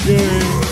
Yay.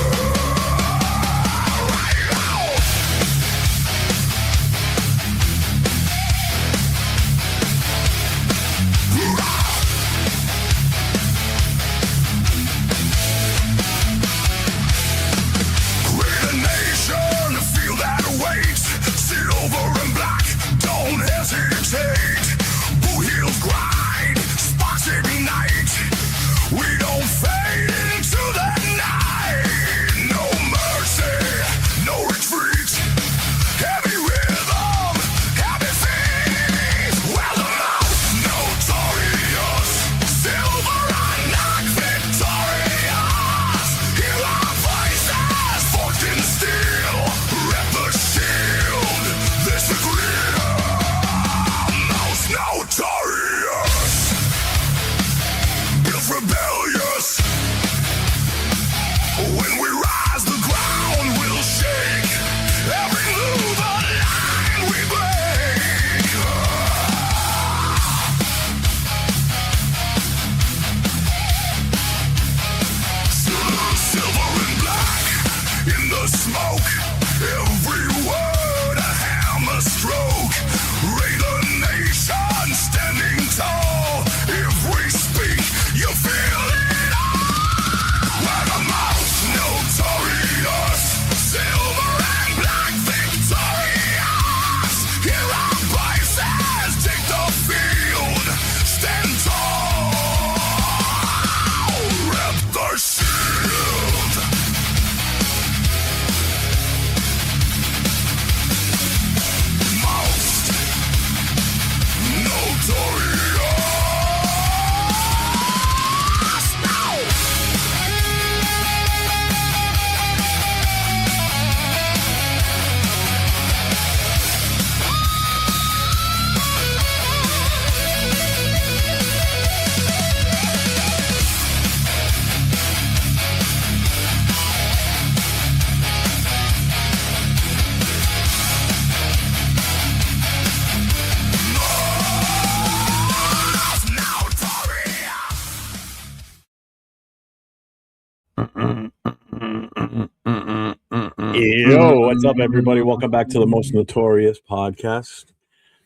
Yo, what's up, everybody? Welcome back to the Most Notorious podcast.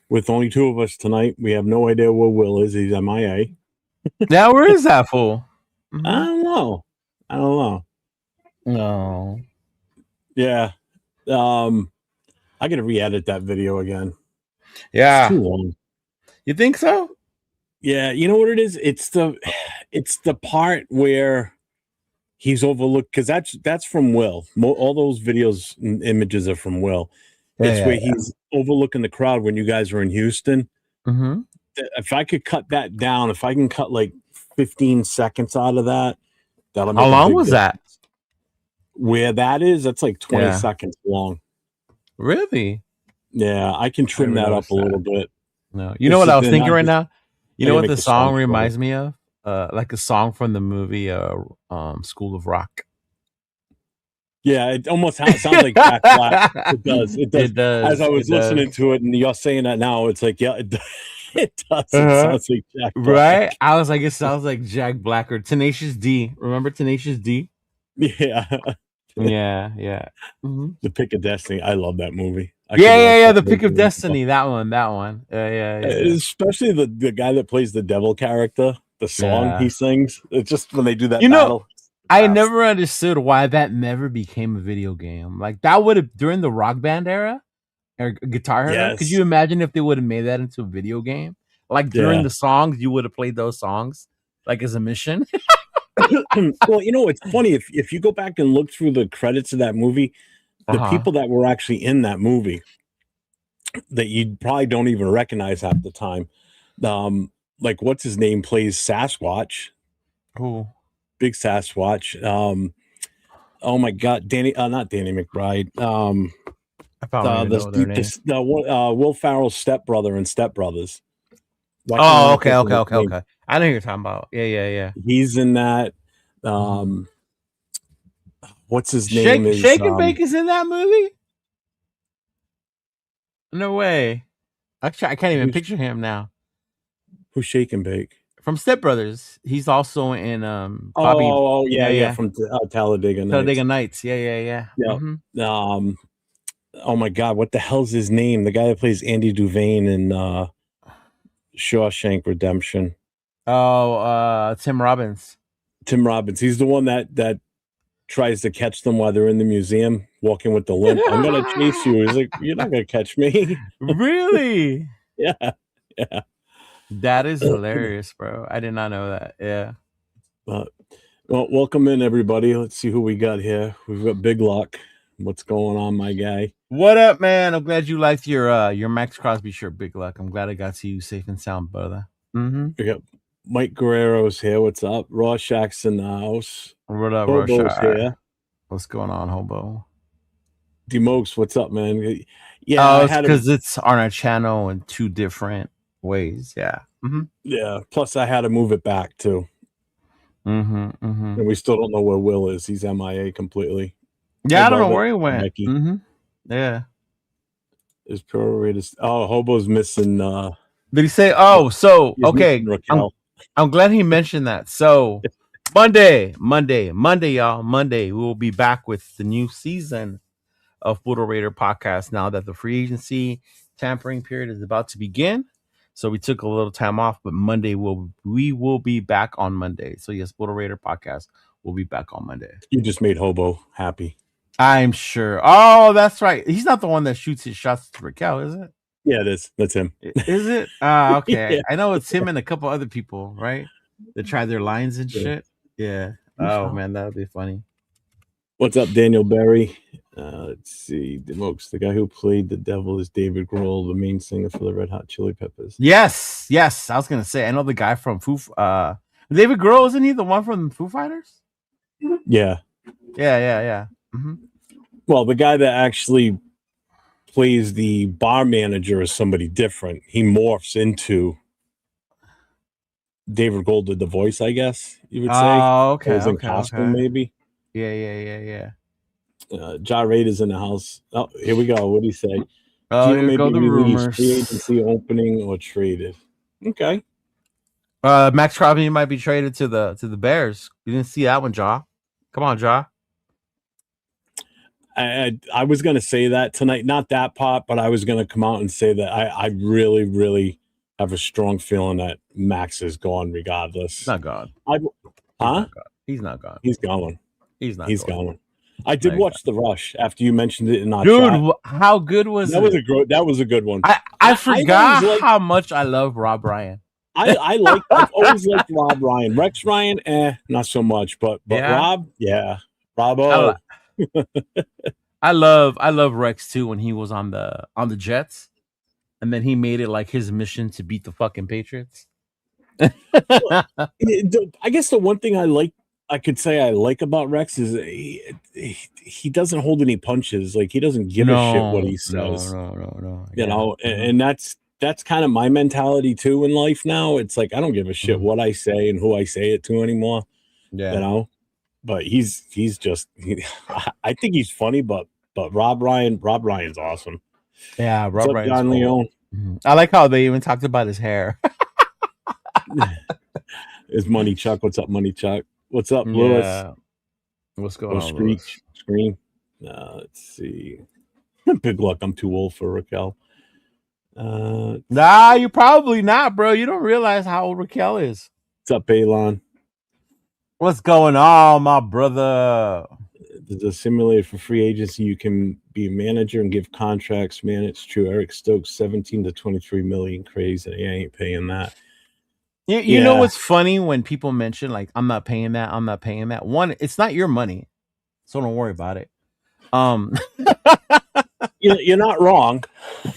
With only two of us tonight, we have no idea where Will is. He's MIA. Now, where is that fool? I don't know. No. Yeah. I gotta re-edit that video again. Yeah. It's too long. You think so? Yeah, you know what it is? It's the part where he's overlooked, because that's from Will. All those videos and images are from Will. Where he's overlooking the crowd when you guys were in Houston. Mm-hmm. If I could cut that down, if I can cut like 15 seconds out of that, that'll make How long was that? Where that is, that's like 20 seconds long. Really? Yeah, I can trim that up a little bit. No, you know what I was thinking right now? You know what the song reminds me of? Like a song from the movie School of Rock. Yeah, it almost sounds like Jack Black. It does. As I was listening to it, and you're saying that now, it's like, yeah, it does. It sounds like Jack Black. Right? I was like, it sounds like Jack Black or Tenacious D. Remember Tenacious D? Yeah. Yeah. Mm-hmm. The Pick of Destiny. I love that movie. Yeah. The Pick of Destiny. That one. Yeah. Especially the guy that plays the devil character. The song he sings. It's just when they do that battle. I never understood why that never became a video game. Like that would have during the Rock Band era or Guitar era. Yes. Could you imagine if they would have made that into a video game? Like during the songs, you would have played those songs like as a mission. Well, you know, it's funny if you go back and look through the credits of that movie, the people that were actually in that movie that you probably don't even recognize half the time. Like what's his name plays Sasquatch. Who? Big Sasquatch. Oh my God, not Danny McBride. I probably know their name. Will Ferrell's stepbrother and Step Brothers. Okay. I know who you're talking about. Yeah. He's in that. What's his name? Shake and Bake is in that movie? No way. I can't even picture him now. Who's Shake and Bake? from Step Brothers. He's also in Bobby. Yeah, from Talladega Nights. Talladega Nights. Yeah. Mm-hmm. Oh my God, what the hell's his name? The guy that plays Andy Duvane in Shawshank Redemption. Oh, Tim Robbins. Tim Robbins. He's the one that tries to catch them while they're in the museum, walking with the limp. I'm gonna chase you. He's like, you're not gonna catch me. Really? Yeah. That is hilarious, bro. I did not know that. Yeah. Well, welcome in, everybody. Let's see who we got here. We've got Big Luck. What's going on, my guy? What up, man? I'm glad you liked your Maxx Crosby shirt, Big Luck. I'm glad I got to you safe and sound, brother. We got Mike Guerrero's here. What's up? Rorschach's in the house. What up, Hobo's here. What's going on, Hobo? Demokes, what's up, man? Yeah, because it's on our channel in two different ways. Yeah. Yeah. Plus, I had to move it back too. And we still don't know where Will is. He's MIA completely. Yeah, I don't know where he went. Yeah. His prorated. Oh, Hobo's missing. Did he say? Oh, so okay. I'm glad he mentioned that. So Monday, y'all. Monday, we will be back with the new season of Boodle Raider podcast. Now that the free agency tampering period is about to begin, so we took a little time off. But Monday, we will be back on Monday. So yes, Boodle Raider podcast will be back on Monday. You just made Hobo happy. I'm sure. Oh, that's right. He's not the one that shoots his shots to Raquel, is it? Yeah, it is. That's him. Is it? Okay. Yeah. I know it's him and a couple other people, right? That try their lines and shit. Yeah. Oh, man, that would be funny. What's up, Daniel Berry? Let's see. Demokes, the guy who played the devil is David Grohl, the main singer for the Red Hot Chili Peppers. Yes. I was going to say, I know the guy from David Grohl, isn't he the one from Foo Fighters? Yeah. Yeah. Well, the guy that actually plays the bar manager is somebody different. He morphs into David Grohl did the voice, I guess you would say. Oh, okay. He was in costume, maybe. Yeah. Ja Raid is in the house. Oh, here we go. What do you say? Oh, here go the rumors. Free agency opening or traded. Okay. Maxx Crosby might be traded to the Bears. You didn't see that one, Ja? Come on, Ja. I was going to say that tonight, not that part, but I was going to come out and say that I really, really have a strong feeling that Max is gone regardless. He's not gone. He's not gone. He's gone. He's not. He's gone. I did watch The Rush after you mentioned it in our dude. Chat. How good was that? It? That was a good one. I forgot how much I love Rob Ryan. I've always liked Rob Ryan. Rex Ryan, not so much, but yeah. Rob, yeah, Robbo. I love Rex too when he was on the Jets, and then he made it like his mission to beat the fucking Patriots. I guess the one thing I could say I like about Rex is he doesn't hold any punches. Like he doesn't give a shit what he says. No. You know, and that's kind of my mentality too in life now. It's like I don't give a shit what I say and who I say it to anymore. Yeah, you know. But he's just I think he's funny, but Rob Ryan's awesome. Yeah, Rob Ryan's John Leone. I like how they even talked about his hair. Is Money Chuck? What's up, Money Chuck? What's up, Lewis? What's going on, Scream. Let's see. Big Luck. I'm too old for Raquel. Nah, you're probably not, bro. You don't realize how old Raquel is. What's up, Balon? What's going on, my brother? There's a simulator for free agency. You can be a manager and give contracts. Man, it's true. Eric Stokes, 17 to 23 million. Crazy. I ain't paying that. You know what's funny when people mention like I'm not paying that. One, it's not your money, so don't worry about it. You're not wrong.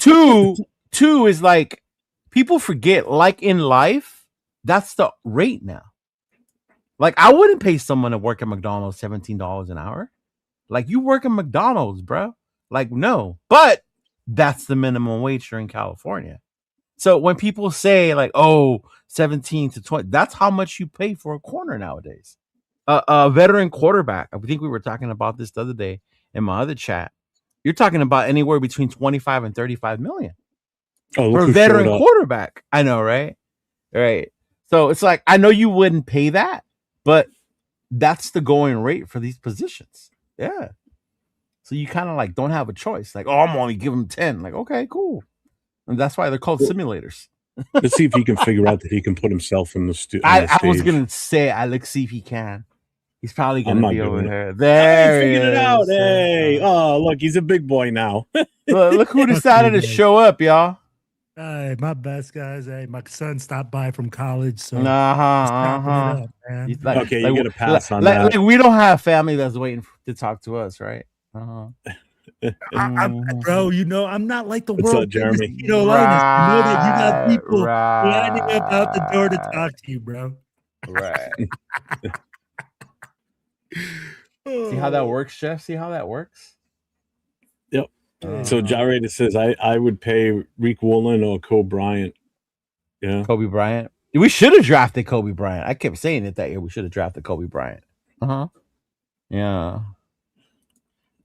Two is like people forget. Like in life, that's the rate now. Like I wouldn't pay someone to work at McDonald's $17 an hour. Like you work at McDonald's, bro. Like no, but that's the minimum wage here in California. So when people say like, oh, 17 to 20, that's how much you pay for a corner nowadays. A veteran quarterback. I think we were talking about this the other day in my other chat. You're talking about anywhere between 25 and 35 million for a veteran quarterback. I know, right? Right. So it's like, I know you wouldn't pay that, but that's the going rate for these positions. Yeah. So you kind of like don't have a choice. Like, oh, I'm only giving him 10. Like, okay, cool. And that's why they're called simulators. Let's see if he can figure out that he can put himself in the I was stage. gonna say, let's see if he can. He's probably gonna be over here. Hey, There he figured it out. is. Hey, oh look, he's a big boy now. Look who decided to show up, y'all. Hey, my best guys. Hey, my son stopped by from college, so Up, Like, okay, you get a pass on that. Like we don't have family that's waiting to talk to us, right? Bro, you know, I'm not like the What's world up, Jeremy? famous Chidolinus. You know that you got people lining up out the door to talk to you, bro. Right. See how that works, Chef? See how that works? Yep. So Jarrett says I would pay Reek Woolen or Kobe Bryant. Yeah. Kobe Bryant. We should have drafted Kobe Bryant. I kept saying it that year. We should have drafted Kobe Bryant. Yeah.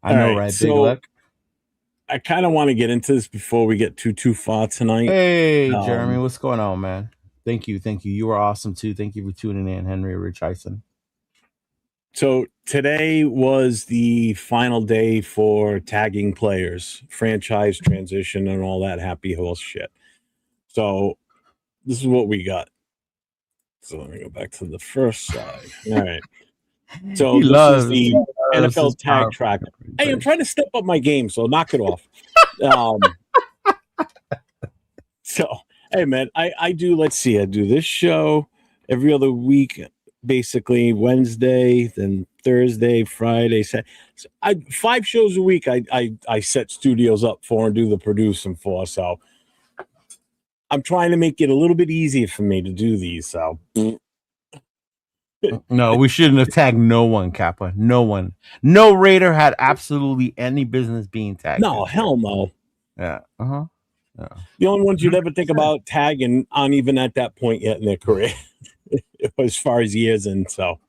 I know, right? Big luck. I kind of want to get into this before we get too far tonight. Hey, Jeremy, what's going on, man? Thank you. You were awesome too. Thank you for tuning in, Henry Richardson. So today was the final day for tagging players, franchise transition, and all that happy horse shit. So this is what we got. So let me go back to the first slide. All right. So this is the NFL tag tracker. Hey, I'm trying to step up my game, so knock it off. So, hey, man, I do, let's see, I do this show every other week, basically Wednesday, then Thursday, Friday, Saturday. So 5 shows a week I set studios up for and do the producing for. So I'm trying to make it a little bit easier for me to do these. So no, we shouldn't have tagged no one, Kappa. No one. No Raider had absolutely any business being tagged. No, hell no. Yeah. Yeah. The only ones you'd ever think about tagging aren't even at that point yet in their career, as far as years in. So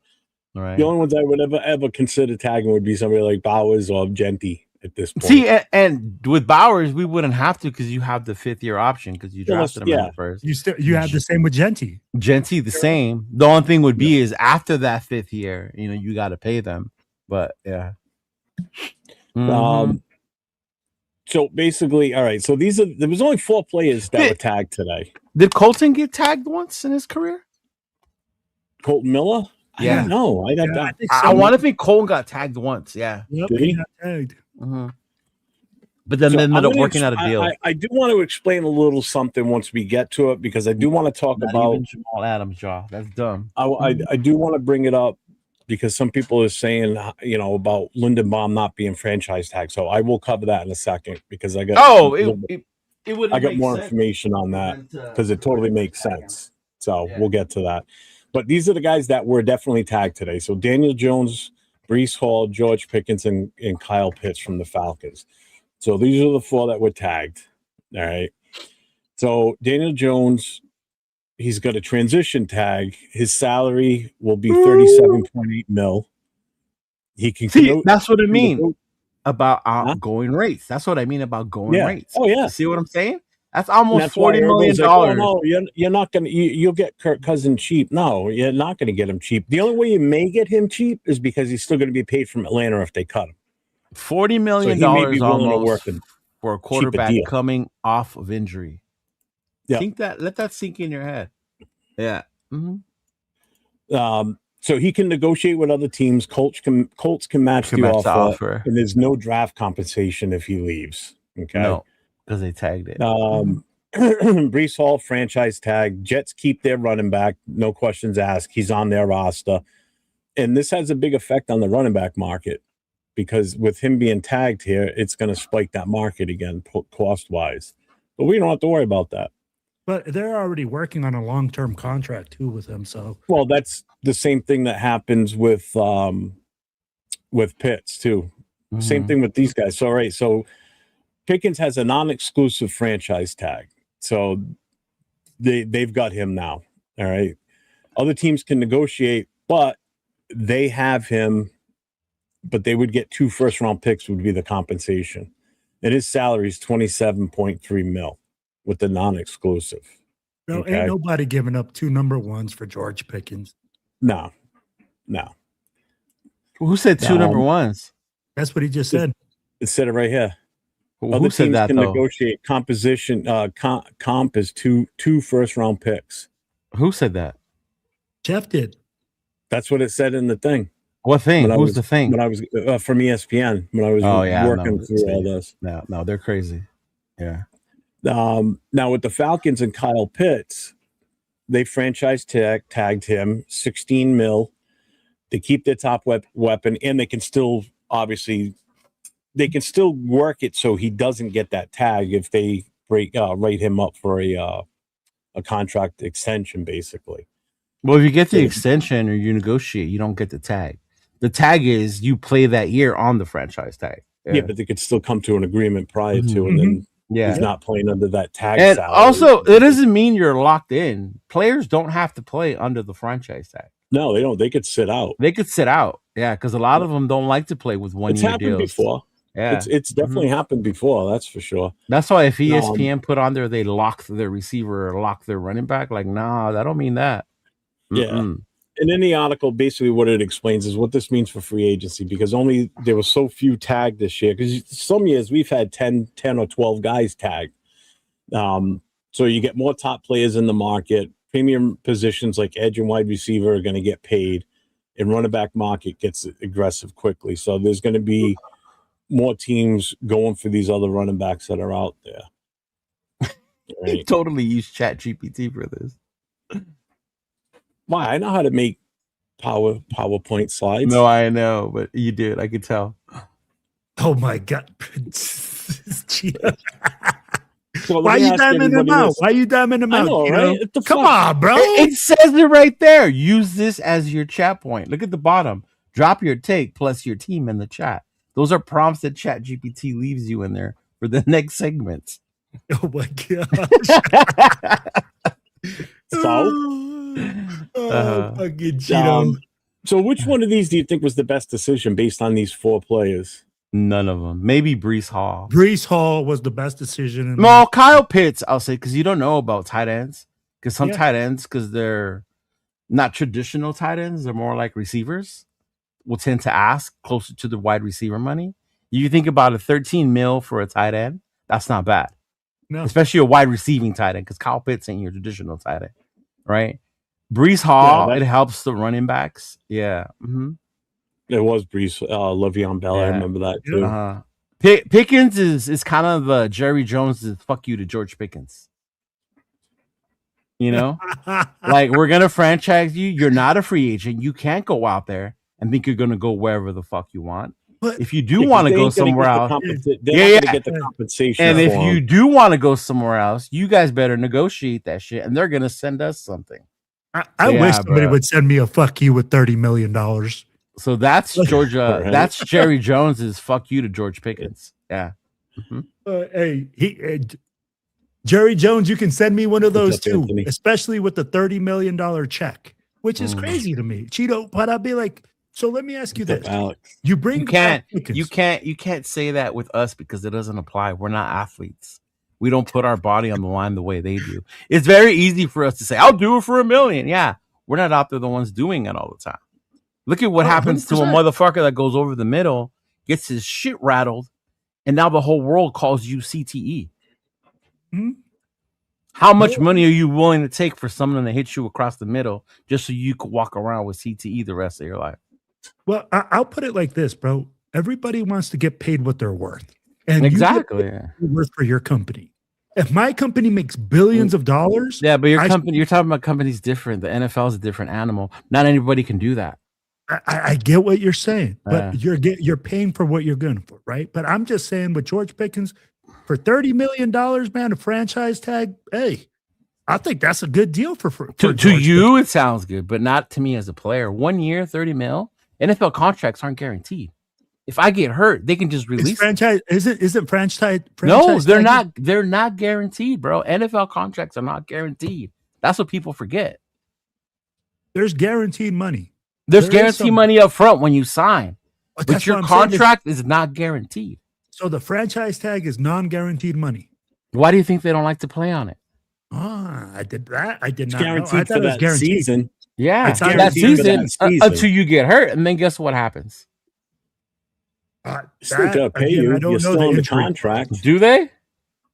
right. The only ones I would ever consider tagging would be somebody like Bowers or Genty at this point. See, and with Bowers, we wouldn't have to because you have the 5th-year option because you drafted him in the first. You have the same with Genty. Genty the same. The only thing would be is after that 5th year, you got to pay them. But yeah. So basically, all right. So there was only 4 players that were tagged today. Did Colton get tagged once in his career? Colton Miller? Yeah. I don't know. I want to think Colton got tagged once. Yeah. Yep, Did he? got tagged. But then they ended up working out a deal. I do want to explain a little something once we get to it because I do want to talk about even Jamal Adams' jaw. That's dumb. I do want to bring it up because some people are saying, about Lindenbaum not being franchise tagged. So I will cover that in a second because I got I got more information on that because it totally makes sense. So we'll get to that. But these are the guys that were definitely tagged today. So Daniel Jones, Breece Hall, George Pickens, and Kyle Pitts from the Falcons. So these are the 4 that were tagged. All right. So Daniel Jones, he's got a transition tag. His salary will be $37.8 million. He can see. That's what I mean about outgoing rates. That's what I mean about going rates. Oh yeah. You see what I'm saying? That's almost $40 million. Like, oh, no, you're not gonna. You'll get Kirk Cousins cheap. No, you're not going to get him cheap. The only way you may get him cheap is because he's still going to be paid from Atlanta if they cut him. $40 million almost for a quarterback coming off of injury. Yeah. Let that sink in your head. Yeah. So he can negotiate with other teams. Colts can match the offer, and there's no draft compensation if he leaves. Okay. No, because they tagged it. Breece Hall franchise tag. Jets keep their running back. No questions asked. He's on their roster, and this has a big effect on the running back market. Because with him being tagged here, it's going to spike that market again, cost-wise. But we don't have to worry about that. But they're already working on a long-term contract, too, with him. So, well, that's the same thing that happens with Pitts, too. Same thing with these guys. So, right, so Pickens has a non-exclusive franchise tag. So they've got him now, all right? Other teams can negotiate, but they have him. But they would get 2 first-round picks would be the compensation. And his salary is $27.3 million with the non-exclusive. Bro, Okay. ain't nobody giving up 2 number ones for George Pickens. No. Who said 2 number ones? That's what he just said. It said it right here. Who Other said teams that can though? negotiate composition. Comp is two first-round picks. Who said that? Jeff did. That's what it said in the thing. What thing? Who's the thing? When I was from ESPN when I was working through all this. No, they're crazy. Yeah. Now with the Falcons and Kyle Pitts, they franchise tagged him $16 million. They keep their top weapon, and they can still work it so he doesn't get that tag if they write him up for a contract extension, basically. Well, if you get the extension or you negotiate, you don't get the tag. The tag is you play that year on the franchise tag. Yeah, but they could still come to an agreement prior to, and then he's not playing under that tag. And salary. Also, it doesn't mean you're locked in. Players don't have to play under the franchise tag. No, they don't. They could sit out. Yeah, because a lot of them don't like to play with 1 year deals. It's happened before. Yeah, it's definitely happened before. That's for sure. That's why if ESPN put on there, they lock their receiver or lock their running back. Like, nah, that don't mean that. Yeah. And in the article, basically what it explains is what this means for free agency, because there were so few tagged this year. Because some years we've had 10 or 12 guys tagged. So you get more top players in the market. Premium positions like edge and wide receiver are going to get paid, and running back market gets aggressive quickly. So there's going to be more teams going for these other running backs that are out there. Right? You totally use ChatGPT for this. Why? I know how to make PowerPoint slides. No, I know, but you did. I could tell. Oh my God. Why you diamond him out? Why you diamond him out? Know, right? Come on, bro. It says it right there. Use this as your chat point. Look at the bottom. Drop your take plus your team in the chat. Those are prompts that ChatGPT leaves you in there for the next segment. Oh my gosh. Fucking Cheeto. So which one of these do you think was the best decision based on these 4 players? None of them. Maybe Breece Hall. Breece Hall was the best decision. No, Kyle Pitts, I'll say, because you don't know about tight ends. Because some tight ends, because they're not traditional tight ends, they're more like receivers, will tend to ask closer to the wide receiver money. You think about a 13 mil for a tight end, that's not bad. No. Especially a wide receiving tight end, because Kyle Pitts ain't your traditional tight end, right? Breece Hall, it helps the running backs. Yeah. Mm-hmm. It was Breece, Le'Veon Bell. I remember that too. Pickens is kind of Jerry Jones's fuck you to George Pickens. You know, like, we're gonna franchise you. You're not a free agent. You can't go out there and think you're gonna go wherever the fuck you want. But if you do want to go somewhere else, get the compensation. And if you do want to go somewhere else, you guys better negotiate that shit, and they're gonna send us something. I wish somebody would send me a fuck you with $30 million. So that's Georgia. Right. That's Jerry Jones's fuck you to George Pickens. Yeah. Mm-hmm. Jerry Jones, you can send me one of those too, especially with the $30 million check, which is crazy to me, Cheeto. But I'd be like, so let me ask you this: you can't say that with us because it doesn't apply. We're not athletes. We don't put our body on the line the way they do. It's very easy for us to say, "I'll do it for $1 million." Yeah, we're not out there the ones doing it all the time. Look at what happens 100%. To a motherfucker that goes over the middle, gets his shit rattled, and now the whole world calls you CTE. Mm-hmm. How much money are you willing to take for someone to hit you across the middle just so you could walk around with CTE the rest of your life? Well, I'll put it like this, bro. Everybody wants to get paid what they're worth. And exactly. You worth for your company. If my company makes billions of dollars. Yeah, but your company, you're talking about companies different. The NFL is a different animal. Not anybody can do that. I get what you're saying, but you're paying for what you're going for, right? But I'm just saying with George Pickens, for $30 million, man, a franchise tag, hey, I think that's a good deal for to you, it sounds good, but not to me as a player. 1 year, 30 mil. NFL contracts aren't guaranteed. If I get hurt, they can just release franchise. Isn't franchise? No, they're not. They're not guaranteed, bro. NFL contracts are not guaranteed. That's what people forget. There's guaranteed money. There's guaranteed money up front when you sign, but your contract is not guaranteed. So the franchise tag is non-guaranteed money. Why do you think they don't like to play on it? I did that. I did It's not know. I guaranteed thought for it was that guaranteed. season. Yeah, It's that guaranteed for season, that season. until you get hurt, and then guess what happens? Still gotta pay again, you. I don't You're know still the under injury. contract. Do they?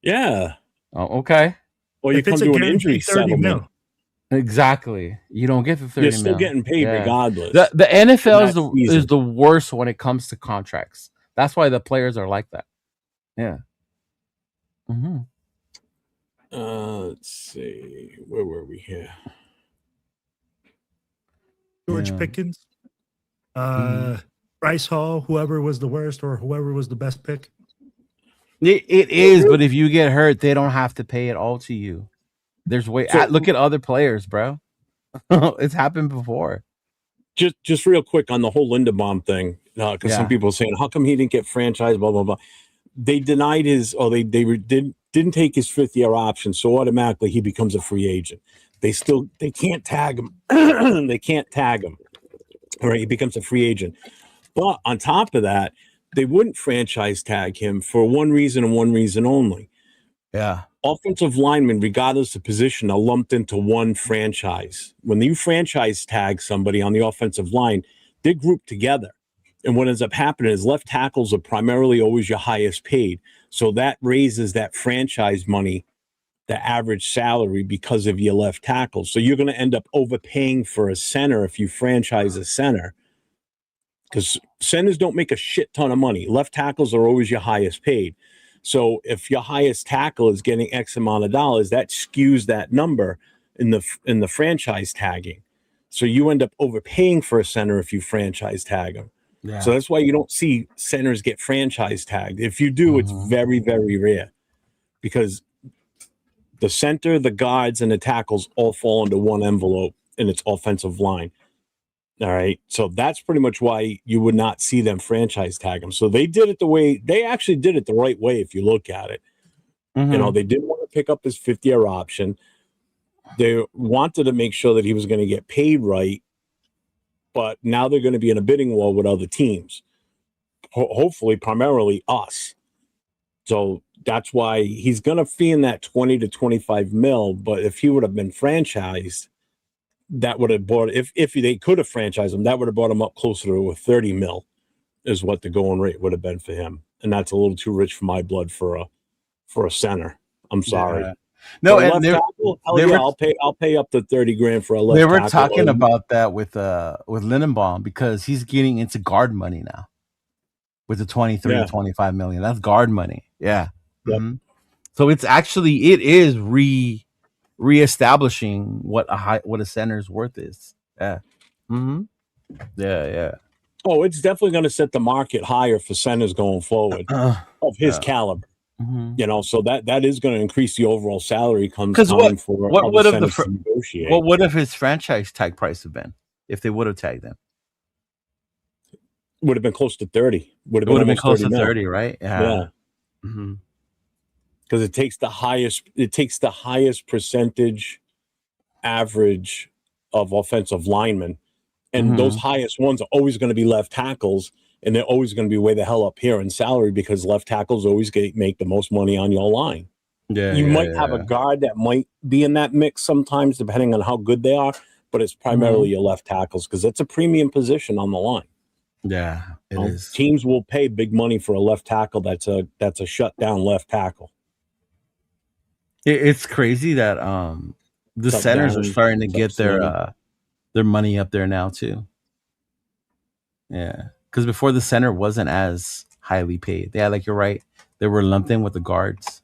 Yeah. Oh, okay. Or you If come it's a to an injury guaranteed 30 settlement. mil. Exactly. You don't get the 30 You're still mil. getting paid Yeah. regardless. The NFL that season. is the worst when it comes to contracts. That's why the players are like that. Yeah. Mm-hmm. Let's see. Where were we here? George Pickens, Bryce Hall, whoever was the worst or whoever was the best pick. It is, but if you get hurt, they don't have to pay it all to you. There's way. Look at other players, bro. It's happened before. Just real quick on the whole Linderbaum thing, because some people are saying, how come he didn't get franchised? Blah blah blah. They denied his, or they didn't take his 5th-year option, so automatically he becomes a free agent. They can't tag him. They can't tag him. All right, he becomes a free agent. But on top of that, they wouldn't franchise tag him for one reason and one reason only. Yeah. Offensive linemen, regardless of position, are lumped into one franchise. When you franchise tag somebody on the offensive line, they're grouped together. And what ends up happening is left tackles are primarily always your highest paid. So that raises that franchise money, the average salary, because of your left tackles. So you're going to end up overpaying for a center if you franchise a center, because centers don't make a shit ton of money. Left tackles are always your highest paid. So if your highest tackle is getting X amount of dollars, that skews that number in the franchise tagging. So you end up overpaying for a center if you franchise tag them. Yeah. So that's why you don't see centers get franchise tagged. If you do, it's very, very rare, because the center, the guards, and the tackles all fall into one envelope, and it's offensive line. All right. So that's pretty much why you would not see them franchise tag them. So they did it they actually did it the right way. If you look at it, you know, they didn't want to pick up his 5th-year option. They wanted to make sure that he was going to get paid right. But now they're going to be in a bidding war with other teams, hopefully primarily us. So that's why he's going to fee in that 20 to 25 mil. But if he would have been franchised, that would have brought, if they could have franchised him, that would have brought him up closer to a 30 mil is what the going rate would have been for him. And that's a little too rich for my blood for a center. I'm sorry. Yeah. No, for and I'll pay up to 30 grand for a left tackle. They were talking about that with Lindenbaum, because he's getting into guard money now with the 23, 25 million. That's guard money. Yeah. Yep. Mm-hmm. So it is reestablishing what a center's worth is. Yeah. Mm-hmm. Yeah. Oh, it's definitely going to set the market higher for centers going forward of his caliber. Mm-hmm. You know, so that is going to increase the overall salary time for what other centers to negotiate. What would have his franchise tag price have been if they would have tagged him? Would have been close to 30. Would have been close to 30, right? Yeah. Mm-hmm. Because it takes the highest percentage average of offensive linemen, and those highest ones are always going to be left tackles, and they're always going to be way the hell up here in salary, because left tackles always make the most money on your line. You might have a guard that might be in that mix sometimes, depending on how good they are, but it's primarily your left tackles, because it's a premium position on the line. Yeah, it is. Teams will pay big money for a left tackle that's a shutdown left tackle. It's crazy that the centers are starting to get their money up there now too. Yeah, because before the center wasn't as highly paid. Yeah, like you're right. They were lumped in with the guards.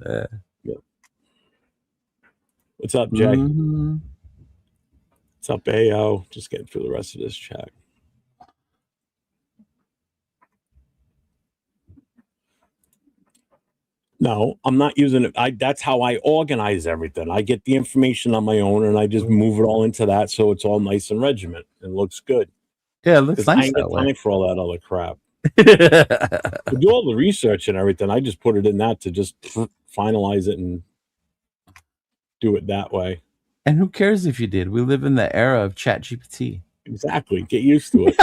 What's up, Jay? Mm-hmm. What's up, AO? Just getting through the rest of this chat. No, I'm not using it. That's how I organize everything. I get the information on my own, and I just move it all into that, so it's all nice and regiment. It looks good. Yeah, it looks nice. I ain't got time for all that other crap. To do all the research and everything, I just put it in that to just finalize it and do it that way. And who cares if you did? We live in the era of ChatGPT. Exactly. Get used to it.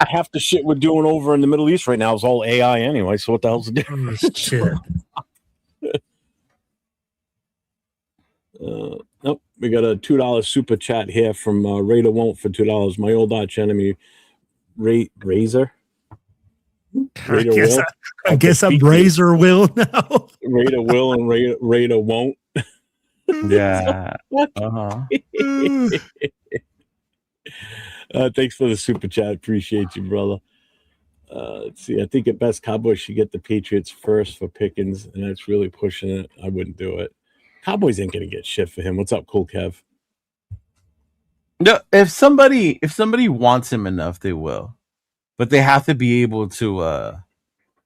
Half the shit we're doing over in the Middle East right now is all AI anyway. So what the hell's the difference? Shit. Nope, we got a $2 super chat here from Raider Won't for $2. My old arch enemy, Razor. I guess I'm Razor Will now. Raider Will and Raider Won't. Yeah. Thanks for the super chat. Appreciate you, brother. Let's see. I think at best Cowboys should get the Patriots first for Pickens, and that's really pushing it. I wouldn't do it. Cowboys ain't gonna get shit for him. What's up, Cool Kev? No, if somebody wants him enough, they will. But they have to be able to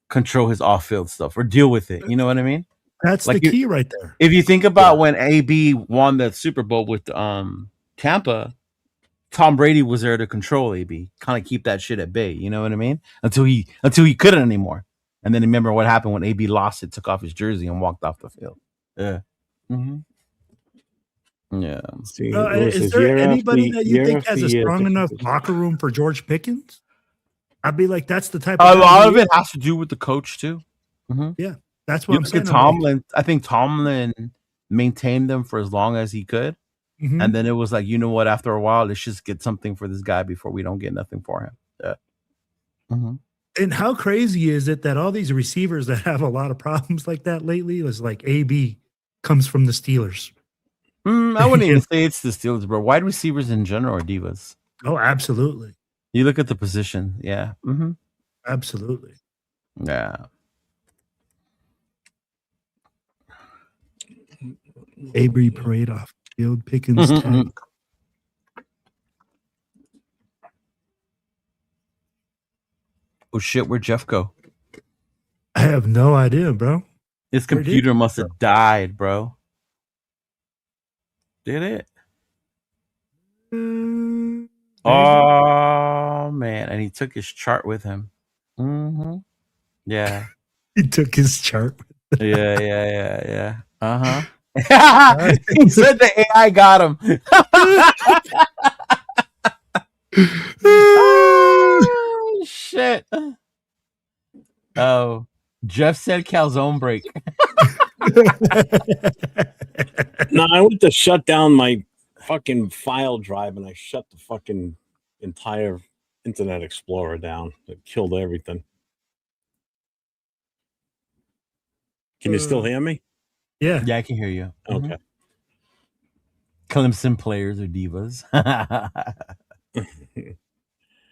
control his off-field stuff or deal with it. You know what I mean? That's like the key right there. If you think about when AB won that Super Bowl with Tampa, Tom Brady was there to control AB, kind of keep that shit at bay. You know what I mean? Until he couldn't anymore. And then remember what happened when AB lost it, took off his jersey and walked off the field. Yeah. Mm-hmm. Yeah. See, is there anybody that you think has a strong enough locker room for George Pickens? I'd be like, that's the type of a lot of it has to do with the coach too. Mm-hmm. Yeah, that's what I'm saying. Tomlin, I think Tomlin maintained them for as long as he could, and then it was like, you know what? After a while, let's just get something for this guy before we don't get nothing for him. Yeah. Mm-hmm. And how crazy is it that all these receivers that have a lot of problems like that lately was like AB comes from the Steelers? I wouldn't even say it's the Steelers, bro. Wide receivers in general are divas. Oh, absolutely. You look at the position, yeah. Mm-hmm. Absolutely. Yeah. Avery parade off field, Pickens tag. Oh shit, where'd Jeff go? I have no idea, bro. His computer must have died, bro. Did it? Oh man, and he took his chart with him. Mm-hmm. Yeah. He took his chart. Yeah. Uh-huh. He said the AI got him. Oh, shit. Oh, Jeff said calzone break. No, I went to shut down my fucking file drive and I shut the fucking entire Internet Explorer down. It killed everything. Can you still hear me? Yeah, I can hear you. Okay. Clemson players are divas.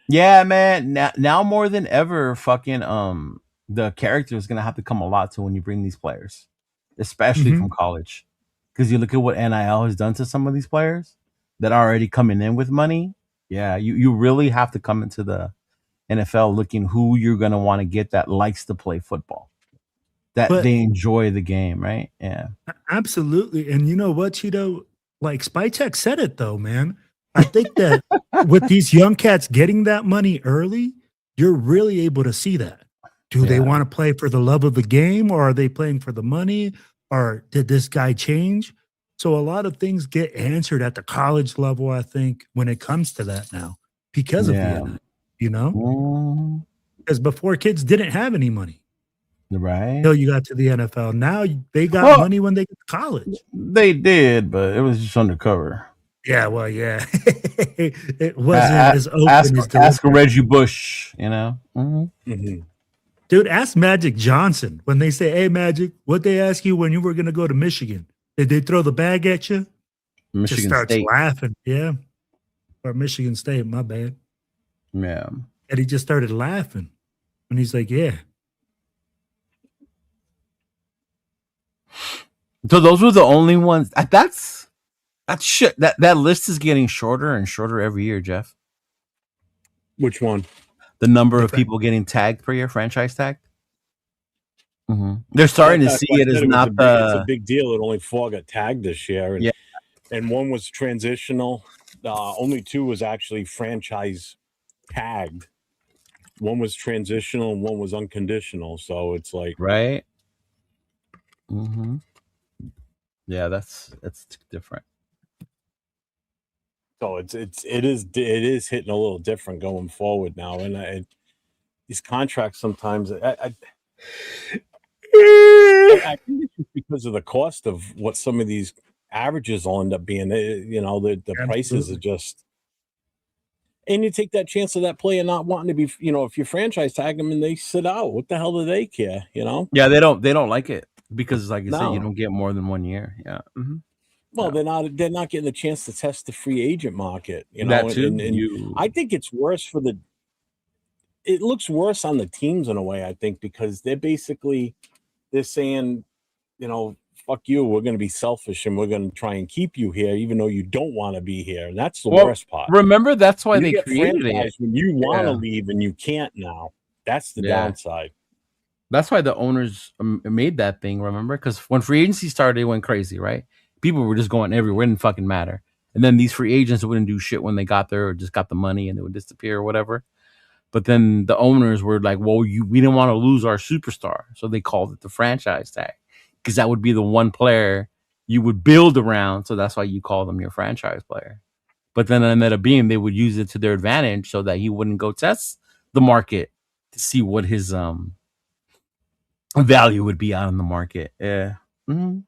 Yeah, man. Now more than ever, fucking the character is gonna have to come a lot to when you bring these players, especially from college, because you look at what NIL has done to some of these players that are already coming in with money. Yeah, you really have to come into the NFL looking who you're gonna want to get that likes to play football, that they enjoy the game, right? Yeah, absolutely. And you know what, Chido? Like Spytek said it though, man. I think that with these young cats getting that money early, you're really able to see that. Do they want to play for the love of the game, or are they playing for the money, or did this guy change? So a lot of things get answered at the college level, I think, when it comes to that now because of the, you know, because before kids didn't have any money. Right. Until you got to the NFL. Now they got money when they get to college. They did, but it was just undercover. Yeah, well, yeah. It wasn't as open as ask Reggie Bush, you know? Dude, ask Magic Johnson. When they say, hey, Magic, what they ask you when you were going to go to Michigan? Did they throw the bag at you? Michigan just starts State. laughing. Yeah. Or Michigan State, my bad. Yeah. And he just started laughing. And he's like, yeah. So those were the only ones. That's shit. That list is getting shorter and shorter every year, Jeff. Which one? The number of people getting tagged per year, franchise tagged. They're starting to see it as not it's a big deal that only 4 got tagged this year. And one was transitional. Only 2 was actually franchise tagged. One was transitional and one was unconditional. So it's like, right. Yeah, that's different. So it is hitting a little different going forward now, and these contracts sometimes I think it's just because of the cost of what some of these averages will end up being, the prices are just. And you take that chance of that player not wanting to be, if you franchise tag them and they sit out, what the hell do they care? Yeah, they don't like it because, like you said, you don't get more than 1 year. Yeah. Mm-hmm. Well, they're not getting a chance to test the free agent market. That too. And I think it's worse it looks worse on the teams in a way. I think because they're saying, fuck you, we're going to be selfish and we're going to try and keep you here, even though you don't want to be here. And that's the worst part. Remember, that's why they created it. When you want to leave and you can't now. That's the downside. That's why the owners made that thing, remember? Because when free agency started, it went crazy, right? People were just going everywhere. It didn't fucking matter. And then these free agents wouldn't do shit when they got there or just got the money and they would disappear or whatever. But then the owners were like, well, we didn't want to lose our superstar. So they called it the franchise tag. Because that would be the one player you would build around. So that's why you call them your franchise player. But then it ended up being they would use it to their advantage so that he wouldn't go test the market to see what his value would be out in the market. Yeah. Mm-hmm.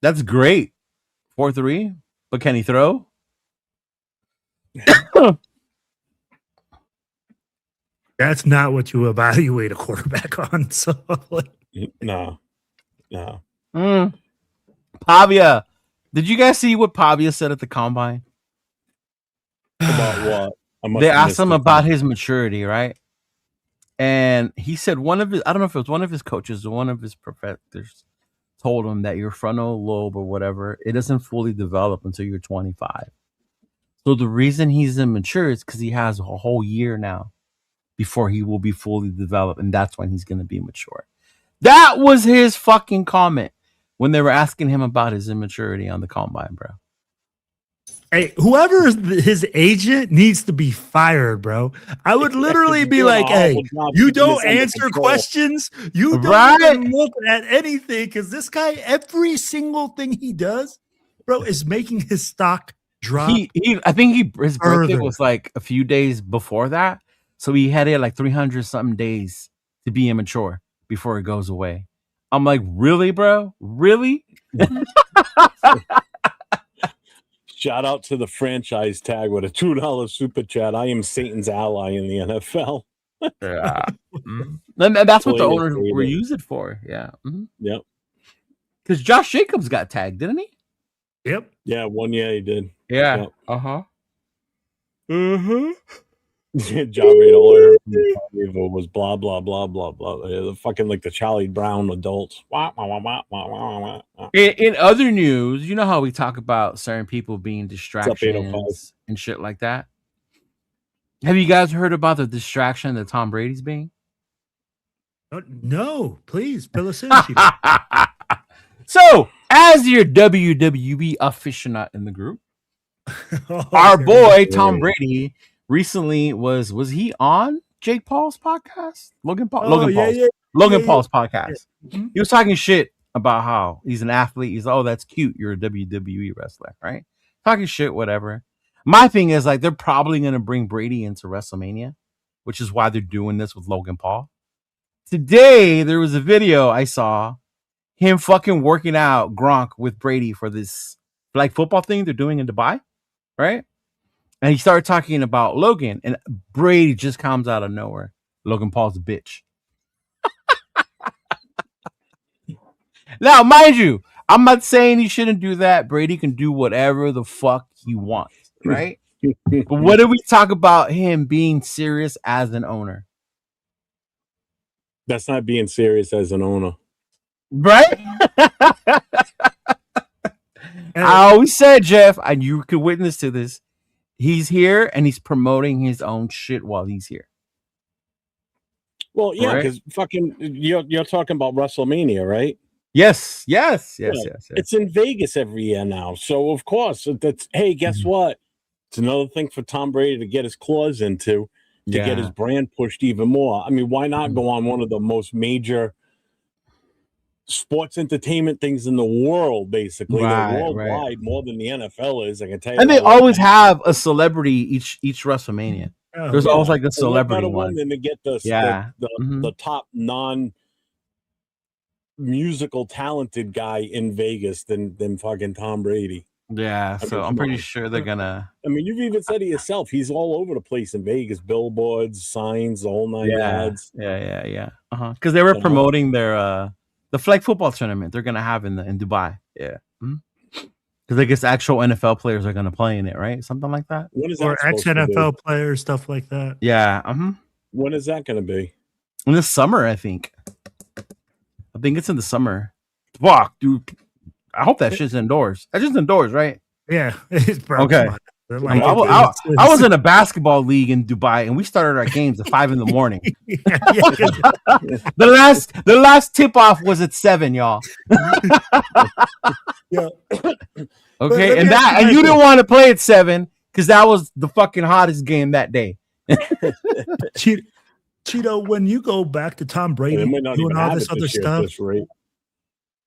That's great. 4-3. But can he throw? That's not what you evaluate a quarterback on. So no. Pavia. Did you guys see what Pavia said at the combine? About what? They asked him about his maturity, right? And he said I don't know if it was one of his coaches or one of his professors told him that your frontal lobe or whatever, it doesn't fully develop until you're 25. So the reason he's immature is because he has a whole year now before he will be fully developed, and that's when he's going to be mature. That was his fucking comment when they were asking him about his immaturity on the combine, bro. Hey, whoever is his agent needs to be fired, bro. I would literally be like, hey, you don't answer questions. You don't even look at anything because this guy, every single thing he does, bro, is making his stock drop. I think his birthday was like a few days before that. So he had it like 300 something days to be immature before it goes away. I'm like, really, bro? Really? Shout out to the franchise tag with a $2 super chat. I am Satan's ally in the NFL. Yeah. Mm-hmm. And that's what the owners were used it for. Yeah. Mm-hmm. Yep. Because Josh Jacobs got tagged, didn't he? Yep. Yeah, 1 year he did. Yeah. Yep. Uh-huh. Job rate all I heard from was blah blah blah blah blah. The fucking like the Charlie Brown adults. In other news, you know how we talk about certain people being distractions and shit like that. Have you guys heard about the distraction that Tom Brady's being? No, please fill us in. So, as your WWE aficionado in the group, our boy Tom Brady recently was he on Jake Paul's podcast? Logan Paul's podcast. Yeah. He was talking shit about how he's an athlete. He's that's cute. You're a WWE wrestler, right? Talking shit, whatever. My thing is like they're probably gonna bring Brady into WrestleMania, which is why they're doing this with Logan Paul. Today there was a video I saw him fucking working out Gronk with Brady for this like football thing they're doing in Dubai, right? And he started talking about Logan, and Brady just comes out of nowhere. Logan Paul's a bitch. Now, mind you, I'm not saying he shouldn't do that. Brady can do whatever the fuck he wants, right? But what do we talk about him being serious as an owner? That's not being serious as an owner. Right? I always said, Jeff, and you could witness to this, he's here and he's promoting his own shit while he's here. Well, yeah, because fucking you're talking about WrestleMania, right? Yes. It's in Vegas every year now. So of course that's guess what? It's another thing for Tom Brady to get his claws into to get his brand pushed even more. I mean, why not go on one of the most major sports entertainment things in the world, basically. They're worldwide more than the NFL is, I can tell you. And they always have a celebrity each WrestleMania. There's always like a celebrity one. Than to get the top musical talented guy in Vegas than fucking Tom Brady. Yeah, so I'm pretty sure they're gonna. I mean, you've even said it yourself. He's all over the place in Vegas, billboards, signs, the whole 9 yards. Yeah. Because they were promoting their the flag football tournament they're gonna have in Dubai. Yeah. Because I guess actual NFL players are gonna play in it, right? Something like that. When is or that ex NFL players, stuff like that. Yeah. When is that gonna be? In the summer, I think. I think it's in the summer. Fuck, dude. I hope that shit's indoors. That's just indoors, right? Yeah. Okay. Like, I was in a basketball league in Dubai, and we started our games at 5 a.m. The last tip off was at 7, y'all. Yeah. Okay, and you didn't want to play at 7 because that was the fucking hottest game that day. Cheeto, when you go back to Tom Brady doing all this other stuff,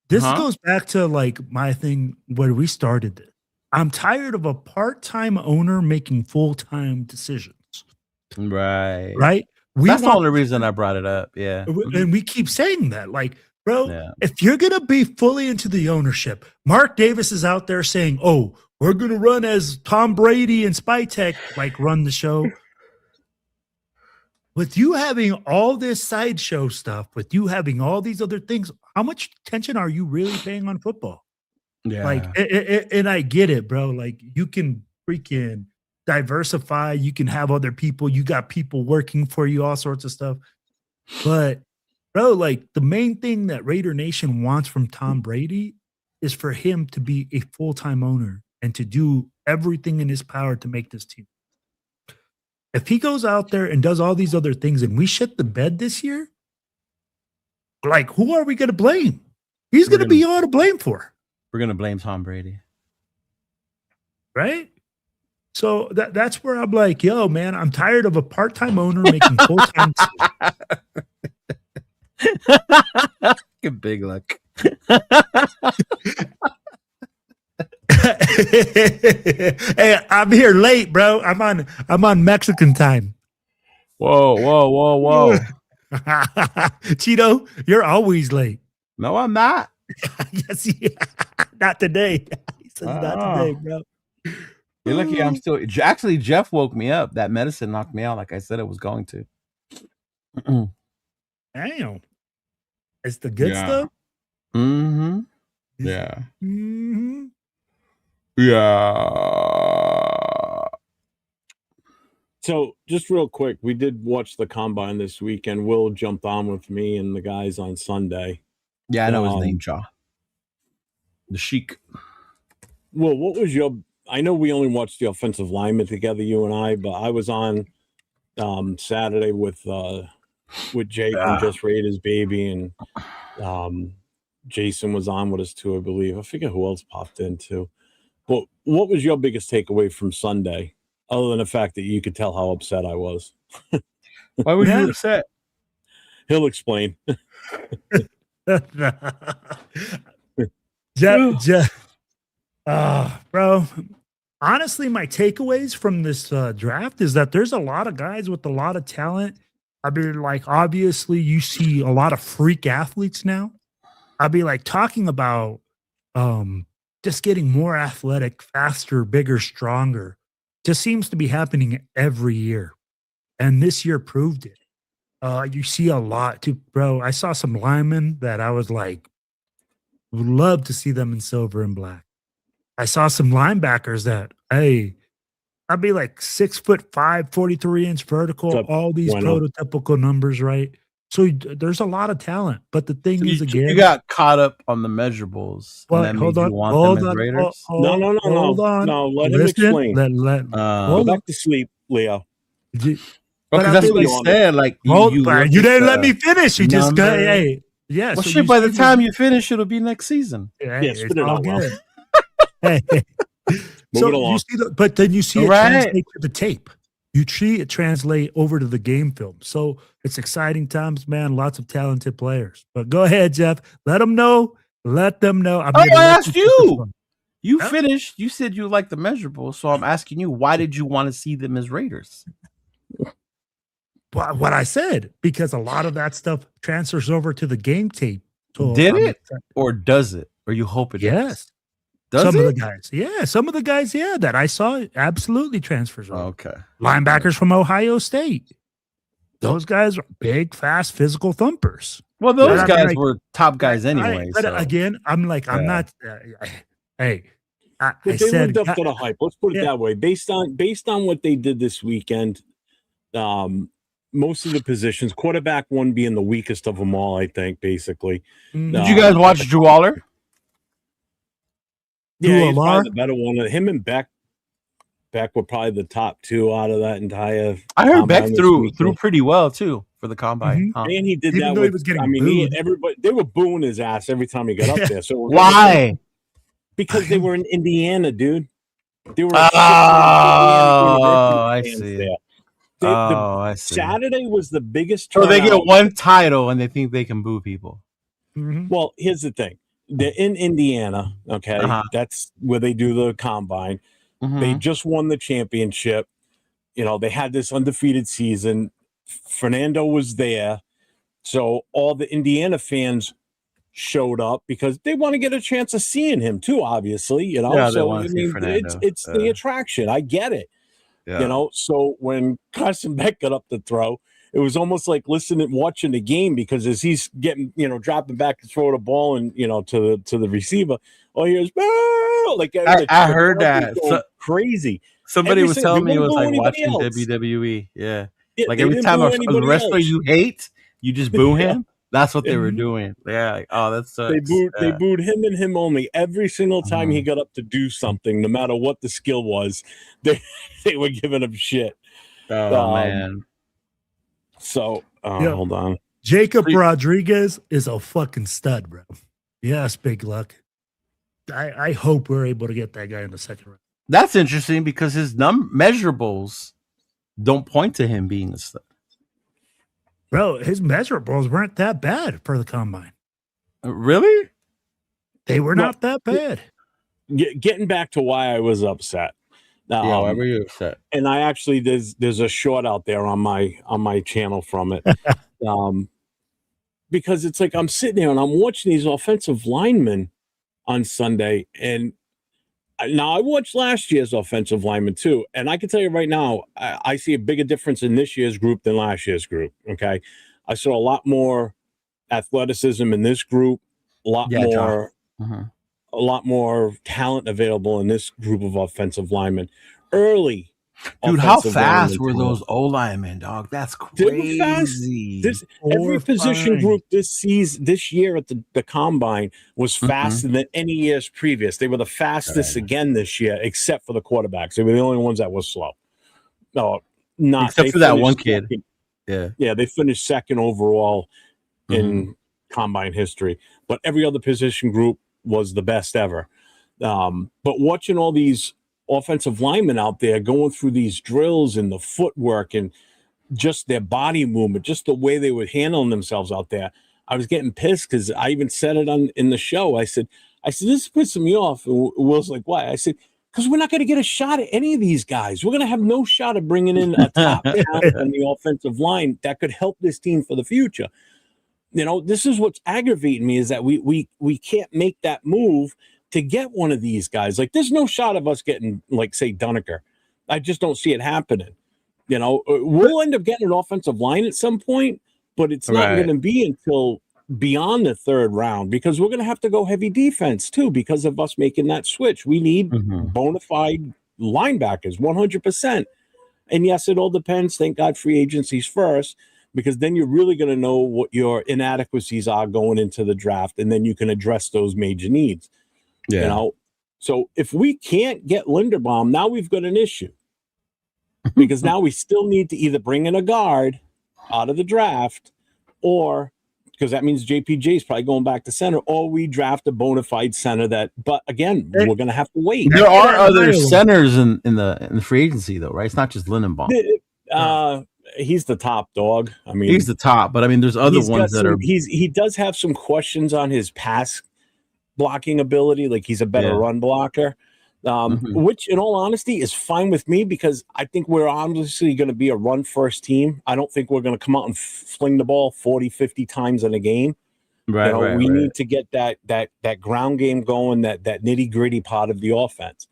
this goes back to like my thing where we started this. I'm tired of a part-time owner making full-time decisions. Right. That's the only reason I brought it up. Yeah. And we keep saying that. Like, bro, if you're going to be fully into the ownership, Mark Davis is out there saying, oh, we're going to run as Tom Brady and Spytech, like run the show. With you having all this sideshow stuff, with you having all these other things, how much attention are you really paying on football? Yeah. Like, and I get it, bro. Like, you can freaking diversify. You can have other people. You got people working for you, all sorts of stuff. But, bro, like, the main thing that Raider Nation wants from Tom Brady is for him to be a full-time owner and to do everything in his power to make this team. If he goes out there and does all these other things and we shit the bed this year, like, who are we going to blame? He's going to be all to blame for. We're going to blame Tom Brady. Right? So that's where I'm like, yo, man, I'm tired of a part-time owner making full-time. Big luck. Hey, I'm here late, bro. I'm on Mexican time. Whoa. Cheeto, you're always late. No, I'm not. Yes, not today. He says not today, bro. You're lucky I'm still. Actually, Jeff woke me up. That medicine knocked me out, like I said it was going to. Damn. It's the good stuff? Mm-hmm. Yeah. Mm-hmm. Yeah. So just real quick, we did watch the combine this weekend. Will jumped on with me and the guys on Sunday. Yeah, I know his name, Jaw. The Sheik. Well, what was your? I know we only watched the offensive lineman together, you and I, but I was on Saturday with Jake from Just Raiders Baby, and Jason was on with us too, I believe. I forget who else popped in too. But what was your biggest takeaway from Sunday, other than the fact that you could tell how upset I was? Why were you upset? He'll explain. Bro, honestly, my takeaways from this draft is that there's a lot of guys with a lot of talent. I mean, like, obviously you see a lot of freak athletes now. I'd be like talking about just getting more athletic, faster, bigger, stronger. Just seems to be happening every year. And this year proved it. You see a lot too, bro. I saw some linemen that I was like, would love to see them in silver and black. I saw some linebackers that, hey, I'd be like 6'5", 43-inch vertical, all these prototypical numbers, right? So there's a lot of talent. But the thing is, again, you got caught up on the measurables. Well, hold on. No. Let him explain. Go back to sleep, Leo. Because that's what he said. Like, you didn't let me finish. You just got, hey. Yeah. Well, so shit, by the time you finish, it'll be next season. Yeah, it's all good. Hey. So you see but then you see it translate to the tape. You see it translate over to the game film. So it's exciting times, man. Lots of talented players. But go ahead, Jeff. Let them know. Let them know. I asked you. You finished. You said you like the measurables. So I'm asking you, why did you want to see them as Raiders? What I said, because a lot of that stuff transfers over to the game tape. So Did I'm it or does it? Or you hope it does? Yes. Does some it? of the guys, some of the guys, that I saw absolutely transfers over. Okay. Linebackers from Ohio State. Those guys are big, fast, physical thumpers. Well, those But guys were top guys anyway. But so. again, I'm like, I'm not. Hey, But they lived up to the hype. Let's put it that way. Based on what they did this weekend, most of the positions, quarterback one being the weakest of them all, I think. Basically, did you guys watch Drew Waller? Yeah, he's probably the better one. Him and Beck were probably the top two out of that entire. I heard Beck threw pretty well too for the combine. Mm-hmm. And he did Even that. He was getting booed. Everybody they were booing his ass every time he got up there. So why? Because they were in Indiana, dude. They were. I see. I see. Saturday was the biggest. So they get one title and they think they can boo people. Mm-hmm. Well, here's the thing. They're in Indiana, okay? That's where they do the combine. Mm-hmm. They just won the championship. You know, they had this undefeated season. Fernando was there. So all the Indiana fans showed up because they want to get a chance of seeing him too, obviously. You know, yeah, so I mean, it's the attraction. I get it. Yeah. You know, so when Carson Beck got up to throw, it was almost like watching the game because as he's getting, dropping back to throw the ball and, to the receiver, here's like I heard that. Crazy. Somebody was telling me it was like watching WWE. Yeah. Like every time a wrestler you hate, you just boo him. That's what they were doing. Yeah. Like, that sucks. They booed him and him only every single time he got up to do something, no matter what the skill was. They were giving him shit. Oh man. So hold on. Jacob Rodriguez is a fucking stud, bro. Yes, big luck. I hope we're able to get that guy in the second round. That's interesting because his measurables don't point to him being a stud. Bro, his measurables weren't that bad for the combine. Really? They were not that bad. Getting back to why I was upset. Why were you upset? And I actually there's a short out there on my channel from it. Because it's like I'm sitting there and I'm watching these offensive linemen on Sunday, and now I watched last year's offensive linemen too, and I can tell you right now, I see a bigger difference in this year's group than last year's group. Okay, I saw a lot more athleticism in this group, a lot more talent available in this group of offensive linemen early. Dude, how fast were those O-linemen, dog? That's crazy. Every position group this year at the combine was faster than any years previous. They were the fastest again this year, except for the quarterbacks. They were the only ones that were slow. No, not except for that one kid. Yeah, they finished second overall in combine history, but every other position group was the best ever. But watching all these offensive linemen out there going through these drills and the footwork and just their body movement, just the way they were handling themselves out there, I was getting pissed because I even said it in the show. I said, this is pissing me off. And Will's like, why? I said, because we're not going to get a shot at any of these guys. We're going to have no shot at bringing in a top talent on the offensive line that could help this team for the future. This is what's aggravating me is that we can't make that move to get one of these guys. Like, there's no shot of us getting, like, say, Duneker. I just don't see it happening. We'll end up getting an offensive line at some point, but it's not going to be until beyond the third round because we're going to have to go heavy defense, too, because of us making that switch. We need bona fide linebackers, 100%. And, yes, it all depends. Thank God free agency's first, because then you're really going to know what your inadequacies are going into the draft, and then you can address those major needs. Yeah. So if we can't get Linderbaum, now we've got an issue because now we still need to either bring in a guard out of the draft, or because that means JPJ is probably going back to center, or we draft a bona fide center but again, we're going to have to wait. There are other centers in the free agency though, right? It's not just Linderbaum. He's the top dog. I mean, he's the top, but I mean, there's other ones that are. He does have some questions on his pass blocking ability, like he's a better run blocker, which in all honesty is fine with me because I think we're obviously going to be a run first team. I don't think we're going to come out and fling the ball 40-50 times in a game. Right. We need to get that ground game going, that nitty gritty part of the offense.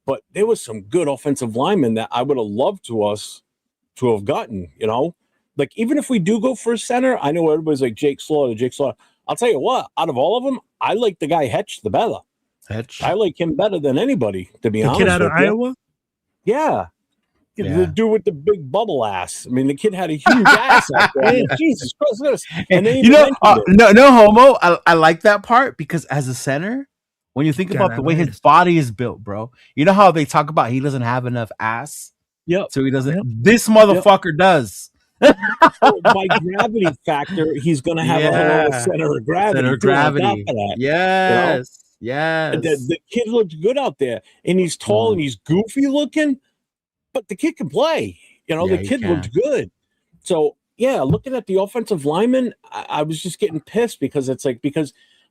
But there was some good offensive linemen that I would have loved to have gotten. Like even if we do go for a center, I know everybody's like Jake Slaughter. I'll tell you what, out of all of them, I like the guy Hetch the better. I like him better than anody, to be honest. The kid out of Iowa? Yeah. The dude with the big bubble ass. I mean, the kid had a huge ass out there. Jesus Christ. And no homo. I like that part because as a center, when you think about the way his body is built, bro, you know how they talk about he doesn't have enough ass? Yep. So he doesn't. Yep. This motherfucker does. By gravity factor, he's going to have a center of gravity. Center of gravity. Yes. Yes. The kid looks good out there, and he's tall and he's goofy looking, but the kid can play. The kid looked good. So, looking at the offensive lineman, I was just getting pissed because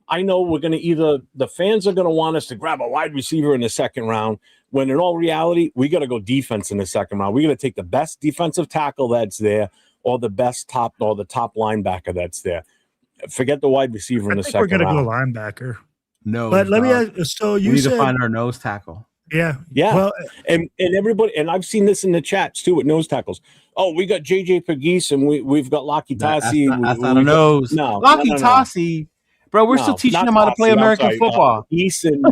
I know we're going to either the fans are going to want us to grab a wide receiver in the second round, when in all reality, we got to go defense in the second round. We got to take the best defensive tackle that's there, or the top linebacker that's there. Forget the wide receiver in the second round. We're going to go linebacker. No, but let me ask. So you need said, to find our nose tackle. Yeah. Well, and everybody, and I've seen this in the chats too with nose tackles. Oh, we got JJ Pegues and we've got Laki Tassi. That's not a nose. No, Laki Tassi, bro. We're still teaching him how to play American football. Pegues and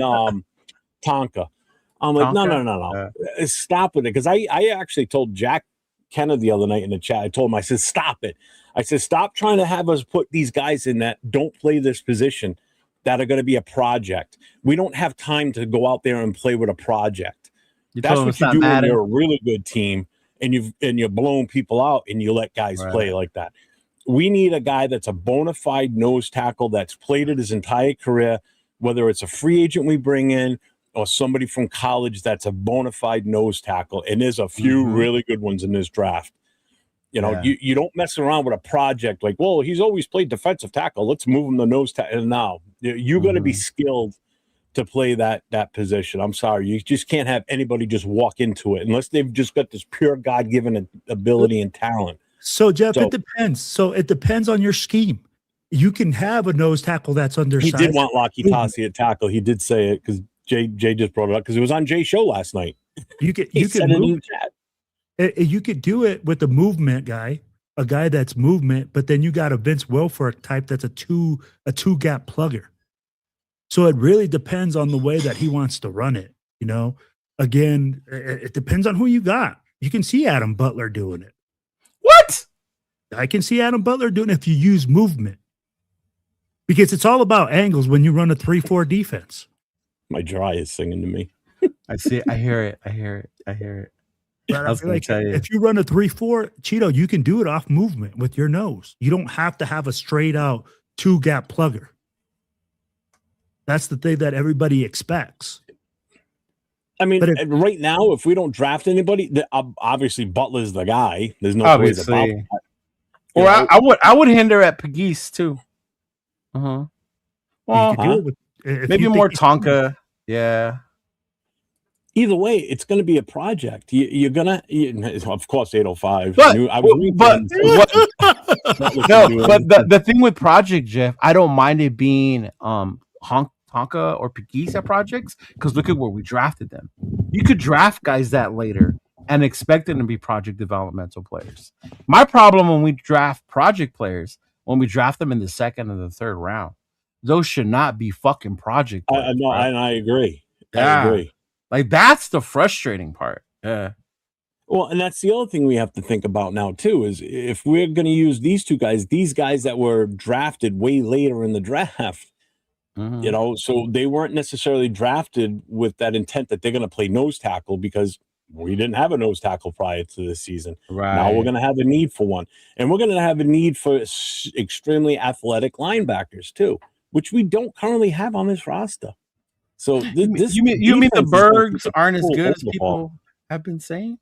Tonka. I'm like, no. Stop with it, because I actually told Jack Kenna the other night in the chat. I told him, I said, stop it. I said, stop trying to have us put these guys in that don't play this position, that are going to be a project. We don't have time to go out there and play with a project. That's what you do when you're a really good team and you're blowing people out and you let guys play like that. We need a guy that's a bona fide nose tackle that's played it his entire career, whether it's a free agent we bring in or somebody from college that's a bona fide nose tackle. And there's a few really good ones in this draft. You don't mess around with a project like, well, he's always played defensive tackle, let's move him to nose tackle. No, you got to be skilled to play that position. I'm sorry, you just can't have anybody just walk into it unless they've just got this pure God-given ability and talent. So Jeff, it depends. So it depends on your scheme. You can have a nose tackle that's undersized. He did want Laki Tassi at tackle. He did say it because Jay just brought it up because it was on Jay's show last night. You could do it with a movement guy, a guy that's movement, but then you got a Vince Wilfork type that's a two gap plugger. So it really depends on the way that he wants to run it. Again, it depends on who you got. You can see Adam Butler doing it. What? I can see Adam Butler doing it if you use movement, because it's all about angles when you run a 3-4 defense. My dry is singing to me. I see it. I hear it. But I feel like if you run a 3-4, Cheeto, you can do it off movement with your nose. You don't have to have a straight out 2-gap plugger. That's the thing that everybody expects. I mean, right now, if we don't draft anybody, obviously Butler's the guy. There's no ways about that. Or I would hinder at Pegues too. Well, maybe more Tonka. Yeah. Either way, it's going to be a project. You're gonna, of course, 805. But the thing with Project, Jeff, I don't mind it being Tonka or Pegues at projects, because look at where we drafted them. You could draft guys that later and expect them to be project developmental players. My problem when we draft project players, when we draft them in the second and the third round, those should not be fucking project players. I agree. Yeah. I agree. Like, that's the frustrating part. Yeah. Well, and that's the other thing we have to think about now, too, is if we're going to use these guys that were drafted way later in the draft, so they weren't necessarily drafted with that intent that they're going to play nose tackle, because we didn't have a nose tackle prior to this season. Right. Now we're going to have a need for one. And we're going to have a need for extremely athletic linebackers, too, which we don't currently have on this roster. So you mean the Bergs aren't as good as people have been saying?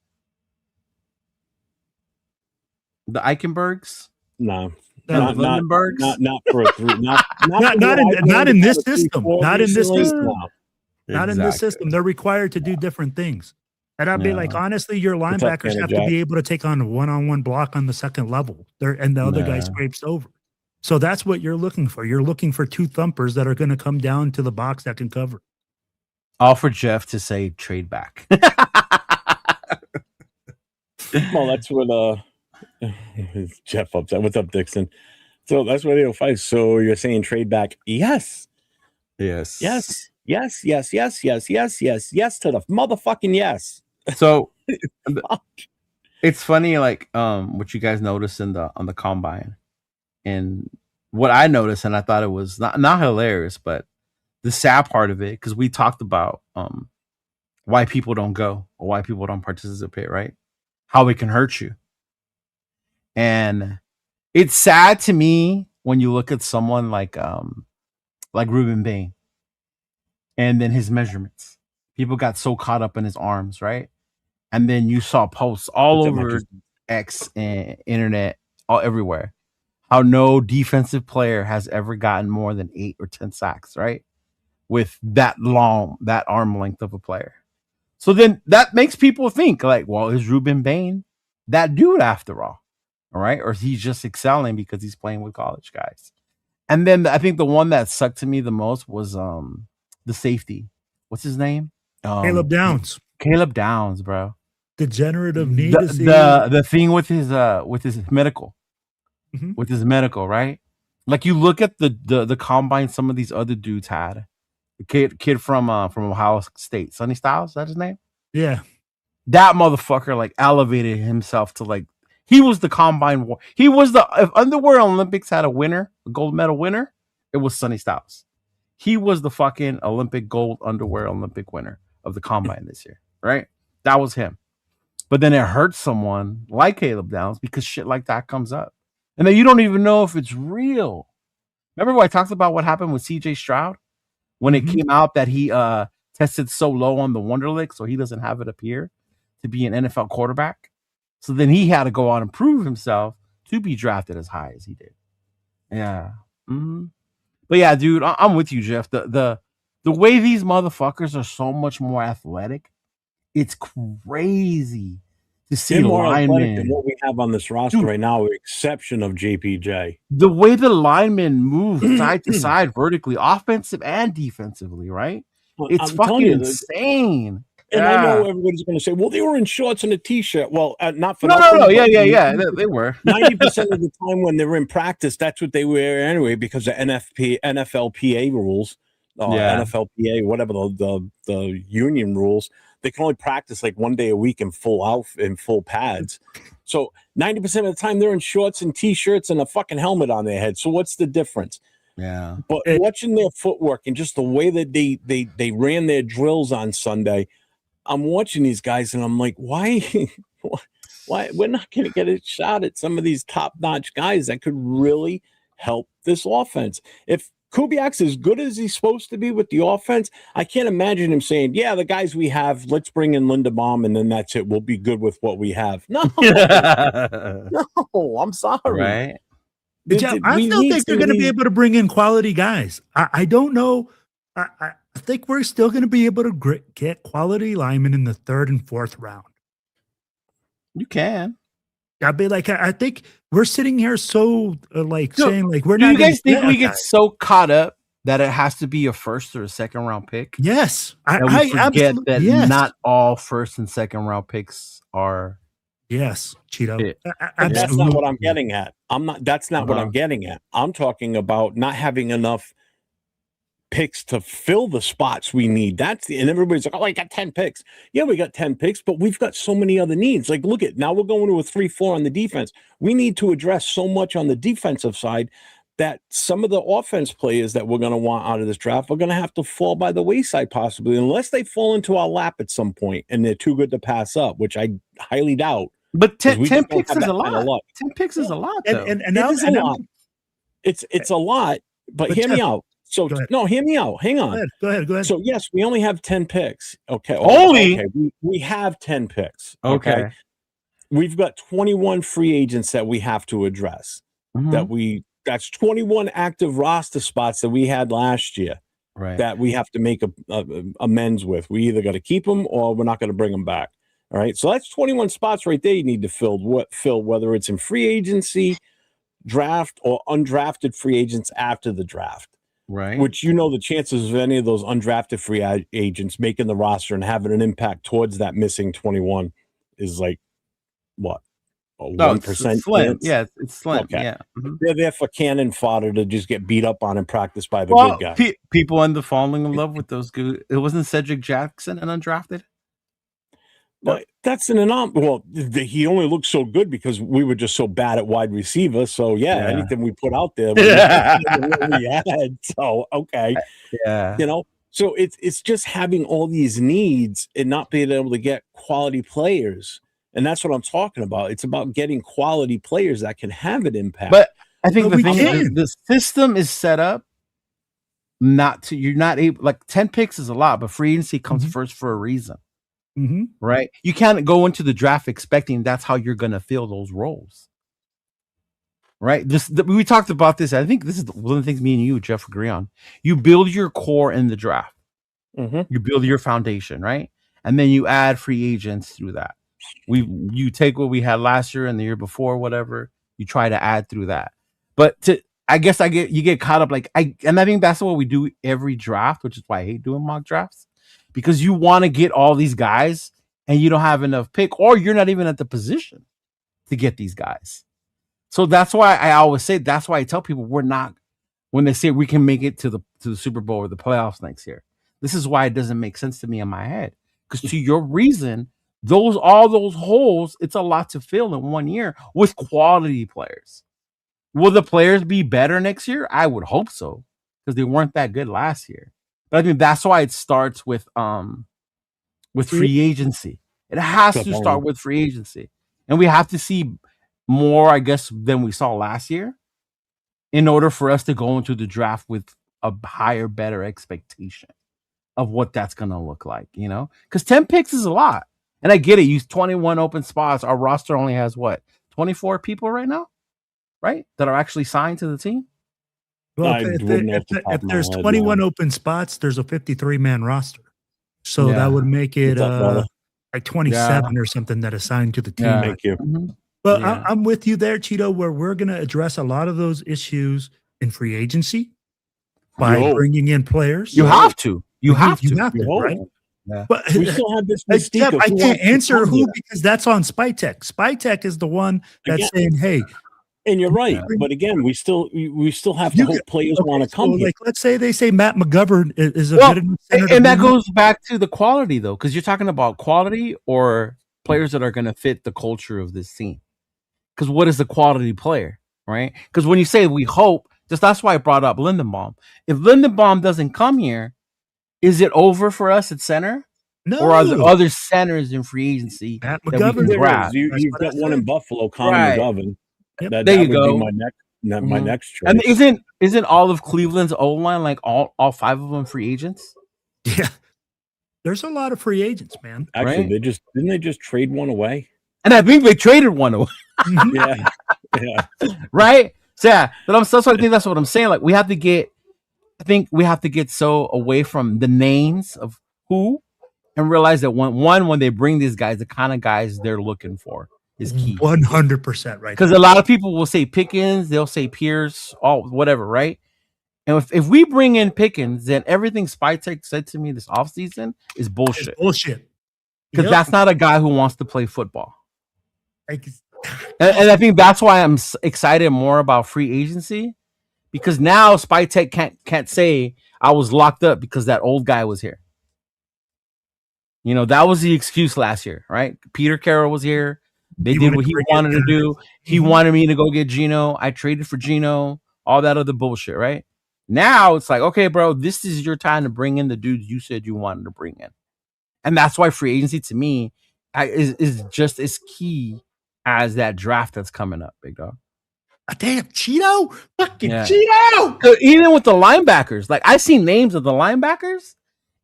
The Eichenbergs? No. Not for a three. Not in this system. Not in this system. Not in this Exactly. system. They're required to do different things. And I'd be like, honestly, your linebackers have to be able to take on a one-on-one block on the second level. And the other guy scrapes over. So that's what you're looking for. You're looking for two thumpers that are going to come down to the box that can cover. All for Jeff to say trade back. Well, that's what Jeff upset. What's up, Dixon? So that's what they'll fight. So you're saying trade back? Yes. Yes. Yes. Yes. Yes. Yes. Yes. Yes. Yes. Yes to the motherfucking yes. So it's funny, like what you guys noticed on the combine, and what I noticed, and I thought it was not hilarious, but the sad part of it, because we talked about why people don't go or why people don't participate, right? How it can hurt you. And it's sad to me when you look at someone like Ruben Bain and then his measurements. People got so caught up in his arms, right? And then you saw posts all over X and internet, all everywhere, how no defensive player has ever gotten more than 8 or 10 sacks, right? With that arm length of a player. So then that makes people think like, well, is Ruben Bain that dude after all right? Or is he just excelling because he's playing with college guys? And then I think the one that sucked to me the most was the safety. What's his name? Caleb Downs. Caleb Downs, bro. Degenerative knee disease. The thing with his medical, Mm-hmm. right? Like you look at the combine some of these other dudes had. The kid from Ohio State, Sonny Styles, is that his name? Yeah. That motherfucker like elevated himself to like he was the combine war. He was if Underwear Olympics had a winner, a gold medal winner, it was Sonny Styles. He was the fucking Olympic gold underwear Olympic winner of the combine this year, right? That was him. But then it hurts someone like Caleb Downs because shit like that comes up. And then you don't even know if it's real. Remember when I talked about what happened with CJ Stroud? When it came out that he tested so low on the Wonderlic, so he doesn't have it appear to be an NFL quarterback. So then he had to go out and prove himself to be drafted as high as he did. Yeah. Mm-hmm. But yeah, dude, I'm with you, Jeff. The way these motherfuckers are so much more athletic, it's crazy to see more linemen athletic than what we have on this roster right now, with exception of JPJ. The way the linemen move side to side vertically, offensive and defensively, right? It's fucking insane. And I know everybody's going to say, well, they were in shorts and a T-shirt. Well, not for nothing. No. Yeah. They were. 90% of the time when they were in practice, that's what they wear anyway because of NFLPA rules, NFLPA, whatever the union rules. They can only practice like one day a week in full pads. So 90% of the time they're in shorts and T-shirts and a fucking helmet on their head. So what's the difference? Yeah. But watching their footwork and just the way that they ran their drills on Sunday, I'm watching these guys and I'm like, why we're not going to get a shot at some of these top-notch guys that could really help this offense. If Kubiak's as good as he's supposed to be with the offense, I can't imagine him saying, yeah, the guys we have, let's bring in Linderbaum and then that's it. We'll be good with what we have. No, no, I'm sorry. Right. I still think they're going to be able to bring in quality guys. I don't know. I think we're still going to be able to get quality linemen in the 3rd and 4th round. You can. I'd be like, I think we're sitting here so saying like we're not. Do you guys think we get so caught up that it has to be a 1st or a 2nd round pick? Yes, I forget that not all 1st and 2nd round picks are. Yes, Cheeto. That's not what I'm getting at. That's not what I'm getting at. I'm talking about not having enough picks to fill the spots we need. And everybody's like, oh, I got 10 picks. Yeah, we got 10 picks, but we've got so many other needs. Like, look at now we're going to a 3-4 on the defense. We need to address so much on the defensive side that some of the offense players that we're going to want out of this draft are going to have to fall by the wayside possibly, unless they fall into our lap at some point and they're too good to pass up, which I highly doubt. But 10 picks is a lot. 10 picks is a lot, though. And it is a lot. It's a lot, but hear me out. So no, hear me out. Hang on. Go ahead. So yes, we only have 10 picks. Okay. Okay. We have 10 picks. Okay. We've got 21 free agents that we have to address. That's 21 active roster spots that we had last year. Right. That we have to make amends with. We either got to keep them or we're not going to bring them back. All right. So that's 21 spots right there you need to fill, whether it's in free agency, draft or undrafted free agents after the draft. Right. Which, the chances of any of those undrafted free agents making the roster and having an impact towards that missing 21 is like, what? 1% slim. chance? Yeah, it's slim. Okay. Yeah. Mm-hmm. They're there for cannon fodder to just get beat up on and practice by the good guys. People end up falling in love with those good. It wasn't Cedric Jackson an undrafted? But that's an anomaly. Well, he only looked so good because we were just so bad at wide receiver. So anything we put out there, we had. So okay, So it's just having all these needs and not being able to get quality players, and that's what I'm talking about. It's about getting quality players that can have an impact. But I think the thing is, the system is set up you're not able. Like 10 picks is a lot, but free agency comes first for a reason. Mm-hmm. Right? You can't go into the draft expecting that's how you're going to fill those roles. Right? We talked about this. I think this is one of the things me and you, Jeff, agree on. You build your core in the draft. You build your foundation, right? And then you add free agents through that. You take what we had last year and the year before, whatever. You try to add through that. But you get caught up and I think that's what we do every draft, which is why I hate doing mock drafts. Because you want to get all these guys and you don't have enough pick, or you're not even at the position to get these guys. So that's why I always say, that's why I tell people we're not, when they say we can make it to the Super Bowl or the playoffs next year. This is why it doesn't make sense to me in my head. Because to your reason, all those holes, it's a lot to fill in 1 year with quality players. Will the players be better next year? I would hope so, because they weren't that good last year. But I mean, that's why it starts with free agency. It has to start with free agency. And we have to see more, I guess, than we saw last year in order for us to go into the draft with a higher, better expectation of what that's going to look like, Because 10 picks is a lot. And I get it. You use 21 open spots. Our roster only has, 24 people right now? Right? That are actually signed to the team? Well, if there's 21 open spots, there's a 53-man roster. So that would make it like 27 or something that is signed to the team. Thank you. But I'm with you there, Cheeto, where we're going to address a lot of those issues in free agency by bringing in players. You have to. You have to, right? Yeah. But we still have this mystique. I can't answer who because that's on Spytech. Spytech is the one that's saying, "Hey." And you're right, but again, we still have to hope players want to come here. Like, let's say they say Matt McGovern is a good enough center, and that goes back to the quality, though, because you're talking about quality or players that are going to fit the culture of this team. Because what is the quality player, right? Because when you say we hope, that's why I brought up Lindenbaum. If Lindenbaum doesn't come here, is it over for us at center? No. Or are there other centers in free agency? Matt McGovern. You've got one in Buffalo, Connor McGovern. Yep. There you go. Be my next choice. And isn't all of Cleveland's O line like all 5 of them free agents? Yeah, there's a lot of free agents, man. Actually, didn't they just trade one away? And I think they traded one away. yeah. Right. So but I think that's what I'm saying. Like we have to get so away from the names of who, and realize that when they bring these guys, the kind of guys they're looking for is key. 100% right. Because a lot of people will say Pickens, they'll say Pierce, whatever, right? And if we bring in Pickens, then everything Spytech said to me this offseason is bullshit. It's bullshit. Because that's not a guy who wants to play football. And I think that's why I'm excited more about free agency. Because now Spytech can't say I was locked up because that old guy was here. That was the excuse last year, right? Peter Carroll was here. They did what he wanted to do. He wanted me to go get Geno. I traded for Geno. All that other bullshit, right? Now it's like, okay, bro, this is your time to bring in the dudes you said you wanted to bring in. And that's why free agency to me is just as key as that draft that's coming up, big dog. Damn, Cheeto? Fucking Cheeto! Even with the linebackers, like I see names of the linebackers,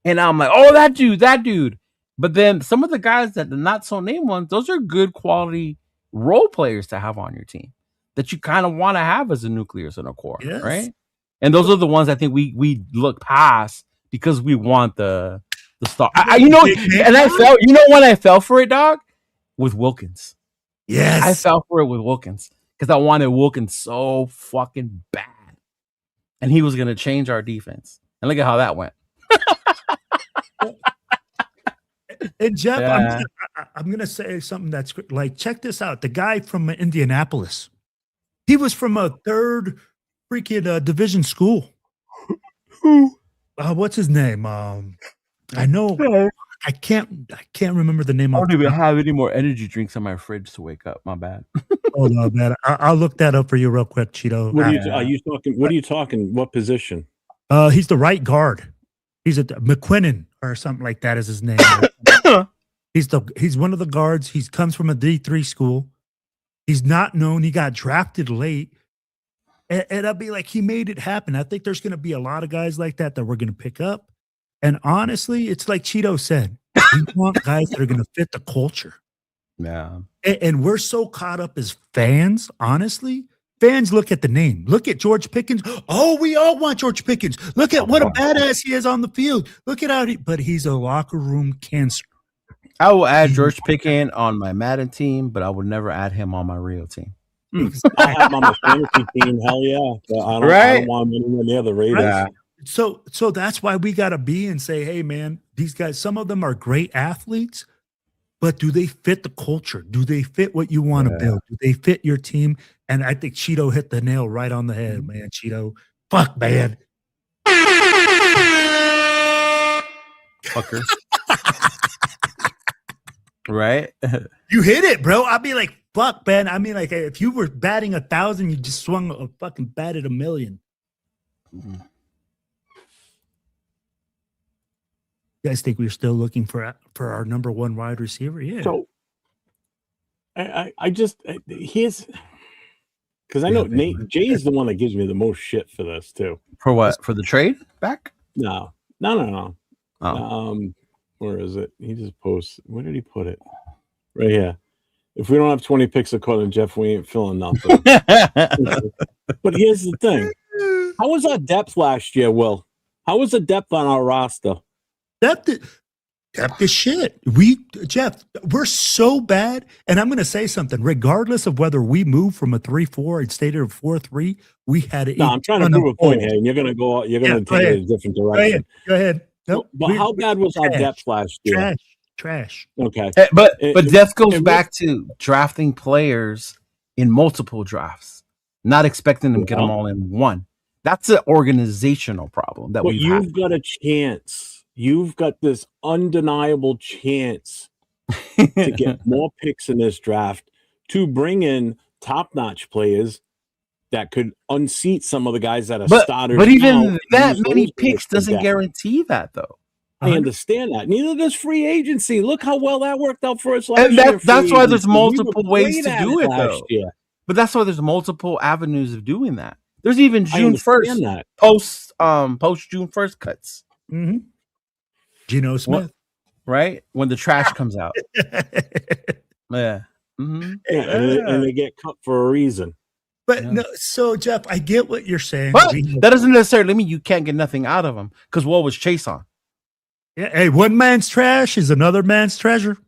and I'm like, oh, that dude. But then some of the guys that are not so named ones, those are good quality role players to have on your team that you kind of want to have as a nucleus and a core, right? And those are the ones I think we look past because we want the star. And I felt, when I fell for it, dog, with Wilkins. Yes, I fell for it with Wilkins because I wanted Wilkins so fucking bad, and he was gonna change our defense. And look at how that went. And Jeff, I'm gonna say something that's like, check this out. The guy from Indianapolis, he was from a third freaking division school. Who? What's his name? I know. I can't remember the name. I don't even have any more energy drinks in my fridge to wake up. My bad. Oh no, man. I'll look that up for you real quick, Cheeto. What are you talking? What are you talking? What position? He's the right guard. He's McQuinnan or something like that is his name. He's one of the guards. He comes from a D3 school. He's not known. He got drafted late. And I'll be like, he made it happen. I think there's going to be a lot of guys like that we're going to pick up. And honestly, it's like Cheeto said, we want guys that are going to fit the culture. Yeah. And we're so caught up as fans, honestly. Fans look at the name. Look at George Pickens. Oh, we all want George Pickens. Look at what a badass he is on the field. Look at how but he's a locker room cancer. I will add George Pickens on my Madden team, but I would never add him on my real team. I have him on my fantasy team. Hell yeah. But I don't want him anywhere near the Raiders. Right. So that's why we got to be and say, hey, man, these guys, some of them are great athletes, but do they fit the culture? Do they fit what you want to build? Do they fit your team? And I think Cheeto hit the nail right on the head, man. Cheeto, fuck, man. Fucker. Right? You hit it, bro. I'd be like, fuck, man. I mean, like, if you were batting 1,000, you just swung a fucking bat at 1,000,000. Mm-hmm. You guys think we're still looking for our number one wide receiver? Yeah. So I just here's because I know Jay is the one that gives me the most shit for this too. For what? For the trade back? No. Oh. Where is it? He just posts. Where did he put it? Right here. If we don't have 20 picks of Colin Jeff, we ain't feeling nothing. But here's the thing. How was our depth last year, Will? How was the depth on our roster? Depth is shit. Jeff, we're so bad. And I'm going to say something. Regardless of whether we move from a 3-4 and stayed at a 4-3, we had it. No, I'm trying to prove a point here, and you're going to go. You're going to take it a different direction. Go ahead. Nope, but how bad was our depth last year? Trash. Okay. But depth goes back to drafting players in multiple drafts, not expecting them to get them all in one. That's an organizational problem that you've got a chance. You've got this undeniable chance to get more picks in this draft to bring in top-notch players that could unseat some of the guys that are starters. But even that many picks doesn't guarantee that, though. I understand that. Neither does free agency. Look how well that worked out for us last year. And that's why there's multiple ways to do it, though. But that's why there's multiple avenues of doing that. There's even June 1st post June 1st cuts. Mm-hmm. Geno Smith, right? When the trash comes out. Yeah. Mm-hmm. Yeah, and they get cut for a reason. But no, so Jeff, I get what you're saying. But that doesn't necessarily mean you can't get nothing out of them. Because what was Chase on? Yeah, hey, one man's trash is another man's treasure.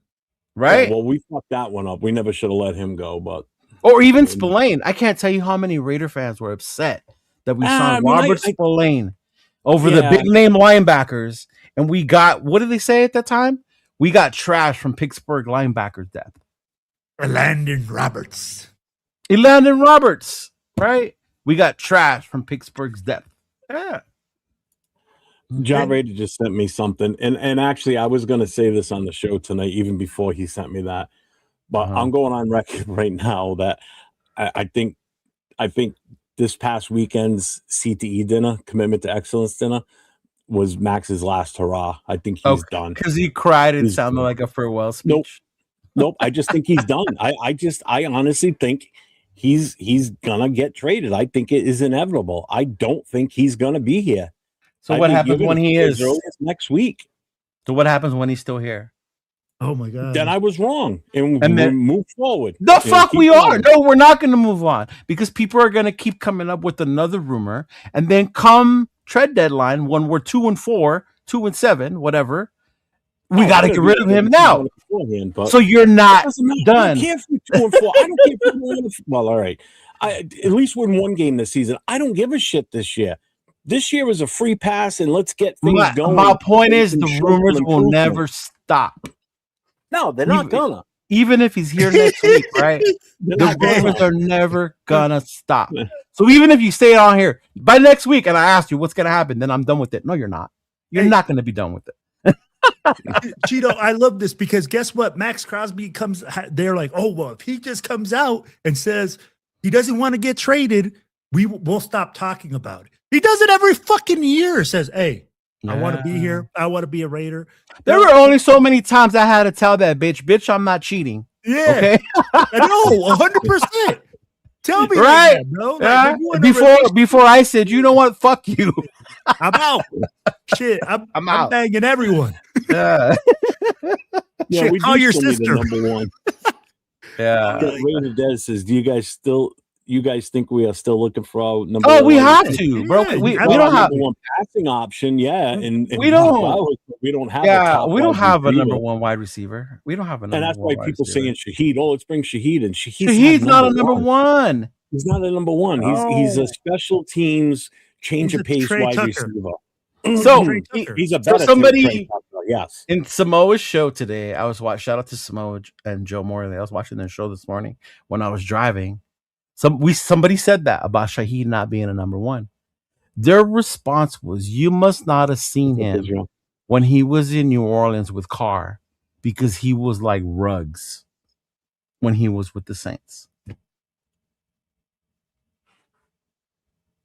Right? Yeah, well, we fucked that one up. We never should have let him go, but or even Spillane. I can't tell you how many Raider fans were upset that we signed Robert Spillane over the big name linebackers. And we got, what did they say at that time? We got trash from Pittsburgh linebackers' depth. Elandon Roberts, right? We got trash from Pittsburgh's depth. Yeah. John Rader just sent me something. And actually, I was going to say this on the show tonight, even before he sent me that. But I'm going on record right now that I think this past weekend's CTE dinner, Commitment to Excellence dinner, was Max's last hurrah. I think he's done. Because he cried and sounded like a farewell speech. Nope. I just think he's done. I honestly think he's gonna get traded. I think it is inevitable. I don't think he's gonna be here. So what happens when he is next week? So what happens when he's still here? Oh my God. Then I was wrong. And then move forward. The fuck we are. No, we're not gonna move on because people are gonna keep coming up with another rumor, and then come trade deadline when we're 2-4, 2-7, whatever, We got to get rid of him now. So you're not done. I don't care if you're 2-4. I don't care if you're well, all right. At least win one game this season. I don't give a shit this year. This year is a free pass, and let's get things going. My point is, the rumors will never stop. No, they're not gonna. Even if he's here next week, right? The rumors are never gonna stop. So even if you stay on here by next week, and I ask you what's gonna happen, then I'm done with it. No, you're not. You're not gonna be done with it. Cheeto, I love this because guess what? Maxx Crosby comes. They're like, oh well, if he just comes out and says he doesn't want to get traded, we'll stop talking about it. He does it every fucking year. Says, hey, I want to be here. I want to be a Raider. There were only so many times I had to tell that bitch, I'm not cheating. Yeah, okay, I know, 100%. Tell me, right, that, bro. Like, before I said, you know what, fuck you. I'm out. Shit, I'm out. Banging everyone. Yeah, shit, we call your sister. Number one. Yeah. Raymond Des says, do you guys think we are still looking for our number one? Oh, we have to, bro. We don't have one passing option, and we don't have. Yeah, we don't have a number one wide receiver. We don't have a number one. And that's why people saying Shaheed. Oh, let's bring Shaheed in. He's not a number one. He's not a number one. He's a special teams change of pace wide receiver. So he's a better somebody. Yes. In Samoa's show today, I was watching. Shout out to Samoa and Joe Morley. I was watching their show this morning when I was driving. Somebody said that about Shaheed not being a number one. Their response was, "You must not have seen him when he was in New Orleans with Carr, because he was like Ruggs when he was with the Saints."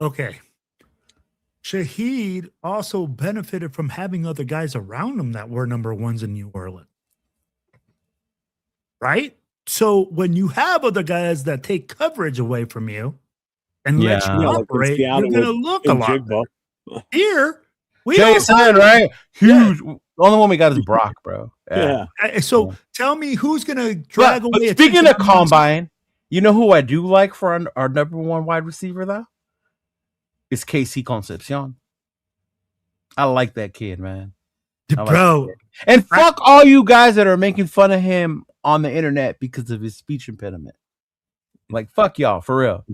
Okay. Shaheed also benefited from having other guys around him that were number ones in New Orleans. Right? So when you have other guys that take coverage away from you and let you operate, you're going to look a lot better. Here, Jason, right? Huge. The only one we got is Brock, bro. Yeah. So tell me who's going to drag away. Speaking of combine, you know who I do like for our number one wide receiver, though? It's KC Concepcion. I like that kid, man. Bro. And fuck all you guys that are making fun of him on the internet because of his speech impediment. Like, fuck y'all, for real.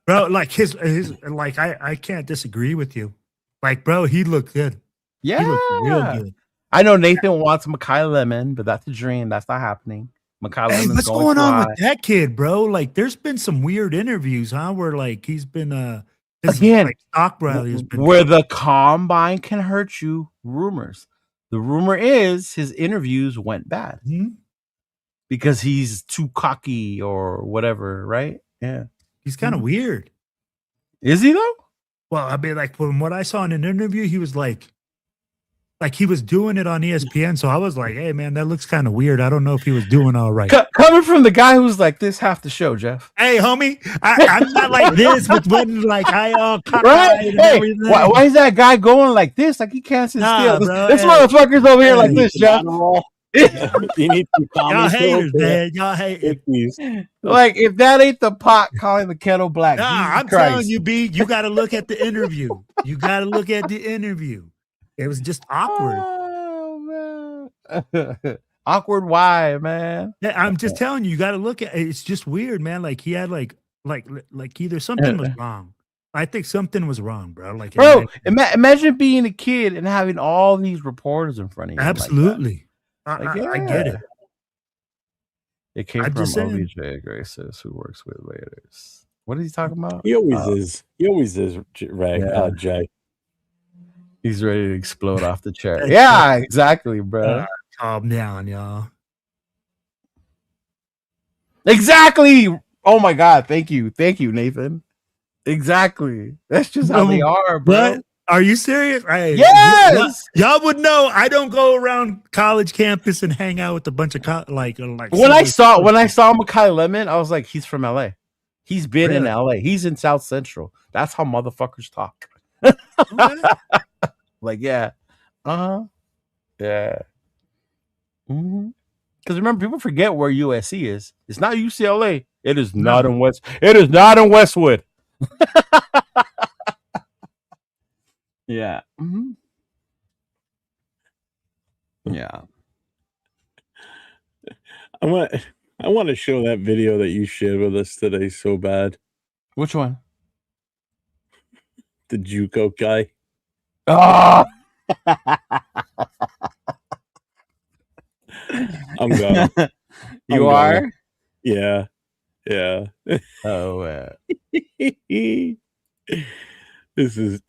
Bro, like his like I can't disagree with you. Like, bro, he looked good. Yeah. He looked real good. I know Nathan wants Makai Lemon, but that's a dream. That's not happening. Makai Lemon's what's going on with that kid, bro? Like, there's been some weird interviews, huh? Where like he's been again, like, stock rally has been where the combine can hurt you. Rumors. The rumor is his interviews went bad because he's too cocky or whatever, right? Yeah. He's kind of weird. Is he though? Well, I mean, like from what I saw in an interview, he was like he was doing it on ESPN. So I was like, hey man, that looks kind of weird. I don't know if he was doing all right. Coming from the guy who's like this half the show, Jeff. Hey, homie, I'm not like this, but when like I all right? Hey, why is that guy going like this? Like he can't sit still. This motherfucker's over here like this, Jeff. You need some y'all haters, man. Y'all haters. Like if that ain't the pot calling the kettle black. I'm telling you, B, you got to look at the interview. You got to look at the interview. It was just awkward. Oh, man. Awkward why, man? Yeah, I'm just telling you, you got to look at it. It's just weird, man. Like he had like either something was wrong. I think something was wrong, bro. Like, bro, imagine being a kid and having all these reporters in front of you. Absolutely. Like I get it. It came from OBJ Graces, who works with Raiders. What is he talking about? He always is, Ray, Jay. He's ready to explode off the chair. Yeah, exactly, bro. Calm down, y'all. Exactly. Oh my God. Thank you, Nathan. Exactly. That's just how they are, bro. What? Are you serious? Hey, yes. Y'all would know. I don't go around college campus and hang out with a bunch of like. When I saw Makai Lemon, I was like, he's from LA. He's been in LA. He's in South Central. That's how motherfuckers talk. Like, yeah. Yeah. Because remember, people forget where USC is. It's not UCLA. It is not in West. It is not in Westwood. Yeah. Yeah. I want to show that video that you shared with us today so bad. Which one? The JUCO guy. Oh! I'm going. You are? Yeah. Yeah. Oh, This is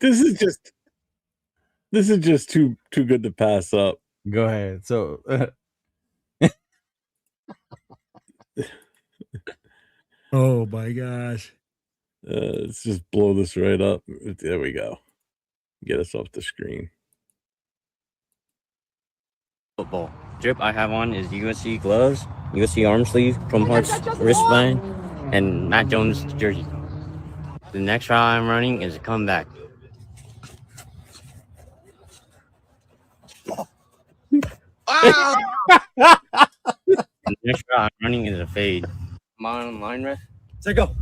just too good to pass up. go ahead. So, Oh my gosh. Let's just blow this right up. There we go. Get us off the screen. Football. Drip I have on is USC gloves, USC arm sleeve, Chrome Hearts wristband, and Matt Jones jersey. The next route I'm running is a comeback. The next route I'm running is a fade. Am I on line, ref? Say go.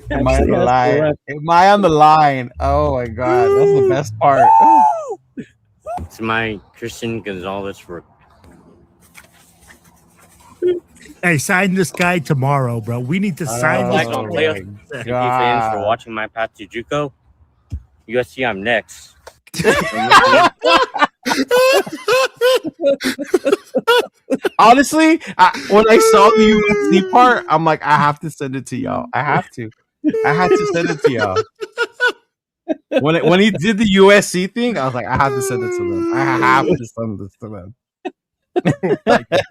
am I on the line? Am I on the line? Oh my god, that's the best part. It's my Christian Gonzalez work. Hey, sign this guy tomorrow, bro. We need to sign this. Like on playoff. Thank you fans for watching my path to JUCO. USC, I'm next. Honestly, when I saw the USC part, I'm like, I have to send it to y'all. I have to send it to y'all. When he did the USC thing, I was like, I have to send it to them. I have to send this to them.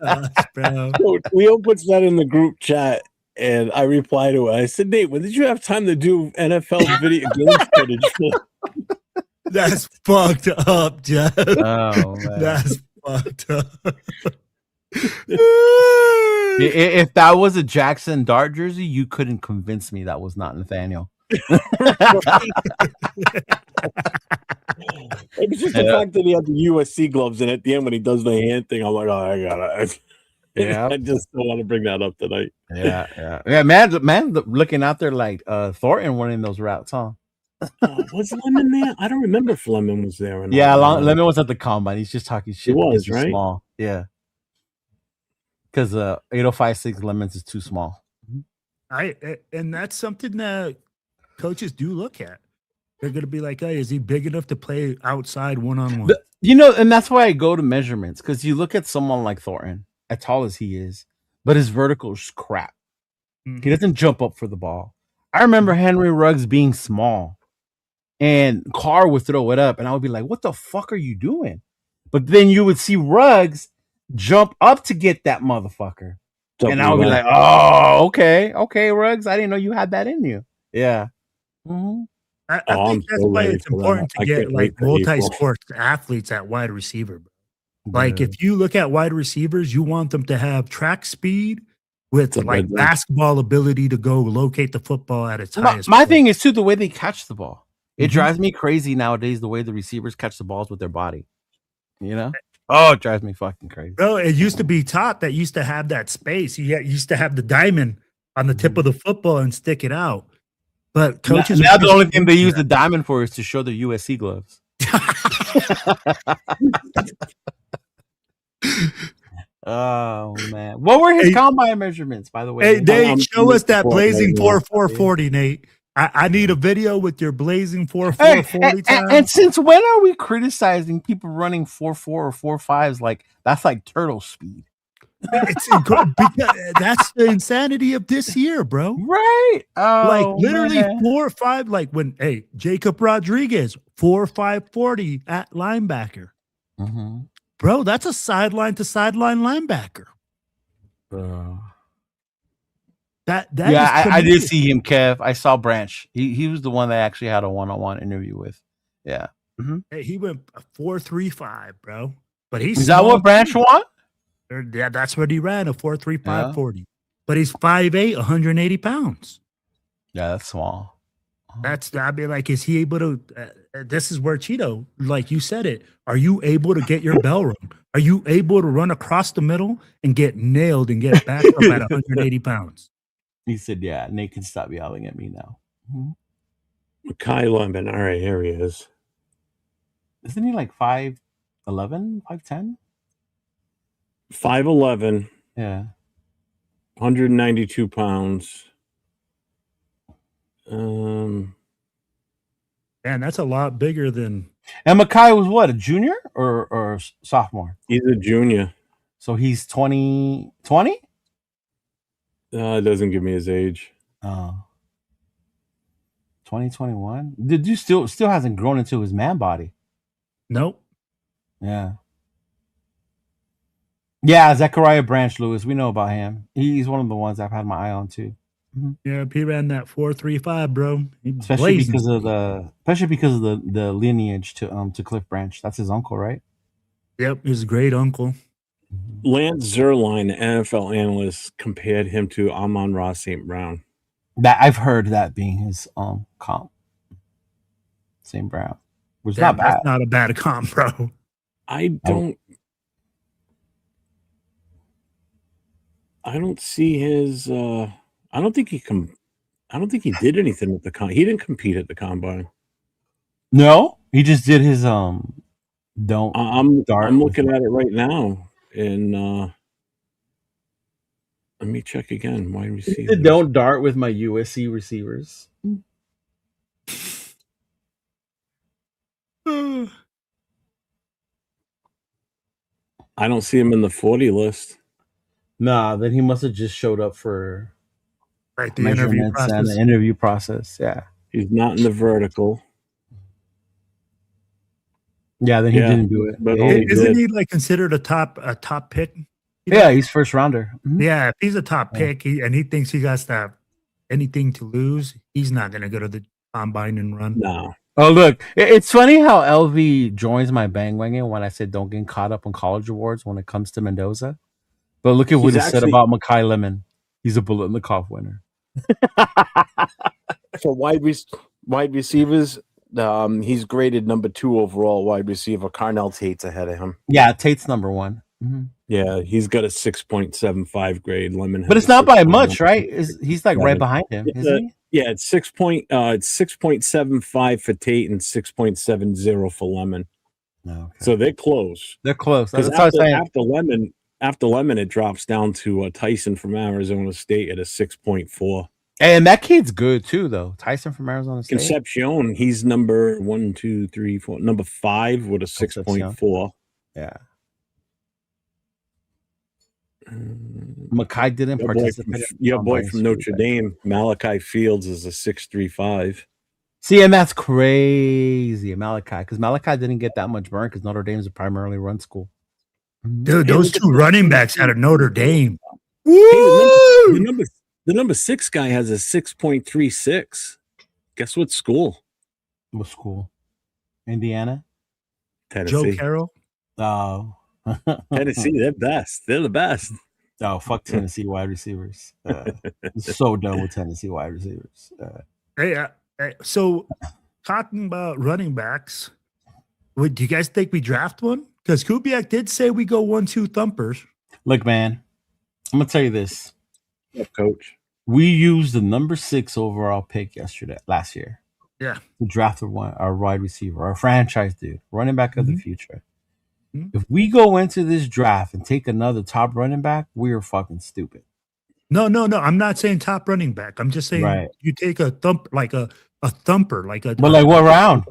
Gosh, bro. Leo puts that in the group chat, and I reply to it. I said, Nate, when did you have time to do NFL video games footage? That's fucked up, Jeff. Oh man, That's fucked up. if that was a Jackson Dart jersey, you couldn't convince me that was not Nathaniel. It was just the fact that he had the USC gloves, and at the end when he does the hand thing, I'm like, oh, I got it. Yeah, I just don't want to bring that up tonight. Yeah. Man, looking out there like Thornton running those routes, huh? Was Lemon there? I don't remember if Lemon was there. Or not. Yeah, Lemon was at the combine. He's just talking shit. He was, he's right? Small, yeah. Because 8056 Lemons is too small. And that's something that coaches do look at. They're gonna be like, "Hey, is he big enough to play outside one-on-one?" And that's why I go to measurements, because you look at someone like Thornton, as tall as he is, but his vertical is crap. He doesn't jump up for the ball. I remember Henry Ruggs being small, and Carr would throw it up, and I would be like, "What the fuck are you doing?" But then you would see Ruggs jump up to get that motherfucker, and I would be like, "Oh, okay, Ruggs, I didn't know you had that in you." Yeah. Mm-hmm. I think that's why it's important to get like multi-sport athletes at wide receiver. Bro. Like if you look at wide receivers, you want them to have track speed with like basketball ability to go locate the football at its highest. My thing is too the way they catch the ball. It drives me crazy nowadays the way the receivers catch the balls with their body. You know? Oh, it drives me fucking crazy. Bro, it used to be taught that used to have that space. You used to have the diamond on the tip of the football and stick it out. But coaches now the only thing they use the diamond for is to show their USC gloves. Oh man, what were his combine measurements, by the way? Hey, Nate, show us that blazing 4.40, Nate. I need a video with your blazing 4.40 time. And since when are we criticizing people running 4.4 or 4.5s like that's like turtle speed? It's because that's the insanity of this year, bro. Right? Like literally 4.5. Like when Jacob Rodriguez 4.540 at linebacker, bro. That's a sideline to sideline linebacker. I did see him, Kev. I saw Branch. He was the one that actually had a one-on-one interview with. Yeah. Hey, he went 4.35, bro. But is that what Branch won? Yeah, that's what he ran, a 4.35 40. But he's 5'8", 180 pounds. Yeah, that's small. I'd be like, is he able to? This is where Cheeto, like you said it. Are you able to get your bell rung? Are you able to run across the middle and get nailed and get back up at 180 pounds? He said, "Yeah, Nate can stop yelling at me now." Kai Lemon, all right, here he is. Isn't he like 5'11", 5'10"? 5'11", Yeah. 192 pounds. Man, that's a lot bigger than. And Mackay was what, a junior or sophomore? He's a junior. So he's 20? 20? It doesn't give me his age. 2021. The dude still hasn't grown into his man body. Nope. Yeah. Yeah, Zechariah Branch Lewis. We know about him. He's one of the ones I've had my eye on too. Mm-hmm. Yeah, he ran that 4.35, bro. Especially because of the lineage to Cliff Branch. That's his uncle, right? Yep, his great uncle. Lance Zierlein, NFL analyst, compared him to Amon-Ra St. Brown. That I've heard that being his comp. St. Brown. Which is not bad. That's not a bad comp, bro. I don't see his I don't think he did anything at the he didn't compete at the combine. No, he just did his I'm looking at it right now, and let me check again. Wide receiver. Don't dart with my USC receivers. I don't see him in the 40 list. Nah, then he must have just showed up for the interview process. And the interview process. Yeah, he's not in the vertical. Yeah, then he didn't do it. But isn't he like considered a top pick? Yeah, he's first rounder. Mm-hmm. Yeah, if he's a top pick, and he thinks he has to have anything to lose, he's not going to go to the combine and run. No. Oh, look, it's funny how LV joins my bandwagon when I said don't get caught up on college awards when it comes to Mendoza. But look at what he said about Mackay Lemon. He's a bullet in the cough winner. For wide receivers, he's graded number 2 overall wide receiver. Carnell Tate's ahead of him. Yeah, Tate's number 1. Mm-hmm. Yeah, he's got a 6.75 grade. Lemon, but it's not by much, right? He's like right behind him, isn't he? Yeah, it's 6.75 for Tate and 6.70 for Lemon. Okay. So they're close. They're close. Because after Lemon, it drops down to Tyson from Arizona State at a 6.4. And that kid's good too, though. Tyson from Arizona State. Concepcion, he's number 5 with a 6.4. Yeah. Mackay didn't participate. Your boy from Notre Dame, Malachi Fields, is a 6.35. See, and that's crazy, Malachi, because Malachi didn't get that much burn because Notre Dame is a primarily run school. Dude, those 2 running backs out of Notre Dame. The number 6 guy has a 6.36. Guess what school? What school? Indiana? Tennessee. Joe Carroll? Oh. Tennessee, they're best. They're the best. Oh, fuck Tennessee wide receivers. So done with Tennessee wide receivers. Hey, so talking about running backs, do you guys think we draft one? Because Kubiak did say we go 1-2 thumpers. Look, man, I'm going to tell you this. Yeah, coach. We used the number 6 overall pick last year. Yeah. We drafted our wide receiver, our franchise dude, running back of the future. Mm-hmm. If we go into this draft and take another top running back, we are fucking stupid. No. I'm not saying top running back. I'm just saying you take a thumper, like a thumper, like a. But like what round?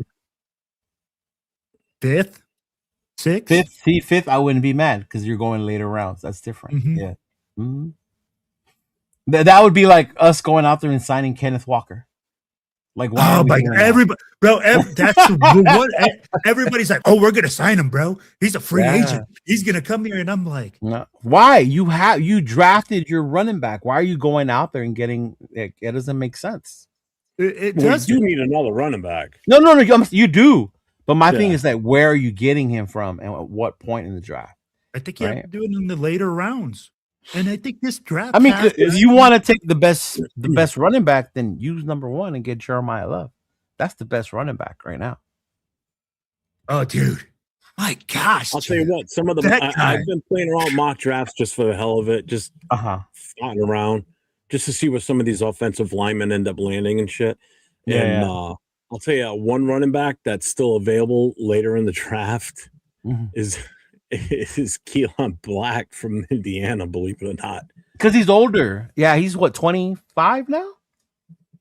5th, 6th. 5th. I wouldn't be mad because you're going later rounds. That's different. Mm-hmm. Yeah. Mm-hmm. That would be like us going out there and signing Kenneth Walker. Like, oh my God, everybody, bro, that's what everybody's like. Oh, we're gonna sign him, bro. He's a free agent. He's gonna come here, and I'm like, no. Why? You drafted your running back. Why are you going out there and getting it? It doesn't make sense. It does. You need another running back. No. You do. But my thing is that where are you getting him from, and at what point in the draft? I think you have to do it in the later rounds. And I think this draft. I mean, if you want to take the best running back, then use number 1 and get Jeremiah Love. That's the best running back right now. Oh, dude, my gosh! I'll tell you what. Some of them I've been playing around mock drafts just for the hell of it, just flying around, just to see where some of these offensive linemen end up landing and shit. And I'll tell you, one running back that's still available later in the draft is is Keelan Black from Indiana, believe it or not. Because he's older. Yeah, he's what, 25 now?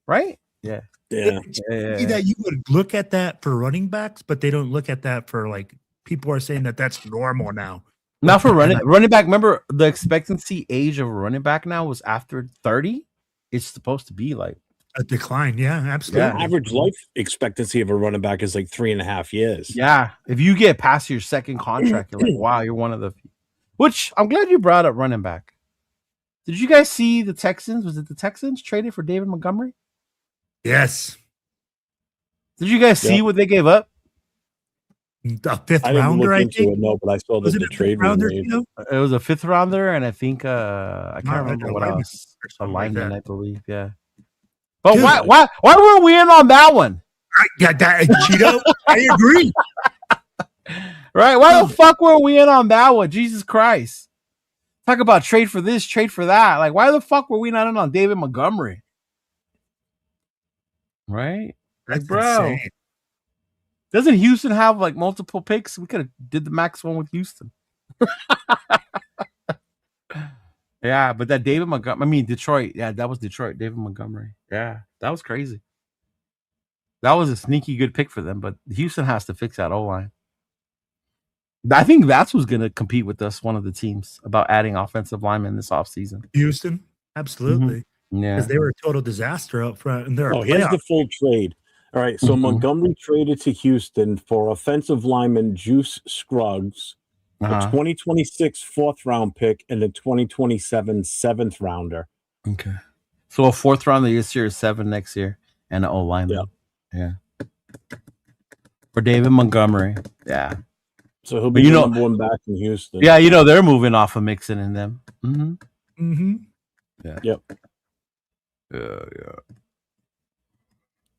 Right? Yeah. That you would look at that for running backs, but they don't look at that for like people are saying that that's normal now. Not for running back. Remember, the expectancy age of a running back now was after 30. It's supposed to be like a decline. Yeah, absolutely. Yeah. Average life expectancy of a running back is like 3.5 years. Yeah. If you get past your second contract, you're like, wow, you're one of the few. Which I'm glad you brought up running back. Did you guys see the Texans? Was it the Texans traded for David Montgomery? Yes. Did you guys see what they gave up? A fifth rounder, I think. No, but I saw that the trade was made. You know? It was a fifth rounder, and I think I can't remember what else. A lineman, I believe. Yeah. But dude, why were we in on that one? Yeah, that Cheeto. I agree. Right? Why the fuck were we in on that one? Jesus Christ! Talk about trade for this, trade for that. Like, why the fuck were we not in on David Montgomery? Right? That's like, bro. Insane. Doesn't Houston have like multiple picks? We could have did the max one with Houston. Yeah, but that David Montgomery, I mean Detroit. Yeah, that was Detroit. David Montgomery. Yeah, that was crazy. That was a sneaky good pick for them, but Houston has to fix that O-line. I think that's who's going to compete with us, one of the teams, about adding offensive linemen this offseason. Houston, absolutely. Mm-hmm. Yeah, because they were a total disaster up front. And they're here's the full trade. All right, so Montgomery traded to Houston for offensive lineman Juice Scruggs, a 2026 4th-round pick, and a 2027 7th-rounder. Okay. So a 4th rounder this year, 7 next year, and an O-lineman. Yeah. For David Montgomery. Yeah. So he'll be the number one back in Houston. Yeah, they're moving off of Mixon and them. Mm-hmm. Mm-hmm. Yeah. Yep. Yeah.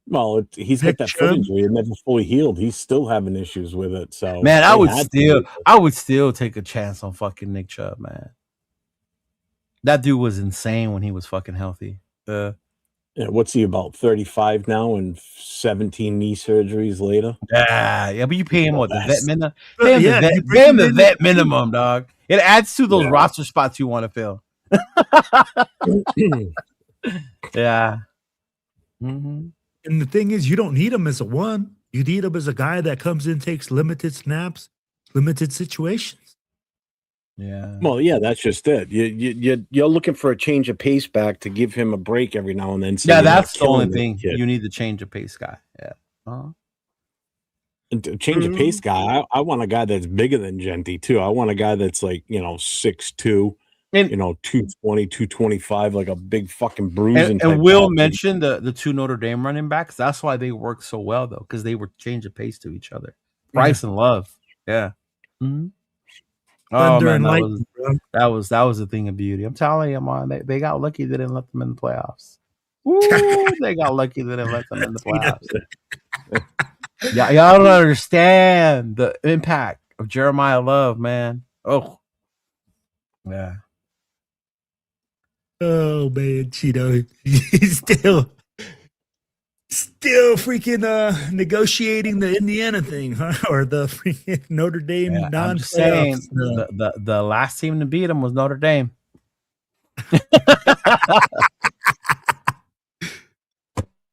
Well, he's got that foot injury and never fully healed. He's still having issues with it. So man, I would still take a chance on fucking Nick Chubb, man. That dude was insane when he was fucking healthy. Yeah, what's he about 35 now and 17 knee surgeries later? Yeah, but you pay him what the vet minimum? Pay him the vet minimum, dog. It adds to those roster spots you want to fill. Yeah. Mm-hmm. And the thing is, you don't need him as a 1. You need him as a guy that comes in, takes limited snaps, limited situations. Yeah. Well, yeah, that's just it. You're looking for a change of pace back to give him a break every now and then. So yeah, that's the only thing. You need the change of pace guy. Yeah. And to change of pace guy, I want a guy that's bigger than Genty, too. I want a guy that's like, 6'2", and 220, 225, like a big fucking bruising. And Will mentioned the 2 Notre Dame running backs. That's why they work so well, though, because they were change of pace to each other. Price and Love. Yeah. Mm-hmm. Oh man, that was a thing of beauty. I'm telling you, man, they got lucky they didn't let them in the playoffs. Ooh, they got lucky they didn't let them in the playoffs. Yeah, y'all don't understand the impact of Jeremiah Love, man. Oh, yeah. Oh man, Cheeto, he's still freaking negotiating the Indiana thing, huh? Or the freaking Notre Dame non-playoffs. The last team to beat him was Notre Dame.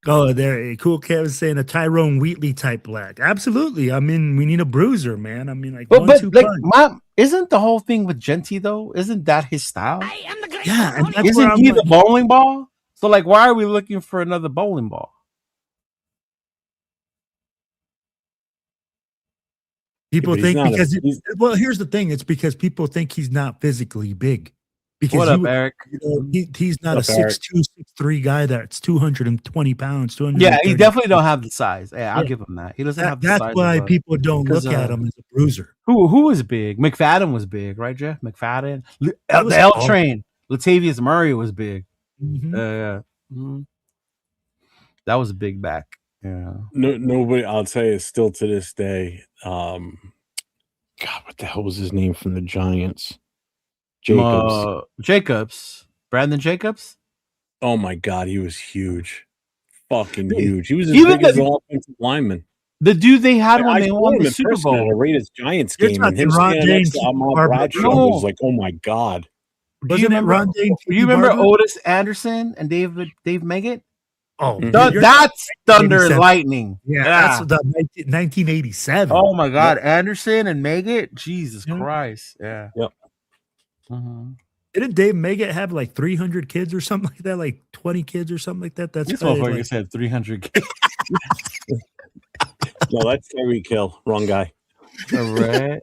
Oh, there, cool. Kevin's saying a Tyrone Wheatley type black. Absolutely. I mean, we need a bruiser, man. I mean, like, but isn't the whole thing with Genty though? Isn't that his style? I am the and isn't he the bowling ball? So, like, why are we looking for another bowling ball? People think because here's the thing. It's because people think he's not physically big. Because what up, Eric? He's not a 6'2", 6'3" guy that's 220 pounds. Yeah, he definitely don't have the size. Yeah, I'll give him that. He doesn't have the size. That's why people don't look at him as a bruiser. Who was big? McFadden was big, right, Jeff? McFadden. The L train. Latavius Murray was big. Mm-hmm. Mm-hmm. That was a big back. Yeah. Nobody, I'll tell you, still to this day. God, what the hell was his name from the Giants? Jacobs. Brandon Jacobs? Oh my God, he was huge. Fucking huge. He was as big as an offensive lineman. The dude they had when I they saw won him the in Super person at a Bowl. Raiders Giants You're game, and talking him Ron standing next James, to Ahmad Barbara. Bradshaw No. was like, oh my god. Do you Wasn't it remember? Ron James, Do you remember Barber? Otis Anderson and Dave Meggett? Oh, Mhm. That's Thunder and 87. Lightning. Yeah, that's the 1987. Oh my God, Anderson and Meggett. Jesus Yeah. Christ. Yeah. Yep. Mm-hmm. Didn't Dave Meggett have like 300 kids or something like that? Like 20 kids or something like that? That's This probably motherfucker like, said 300 kids. No, that's Tyreek Hill. Wrong guy. All right.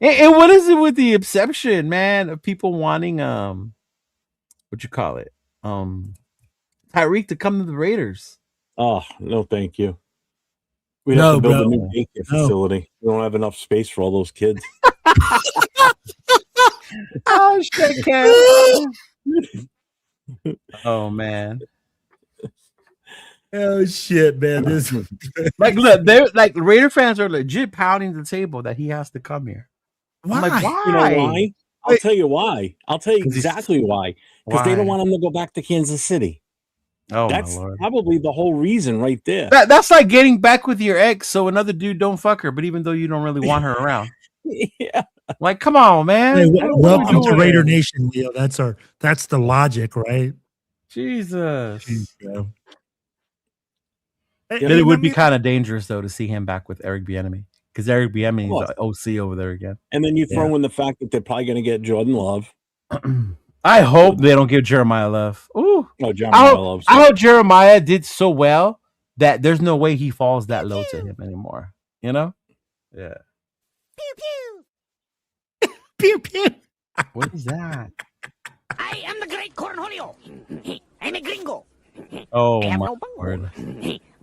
And what is it with the exception, man, of people wanting what you call it? Tyreek to come to the Raiders. Oh, no, thank you. We'd No, have to build bro. a new daycare No. facility. We don't have enough space for all those kids. Oh shit, Ken. Oh man. oh shit, man. This Like look, they're like Raider fans are legit pounding the table that he has to come here. why? I'm like, why? You know why? I'll tell you why. I'll tell you 'Cause he's- exactly why. Because they don't Why? want him to go back to Kansas City. Oh That's my lord. probably the whole reason right there. That's like getting back with your ex so another dude don't fuck her, but even though you don't really want her around. Yeah. Like, come on, man. Hey, What are you welcome to doing? Raider Nation, Leo. That's the logic, right? Jesus. Yeah. Yeah, Then it would be kind of dangerous though to see him back with Eric Bieniemy because Eric Bieniemy Well, is the OC over there again. And then you throw in the fact that they're probably going to get Jordan Love. I hope they don't give Jeremiah love. Ooh, Oh, Jeremiah Love. I hope Jeremiah did so well that there's no way he falls that low to him anymore. You know? Yeah. Pew pew. What is that? I am the great Cornholio. I'm a gringo. Oh I have my no bungo. word!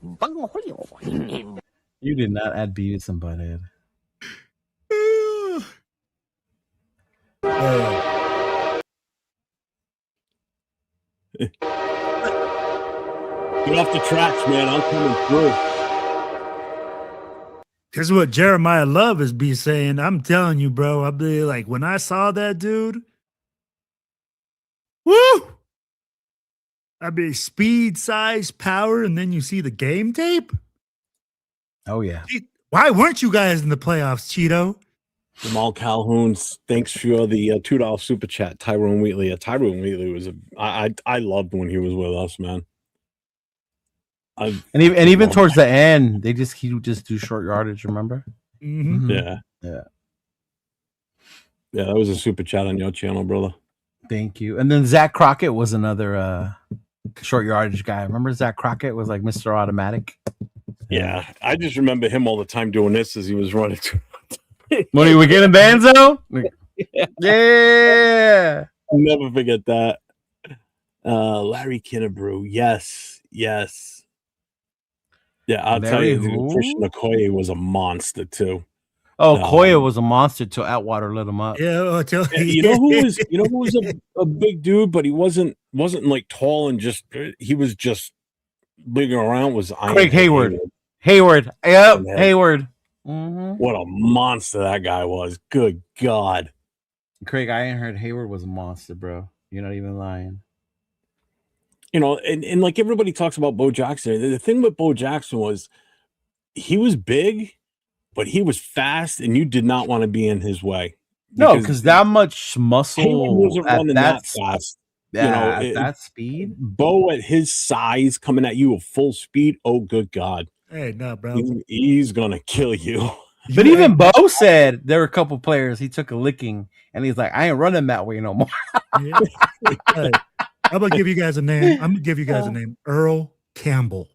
Bungo-holio. You did not add Beavis and Butthead. Get off the tracks, man. I'm coming through. This is what Jeremiah Love is be saying. I'm telling you, bro. I'll be like, when I saw that dude, woo! I mean, speed, size, power, and then you see the game tape. Oh yeah. Why weren't you guys in the playoffs, Cheeto? Jamal Calhoun, thanks for the $2 super chat. Tyrone Wheatley. Tyrone Wheatley was I loved when he was with us, man. And even towards the end, he would just do short yardage. Remember? Mm-hmm. Yeah. That was a super chat on your channel, brother. Thank you. And then Zach Crockett was another short yardage guy. Remember Zach Crockett was like Mr. Automatic. Yeah, I just remember him all the time doing this as he was running. When he would get in the end zone? Yeah. I'll never forget that. Larry Kinnebrew. Yes. Yeah, I'll tell you, Christian Okoye was a monster too. Oh, Koya was a monster till Atwater lit him up. Yeah, You know who was a big dude, but he wasn't like tall and just he was just bigger around was Craig Hayward. Yep, Yeah. Hayward. Mm-hmm. What a monster that guy was. Good God. Craig, I ain't heard Hayward was a monster, bro. You're not even lying. You know, and like everybody talks about Bo Jackson. The thing with Bo Jackson was he was big, but he was fast, and you did not want to be in his way. No, because that much Hayward muscle wasn't at running that fast. Yeah, You know, at that speed. Bo at his size coming at you at full speed. Oh, good God. Hey, no, bro. He's going to kill you. But even Bo said there were a couple players he took a licking, and he's like, I ain't running that way no more. Yeah. Hey, I'm gonna give you guys a name. Earl Campbell.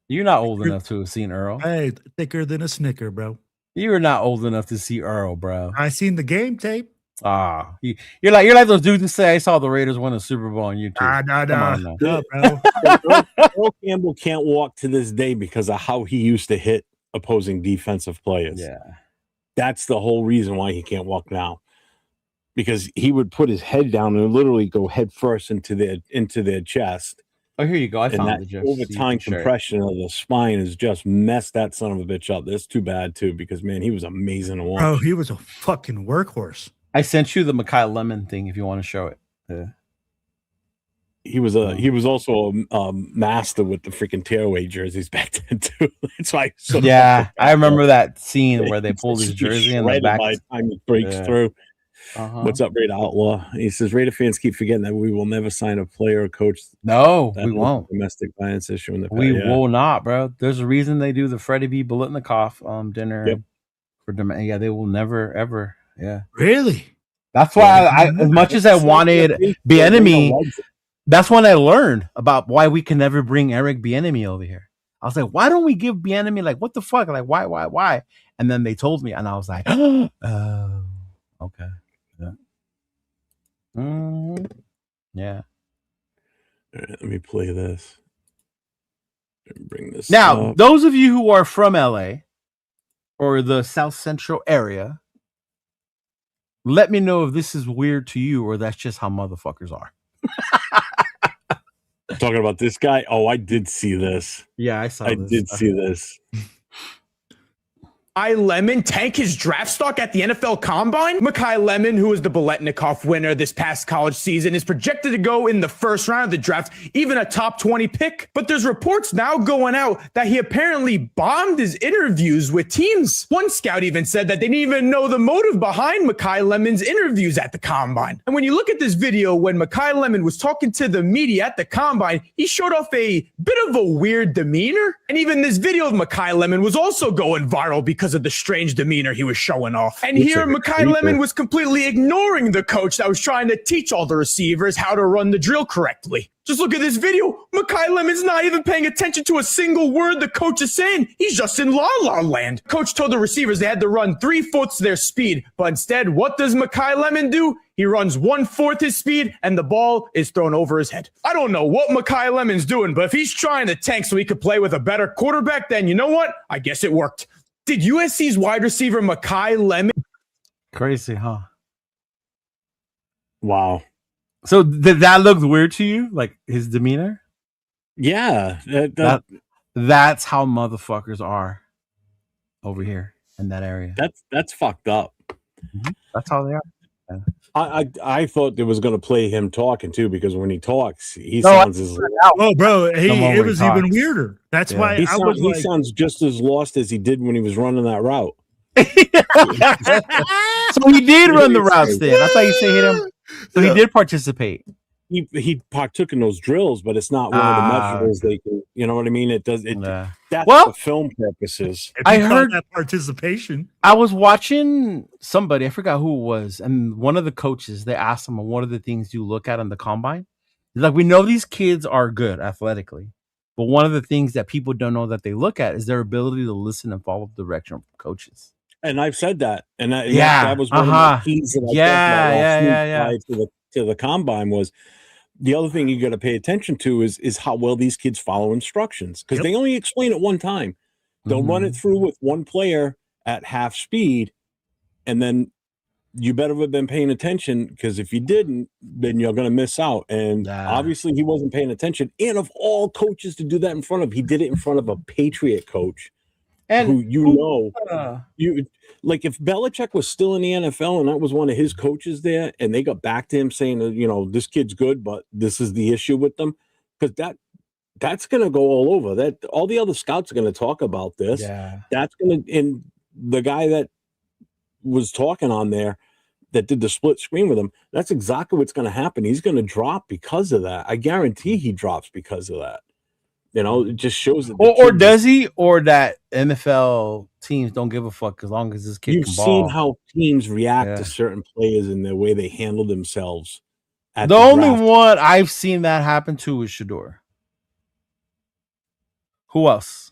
You're not old enough to have seen Earl. Hey, thicker than a Snicker, bro. You're not old enough to see Earl, bro. I seen the game tape. You're like those dudes who say I saw the Raiders win a Super Bowl on YouTube. No, bro. Earl Campbell can't walk to this day because of how he used to hit opposing defensive players. Yeah. That's the whole reason why he can't walk now. Because he would put his head down and literally go head first into their chest. Oh, here you go. I and found that the Jeff overtime Stevens compression of the spine has just messed that son of a bitch up. That's too bad too, because man, he was amazing to watch. Oh, he was a fucking workhorse. I sent you the Mekhi Lemon thing if you want to show it. he was also a master with the freaking tearaway jerseys back then too. That's why. I remember that scene where they pulled his jersey in the back. By the time he breaks through. What's up, Raider Outlaw? He says Raider fans keep forgetting that we will never sign a player or coach. No, we won't. Domestic violence issue in the past. We will not, bro. There's a reason they do the Freddie B. Bulletnikoff dinner for they will never ever. Yeah, really. That's why as much as I wanted Bieniemy, that's when I learned about why we can never bring Eric Bieniemy over here. I was like, why don't we give Bieniemy, like, what the fuck? Like, why? And then they told me, and I was like, oh, okay. Yeah. Yeah. All right, let me play this. Bring this now, up. Those of you who are from LA or the South Central area, let me know if this is weird to you or that's just how motherfuckers are. Talking about this guy? Oh, I did see this. Yeah, I saw this. I did see this. Mekhi Lemon tank his draft stock at the NFL Combine? Mekhi Lemon, who was the Bulletnikoff winner this past college season, is projected to go in the first round of the draft, even a top 20 pick. But there's reports now going out that he apparently bombed his interviews with teams. One scout even said that they didn't even know the motive behind Mekhi Lemon's interviews at the Combine. And when you look at this video, when Mekhi Lemon was talking to the media at the Combine, he showed off a bit of a weird demeanor. And even this video of Mekhi Lemon was also going viral because of the strange demeanor he was showing off. And here, Mekhi Lemon was completely ignoring the coach that was trying to teach all the receivers how to run the drill correctly. Just look at this video. Mekhi Lemon's not even paying attention to a single word the coach is saying. He's just in la-la land. Coach told the receivers they had to run 3/4 their speed. But instead, what does Mekhi Lemon do? He runs 1/4 his speed, and the ball is thrown over his head. I don't know what Mekhi Lemon's doing, but if he's trying to tank so he could play with a better quarterback, then you know what? I guess it worked. Did USC's wide receiver Mekhi Lemon... Crazy, huh? Wow. So did that look weird to you? Like his demeanor? Yeah. That's how motherfuckers are over here in that area. That's fucked up. Mm-hmm. That's how they are. Yeah. I thought it was going to play him talking too, because when he talks, he sounds as oh, bro, it was even weirder. That's why he sounds just as lost as he did when he was running that route. So he did run the routes then. I thought you said hit him. So he did participate. He partook in those drills, but it's not one of the measurables they can. You know what I mean? It does. That's for film purposes. I heard that participation. I was watching somebody. I forgot who it was, and one of the coaches. They asked him, "What are the things you look at on the combine?" He's like, "We know these kids are good athletically, but one of the things that people don't know that they look at is their ability to listen and follow the direction of coaches." And I've said that, and that was one of the keys that I to the combine was. The other thing you got to pay attention to is how well these kids follow instructions, because they only explain it one time. They'll run it through with one player at half speed, and then you better have been paying attention, because if you didn't, then you're going to miss out. And obviously he wasn't paying attention. And of all coaches to do that in front of, he did it in front of a Patriot coach. And like if Belichick was still in the NFL and that was one of his coaches there, and they got back to him saying, this kid's good, but this is the issue with them, because that's going to go all over. That all the other scouts are going to talk about this. Yeah, that's going to, and the guy that was talking on there that did the split screen with him, that's exactly what's going to happen. He's going to drop because of that. I guarantee he drops because of that. It just shows that. Or does he? Or that NFL teams don't give a fuck as long as this kid You've can ball. Seen how teams react to certain players and the way they handle themselves. The only one I've seen that happen to is Shador. Who else?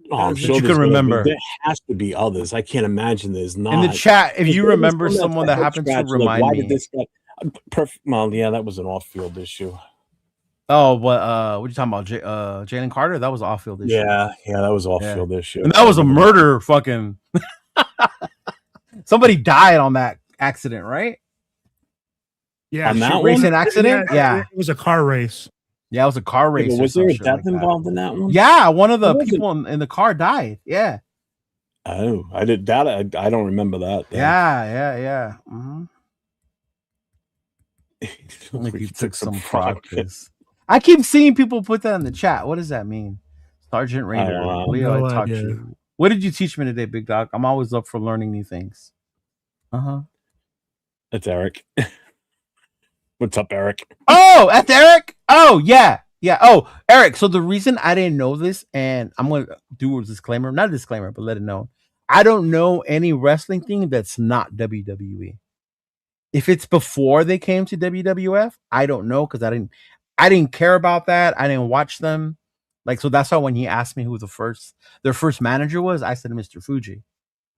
Oh, I'm sure you can remember. There has to be others. I can't imagine there's not. In the chat, if you remember someone that happened to remind me. Did this guy, well, yeah, that was an off-field issue. Oh, what are you talking about? Jalen Carter? That was off-field issue. Yeah, that was off-field issue. And that was a murder fucking... Somebody died on that accident, right? Yeah. On that racing accident? Yeah. It was a car race. Yeah, it was a car race. Was there a death involved in that one? Yeah, one of the people in the car died. Yeah. Oh, I did that. I don't remember that. Then. Yeah. Mm-hmm. Like he took some practice. I keep seeing people put that in the chat. What does that mean? Sergeant Raider. Leo, No I taught idea. you. What did you teach me today, Big Dog? I'm always up for learning new things. That's Eric. What's up, Eric? Oh, that's Eric. Oh, yeah. Yeah. Oh, Eric. So the reason I didn't know this, and I'm going to do a disclaimer, not a disclaimer, but let it know. I don't know any wrestling thing that's not WWE. If it's before they came to WWF, I don't know because I didn't care about that. I didn't watch them. Like, so that's why when he asked me who their first manager was, I said Mr. Fuji.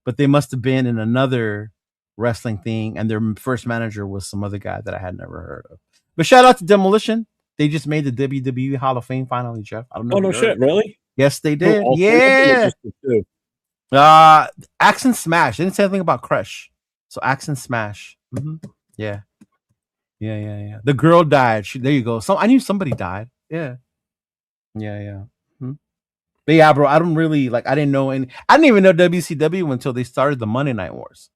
But they must have been in another wrestling thing, and their first manager was some other guy that I had never heard of. But shout out to Demolition. They just made the WWE Hall of Fame finally, Jeff. I don't know. Oh, no shit, really? Yes, they did. Oh, yeah. Axe and Smash. They didn't say anything about Crush. So Axe and Smash. Mm-hmm. Yeah. The girl died. There you go. I knew somebody died. Yeah. Mm-hmm. But yeah, bro, I don't really I didn't know I didn't even know WCW until they started the Monday Night Wars.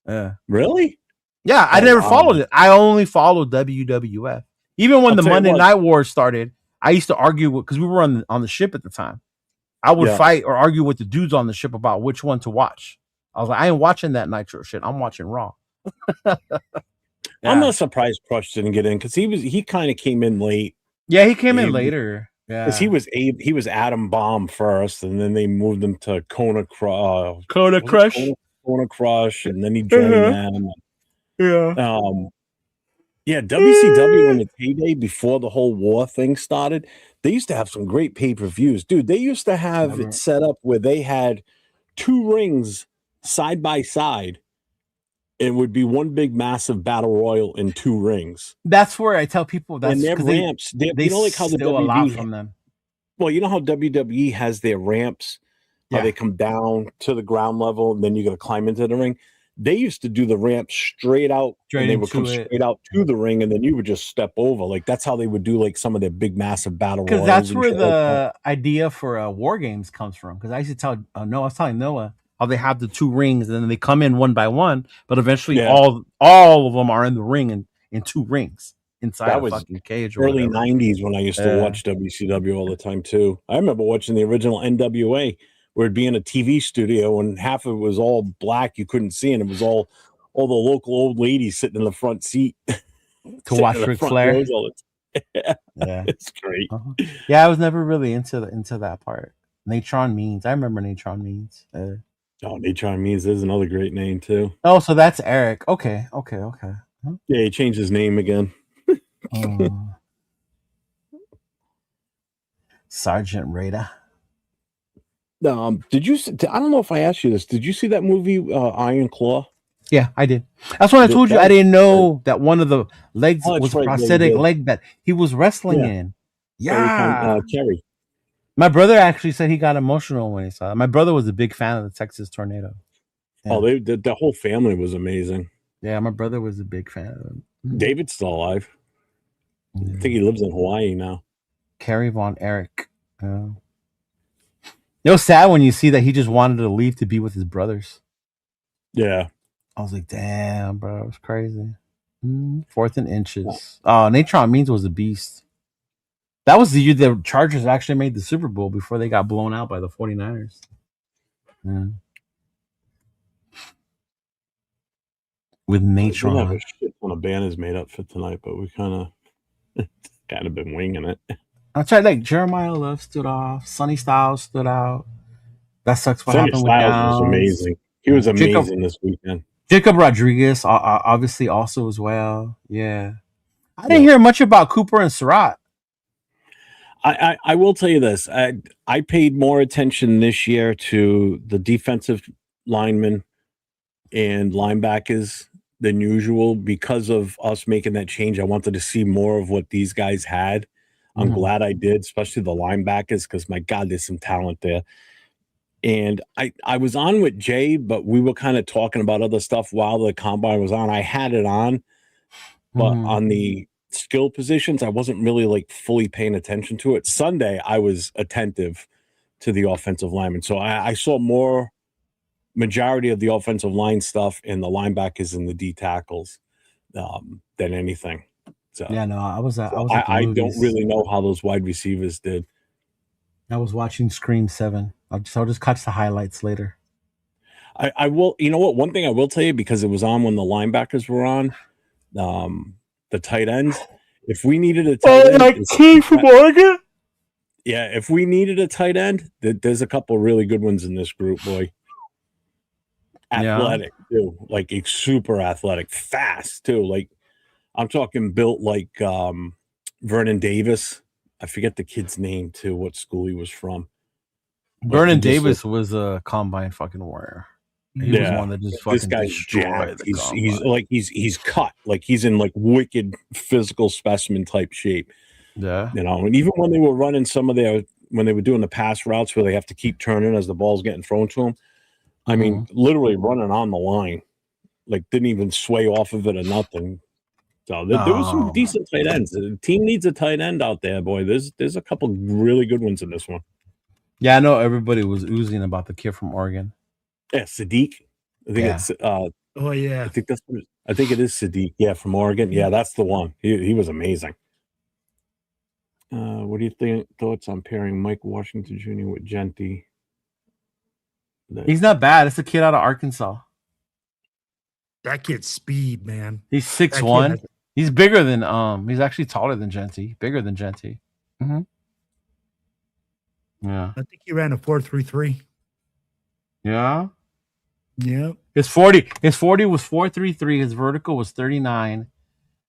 Yeah. Really? Yeah, I never followed it. I only followed WWF. Even when the Monday Night Wars started, I used to argue because we were on the ship at the time. I would fight or argue with the dudes on the ship about which one to watch. I was like, I ain't watching that Nitro shit. I'm watching Raw. I'm not surprised Crush didn't get in because he kind of came in late. Yeah, he came in later. Yeah, because he was Atom Bomb first, and then they moved him to Kona Crush, and then he joined them. Yeah. Yeah, WCW in its heyday before the whole war thing started, they used to have some great pay-per-views. Dude, they used to have it set up where they had 2 rings side by side. It would be one big massive battle royal in 2 rings. That's where I tell people that's and their ramps. They you know, like how the steal a lot from them. Well, you know how WWE has their ramps, how they come down to the ground level, and then you got to climb into the ring. They used to do the ramp straight out, and they would come straight out to the ring, and then you would just step over. Like that's how they would do like some of their big, massive battle royals. Because that's where the idea for War Games comes from. Because I used to tell Noah, I was telling Noah how they have the 2 rings, and then they come in one by one, but eventually all of them are in the ring in 2 rings inside a fucking cage. Early '90s when I used to watch WCW all the time too. I remember watching the original NWA. Where it'd be in a TV studio and half of it was all black, you couldn't see, and it was all the local old ladies sitting in the front seat to watch Ric Flair. Yeah, it's great. Yeah, I was never really into that part. Natron Means, I remember Natron Means. Natron Means is another great name too. Oh, so that's Eric. Okay. Yeah, he changed his name again. Sergeant Raider. Did you? I don't know if I asked you this. Did you see that movie Iron Claw? Yeah, I did. That's what I told you. I didn't know that one of the legs was a prosthetic leg that he was wrestling in. Yeah, Kerry. My brother actually said he got emotional when he saw it. My brother was a big fan of the Texas Tornado. Yeah. Oh, the whole family was amazing. Yeah, my brother was a big fan of him. David's still alive. I think he lives in Hawaii now. Kerry Von Erich. It was sad when you see that he just wanted to leave to be with his brothers. Yeah. I was like, damn, bro. It was crazy. 4th and Inches. Oh, Natron Means was a beast. That was the year the Chargers actually made the Super Bowl before they got blown out by the 49ers. Yeah. With Natron. We have a shit ton of banners made up for tonight, but we kind of been winging it. I tried like Jeremiah Love stood off, Sonny Styles stood out. That sucks. What Sonny happened Styles with Downs. was amazing. He was amazing this weekend. Jacob Rodriguez, obviously, also as well. Yeah, I didn't hear much about Cooper and Surratt. I will tell you this: I paid more attention this year to the defensive linemen and linebackers than usual because of us making that change. I wanted to see more of what these guys had. I'm glad I did, especially the linebackers, because my God, there's some talent there. And I was on with Jay, but we were kind of talking about other stuff while the combine was on. I had it on, but on the skill positions, I wasn't really like fully paying attention to it. Sunday, I was attentive to the offensive linemen. So I saw more majority of the offensive line stuff and the linebackers and the D tackles than anything. So Yeah, no, I was at the I don't movies. really know how those wide receivers did. I was watching Scream 7. I'll just catch the highlights later. I will, you know what? One thing I will tell you, because it was on when the linebackers were on, the tight ends. If we needed a tight end, like King from Oregon? Yeah, if we needed a tight end, there's a couple really good ones in this group, boy. Athletic, too. Like, it's super athletic. Fast, too. Like, I'm talking built like Vernon Davis. I forget the kid's name, too, what school he was from. Vernon Davis was a combine fucking warrior. He was one that just fucking this guy's destroyed jacked. the He's cut. Like, he's in, like, wicked physical specimen type shape. Yeah. You know, and even when they were running when they were doing the pass routes where they have to keep turning as the ball's getting thrown to them, I mean, literally running on the line, like didn't even sway off of it or nothing. So there was some decent tight ends. The team needs a tight end out there, boy. There's a couple really good ones in this one. Yeah, I know everybody was oozing about the kid from Oregon. Yeah, Sadiq. I think it's oh yeah. I think it is Sadiq. Yeah, from Oregon. Yeah, that's the one. He was amazing. What do you think? Thoughts on pairing Mike Washington Jr. with Genty? He's not bad. It's a kid out of Arkansas. That kid's speed, man. He's 6'1". He's bigger than he's actually taller than Genty. Bigger than Genty. Mm-hmm. Yeah. I think he ran a 4.33. Yeah. Yeah. His 40 was 4.33. His vertical was 39.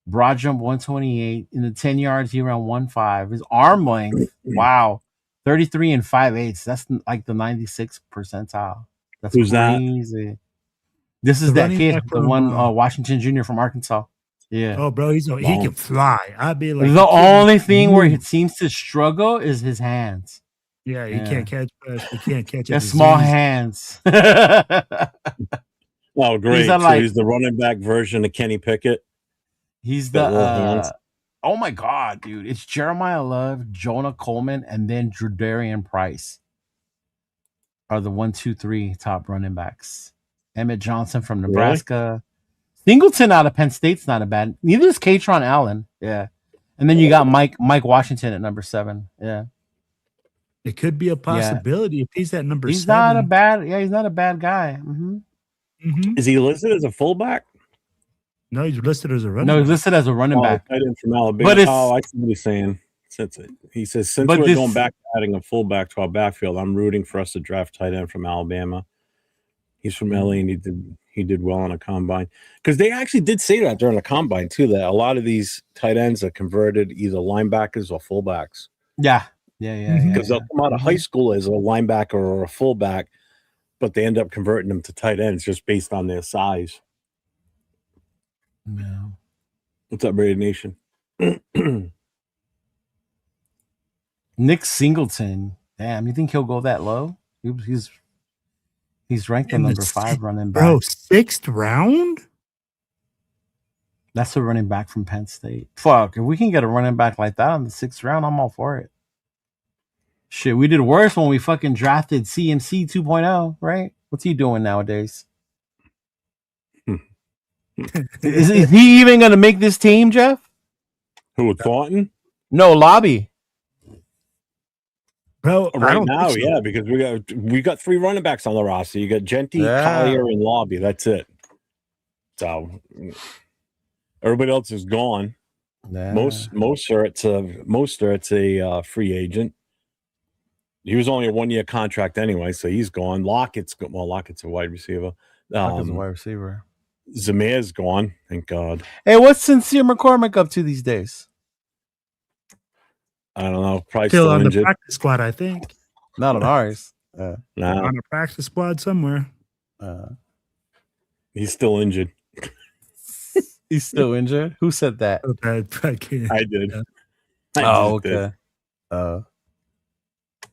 Broad jump 128. In the 10 yards, he ran 1.5. His arm length, wow, 33 and 5/8. That's like the 96th percentile. That's Who's crazy. That? This is that kid, the one Washington Jr. from Arkansas. Yeah. Oh, bro, he can fly. I'd be like the only thing where he seems to struggle is his hands. Yeah, he can't catch us. He can't catch it. Small hands. Oh, great. So he's the running back version of Kenny Pickett. He's the oh my god, dude! It's Jeremiah Love, Jonah Coleman, and then Darian Price are the 1, 2, 3 top running backs. Emmett Johnson from Nebraska, Singleton out of Penn State's not a bad. Neither is Katron Allen. Yeah, and then you got Mike Washington at number 7. Yeah, it could be a possibility if he's at number 7. He's not a bad. Yeah, he's not a bad guy. Mm-hmm. Mm-hmm. Is he listed as a fullback? No, he's listed as a running back. No, he's listed as a running back. I didn't from Alabama. But I see what he's saying. He says, since we're going back to adding a fullback to our backfield, I'm rooting for us to draft tight end from Alabama. He's from LA and he did well on a combine. Because they actually did say that during the combine, too, that a lot of these tight ends are converted either linebackers or fullbacks. Yeah. Because they'll come out of high school as a linebacker or a fullback, but they end up converting them to tight ends just based on their size. Yeah. What's up, Raider Nation? Nick Singleton. Damn, you think he'll go that low? He's ranked the number 5 running back. Bro, 6th round? That's a running back from Penn State. Fuck, if we can get a running back like that on the 6th round, I'm all for it. Shit, we did worse when we fucking drafted CMC 2.0, right? What's he doing nowadays? Is he even going to make this team, Jeff? Who, Thornton? No, Lobby. Bro, right now, yeah, because we got 3 running backs on the roster. You got Genty, Collier, and Lobby. That's it. So everybody else is gone. Yeah. Mostert's a free agent. He was only a 1-year contract anyway, so he's gone. Lockett's a wide receiver. Lockett's a wide receiver. Zamir's gone. Thank God. Hey, what's Sincere McCormick up to these days? I don't know. Probably still on injured. The practice squad, I think. Not on ours. No. On a practice squad somewhere. He's still injured. He's still injured? Who said that? I did. Yeah. Oh, okay.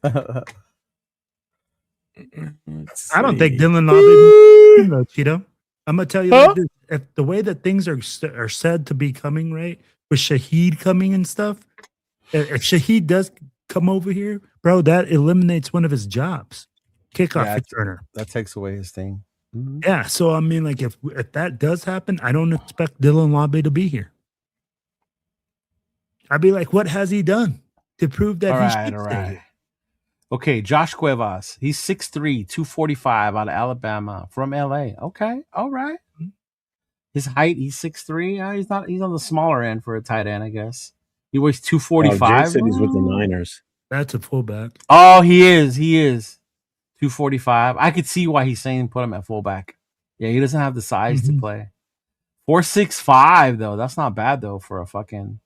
I don't think Dylan Lobby, Cheeto. I'm gonna tell you like this, if the way that things are said to be coming, right, with Shaheed coming and stuff. If Shaheed does come over here, bro, that eliminates one of his jobs, kickoff returner. That takes away his thing. Mm-hmm. Yeah, so I mean, like if that does happen, I don't expect Dylan Lobby to be here. I'd be like, what has he done to prove that All he right, should all stay right. here? Okay, Josh Cuevas. He's 6'3", 245 out of Alabama from LA. Okay, all right. His height, he's 6'3". He's not. He's on the smaller end for a tight end, I guess. He weighs Jay 245. said he's with the Niners. That's a fullback. Oh, he is. 245. I could see why he's saying put him at fullback. Yeah, he doesn't have the size to play. 4'6'5" though. That's not bad though for a fucking.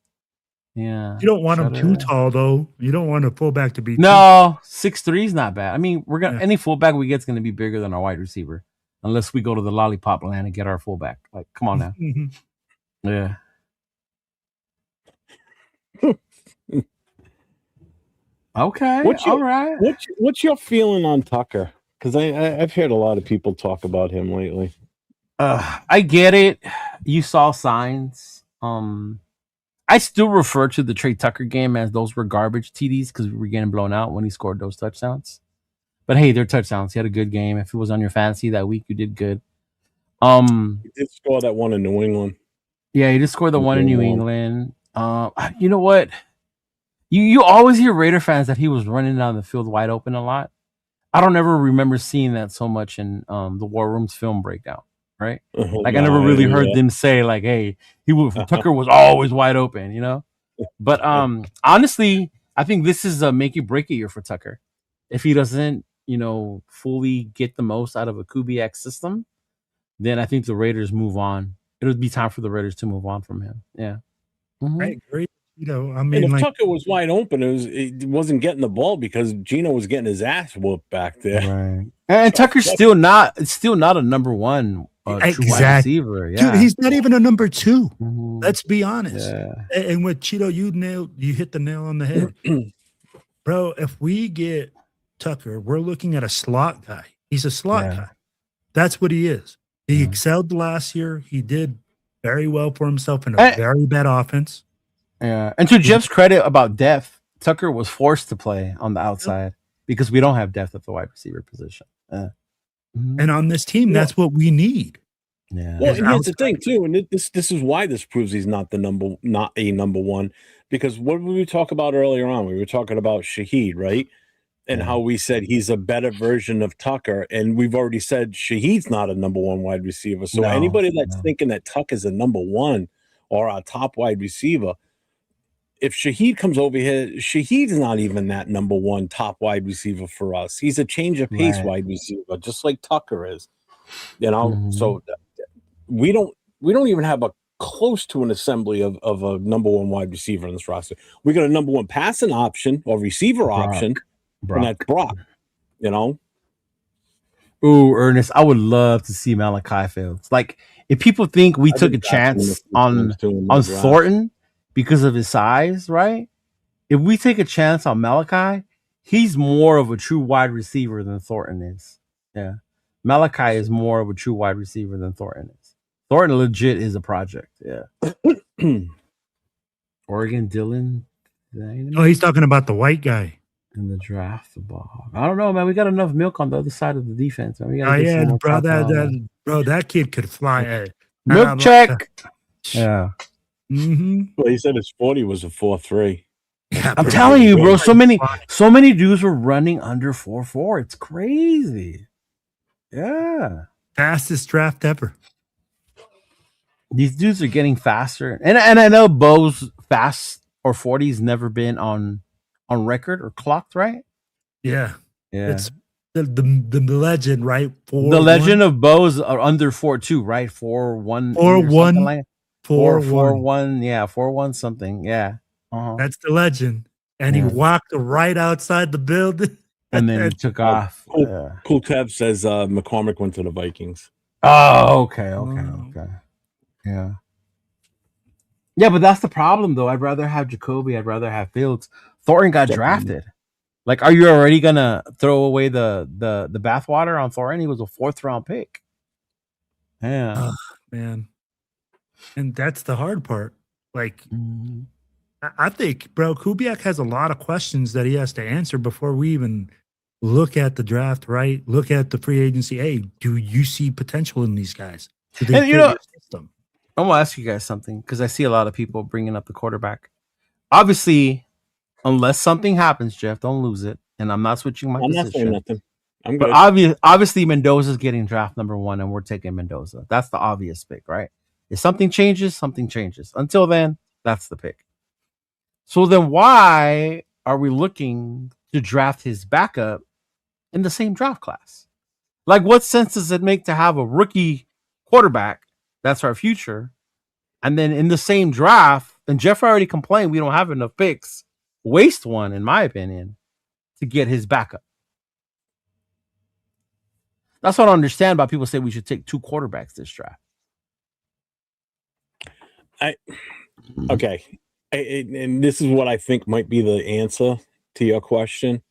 Yeah. You don't want him too tall though. You don't want a fullback to be No, 6'3" is not bad. I mean, we're gonna Yeah. any fullback we get is gonna be bigger than our wide receiver, unless we go to the lollipop land and get our fullback. Like, come on now. Yeah. Okay. All right. What's your feeling on Tucker? Because I've heard a lot of people talk about him lately. I get it. You saw signs. I still refer to the Trey Tucker game as those were garbage TDs because we were getting blown out when he scored those touchdowns. But hey, they're touchdowns. He had a good game. If it was on your fantasy that week, you did good. He did score that one in New England. Yeah, he just scored the one in New England. You know what? You always hear Raider fans that he was running down the field wide open a lot. I don't ever remember seeing that so much in the War Room's film breakdown, right? Like I never really heard them say like, "Hey, Tucker was always wide open," you know. But honestly, I think this is a make it break it year for Tucker. If he doesn't, fully get the most out of a Kubiak system, then I think the Raiders move on. It'll be time for the Raiders to move on from him. Yeah. Mm-hmm. I agree. I And mean, if like, Tucker was wide open, it wasn't getting the ball because Gino was getting his ass whooped back there. Right. And Tucker's still not a number one true wide receiver. Yeah. Dude, he's not even a number 2. Mhm. Let's be honest. Yeah. And with Chido, you hit the nail on the head. Bro, if we get Tucker, we're looking at a slot guy. He's a slot guy. That's what he is. He excelled last year. He did very well for himself in a very bad offense. Yeah. And to Jeff's credit about depth, Tucker was forced to play on the outside because we don't have depth at the wide receiver position. And on this team, that's what we need. Yeah. Well, and here's the thing too, and this is why this proves he's not a number one. Because what did we talk about earlier on? We were talking about Shaheed, right? And how we said he's a better version of Tucker, and we've already said Shaheed's not a number one wide receiver. So anybody that's thinking that Tucker's a number one or our top wide receiver, if Shaheed comes over here, Shaheed's not even that number one top wide receiver for us. He's a change of pace wide receiver, just like Tucker is. So we don't even have a close to an assembly of a number one wide receiver in this roster. We got a number one passing option or receiver option, and that's Brock. Ooh, Ernest, I would love to see Malachi Fields. Like, if people think we took a chance on Thornton because of his size, right? If we take a chance on Malachi, he's more of a true wide receiver than Thornton is. Yeah. Malachi is more of a true wide receiver than Thornton is. Thornton legit is a project. Yeah. Oregon Dillon. Oh, he's talking about the white guy. In the draft, the ball. I don't know, man. We got enough milk on the other side of the defense. Man. We bro. That kid could fly. Milk check. Yeah. Well, he said his 40 was a 4.3. I'm telling you, bro. So many dudes were running under 4.4. It's crazy. Yeah. Fastest draft ever. These dudes are getting faster, and I know Bo's fast or 40's never been on record or clocked, right? Yeah. It's the legend, right? The legend of Bo's are under 4.2, right? 4.1. 4.1. 4.1. Yeah, 4.1 something. Yeah. That's the legend. And he walked right outside the building. And then he took off. Cool Tev says McCormick went to the Vikings. Oh, okay. Yeah. Yeah, but that's the problem, though. I'd rather have Jacoby. I'd rather have Fields. Thornton got drafted. Like, are you already gonna throw away the bathwater on Thornton? He was a 4th round pick. Yeah, man. And that's the hard part. Like, I think, bro, Kubiak has a lot of questions that he has to answer before we even look at the draft. Right? Look at the free agency. Hey, do you see potential in these guys? And I'm gonna ask you guys something because I see a lot of people bringing up the quarterback. obviously, unless something happens, Jeff, don't lose it. And I'm not switching my position. I'm not saying nothing. I'm but good. obviously, Mendoza's getting draft number 1, and we're taking Mendoza. That's the obvious pick, right? If something changes, something changes. Until then, that's the pick. So then why are we looking to draft his backup in the same draft class? Like, what sense does it make to have a rookie quarterback, that's our future, and then in the same draft, and Jeff already complained we don't have enough picks, waste one, in my opinion, to get his backup? That's what I don't understand about people say we should take 2 quarterbacks this draft. Okay. And this is what I think might be the answer to your question,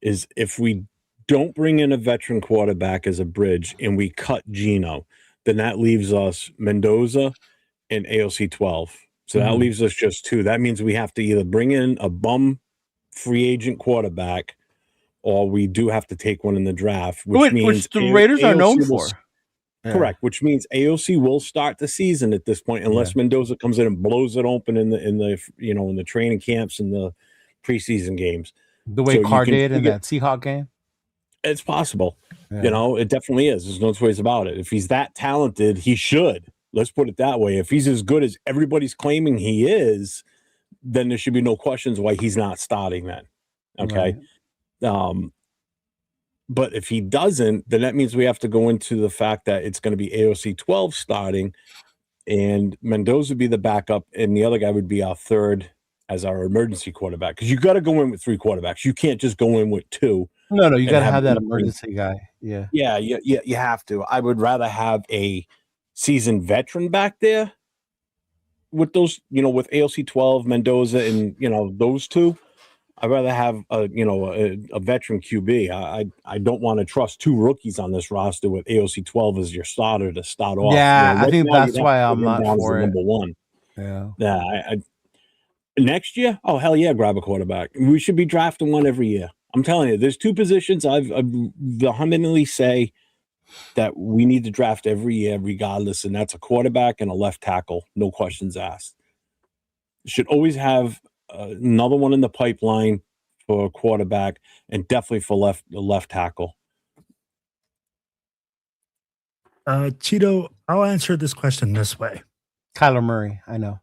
is if we don't bring in a veteran quarterback as a bridge and we cut Gino, then that leaves us Mendoza and AOC 12. So that leaves us just 2. That means we have to either bring in a bum free agent quarterback, or we do have to take one in the draft, which means the Raiders are known for. Correct, which means AOC will start the season at this point, unless Mendoza comes in and blows it open in the training camps and the preseason games. The way Carr did in that Seahawks game? It's possible. Yeah. It definitely is. There's no two ways about it. If he's that talented, he should. Let's put it that way. If he's as good as everybody's claiming he is, then there should be no questions why he's not starting then. Okay. Right. But if he doesn't, then that means we have to go into the fact that it's going to be AOC 12 starting, and Mendoza would be the backup, and the other guy would be our third as our emergency quarterback. Because you got to go in with 3 quarterbacks. You can't just go in with 2. No, you got to have that emergency guy. Yeah, you have to. I would rather have a seasoned veteran back there with those, with AOC 12, Mendoza, and those 2. I'd rather have a veteran QB. I don't want to trust 2 rookies on this roster with AOC 12 as your starter to start off. Yeah, I think that's why I'm not for it. Number 1. Yeah. Next year, oh hell yeah, grab a quarterback. We should be drafting one every year. I'm telling you, there's 2 positions I vehemently say that we need to draft every year, regardless, and that's a quarterback and a left tackle. No questions asked. Should always have another one in the pipeline for a quarterback, and definitely for the left tackle. Chido, I'll answer this question this way. Kyler Murray, I know.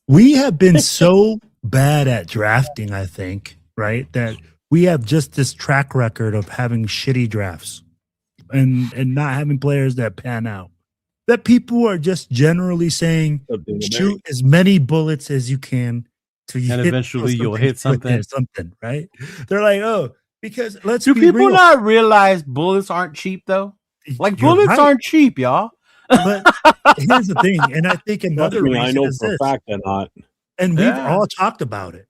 We have been so bad at drafting, I think, right, that we have just this track record of having shitty drafts and not having players that pan out. That people are just generally saying, shoot as many bullets as you can and eventually you'll hit something, right? They're like, oh, because do people not realize bullets aren't cheap though? Like, bullets aren't cheap, y'all. But here's the thing, and I think another reason I know is for this, a fact they're not. And we've all talked about it.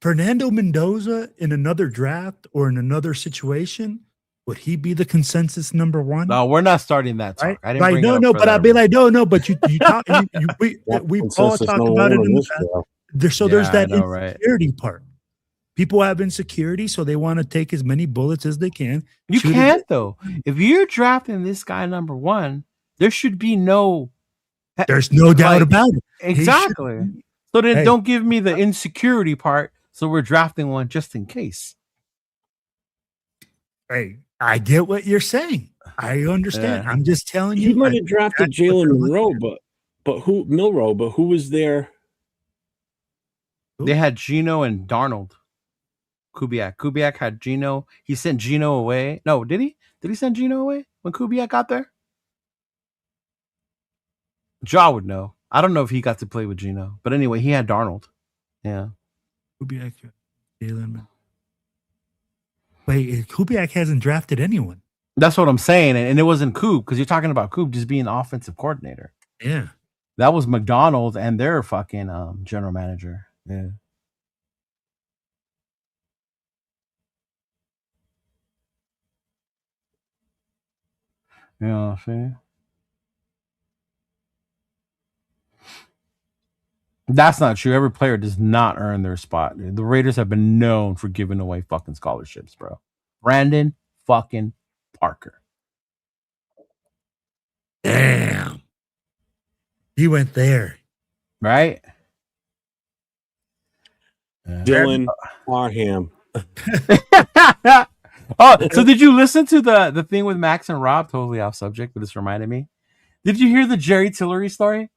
Fernando Mendoza in another draft or in another situation, would he be the consensus number 1? No, we're not starting that talk. Right? I didn't bring it up but I'd be like, no, but you talk, we've all talked about it in the past. So there's that insecurity part. People have insecurity, so they want to take as many bullets as they can. You can't, though. If you're drafting this guy number 1, there should be there's no doubt about it. Exactly. So then don't give me the insecurity part. So we're drafting one just in case. Hey, I get what you're saying. I understand. I'm just telling you. He might have drafted Jalen Monroe, but who was there? They had Gino and Darnold. Kubiak had Gino. He sent Gino away. No, did he? Did he send Gino away when Kubiak got there? Ja would know. I don't know if he got to play with Gino. But anyway, he had Darnold. Yeah. Kubiak, Jalen. Wait, Kubiak hasn't drafted anyone. That's what I'm saying. And it wasn't Koob, because you're talking about Koob just being the offensive coordinator. Yeah. That was McDonald and their fucking general manager. Yeah. You know what I'm saying? That's not true. Every player does not earn their spot. The Raiders have been known for giving away fucking scholarships, bro. Brandon fucking Parker. Damn. He went there. Right? Dylan Parham. Oh, so did you listen to the thing with Max and Rob? Totally off subject, but this reminded me. Did you hear the Jerry Tillery story?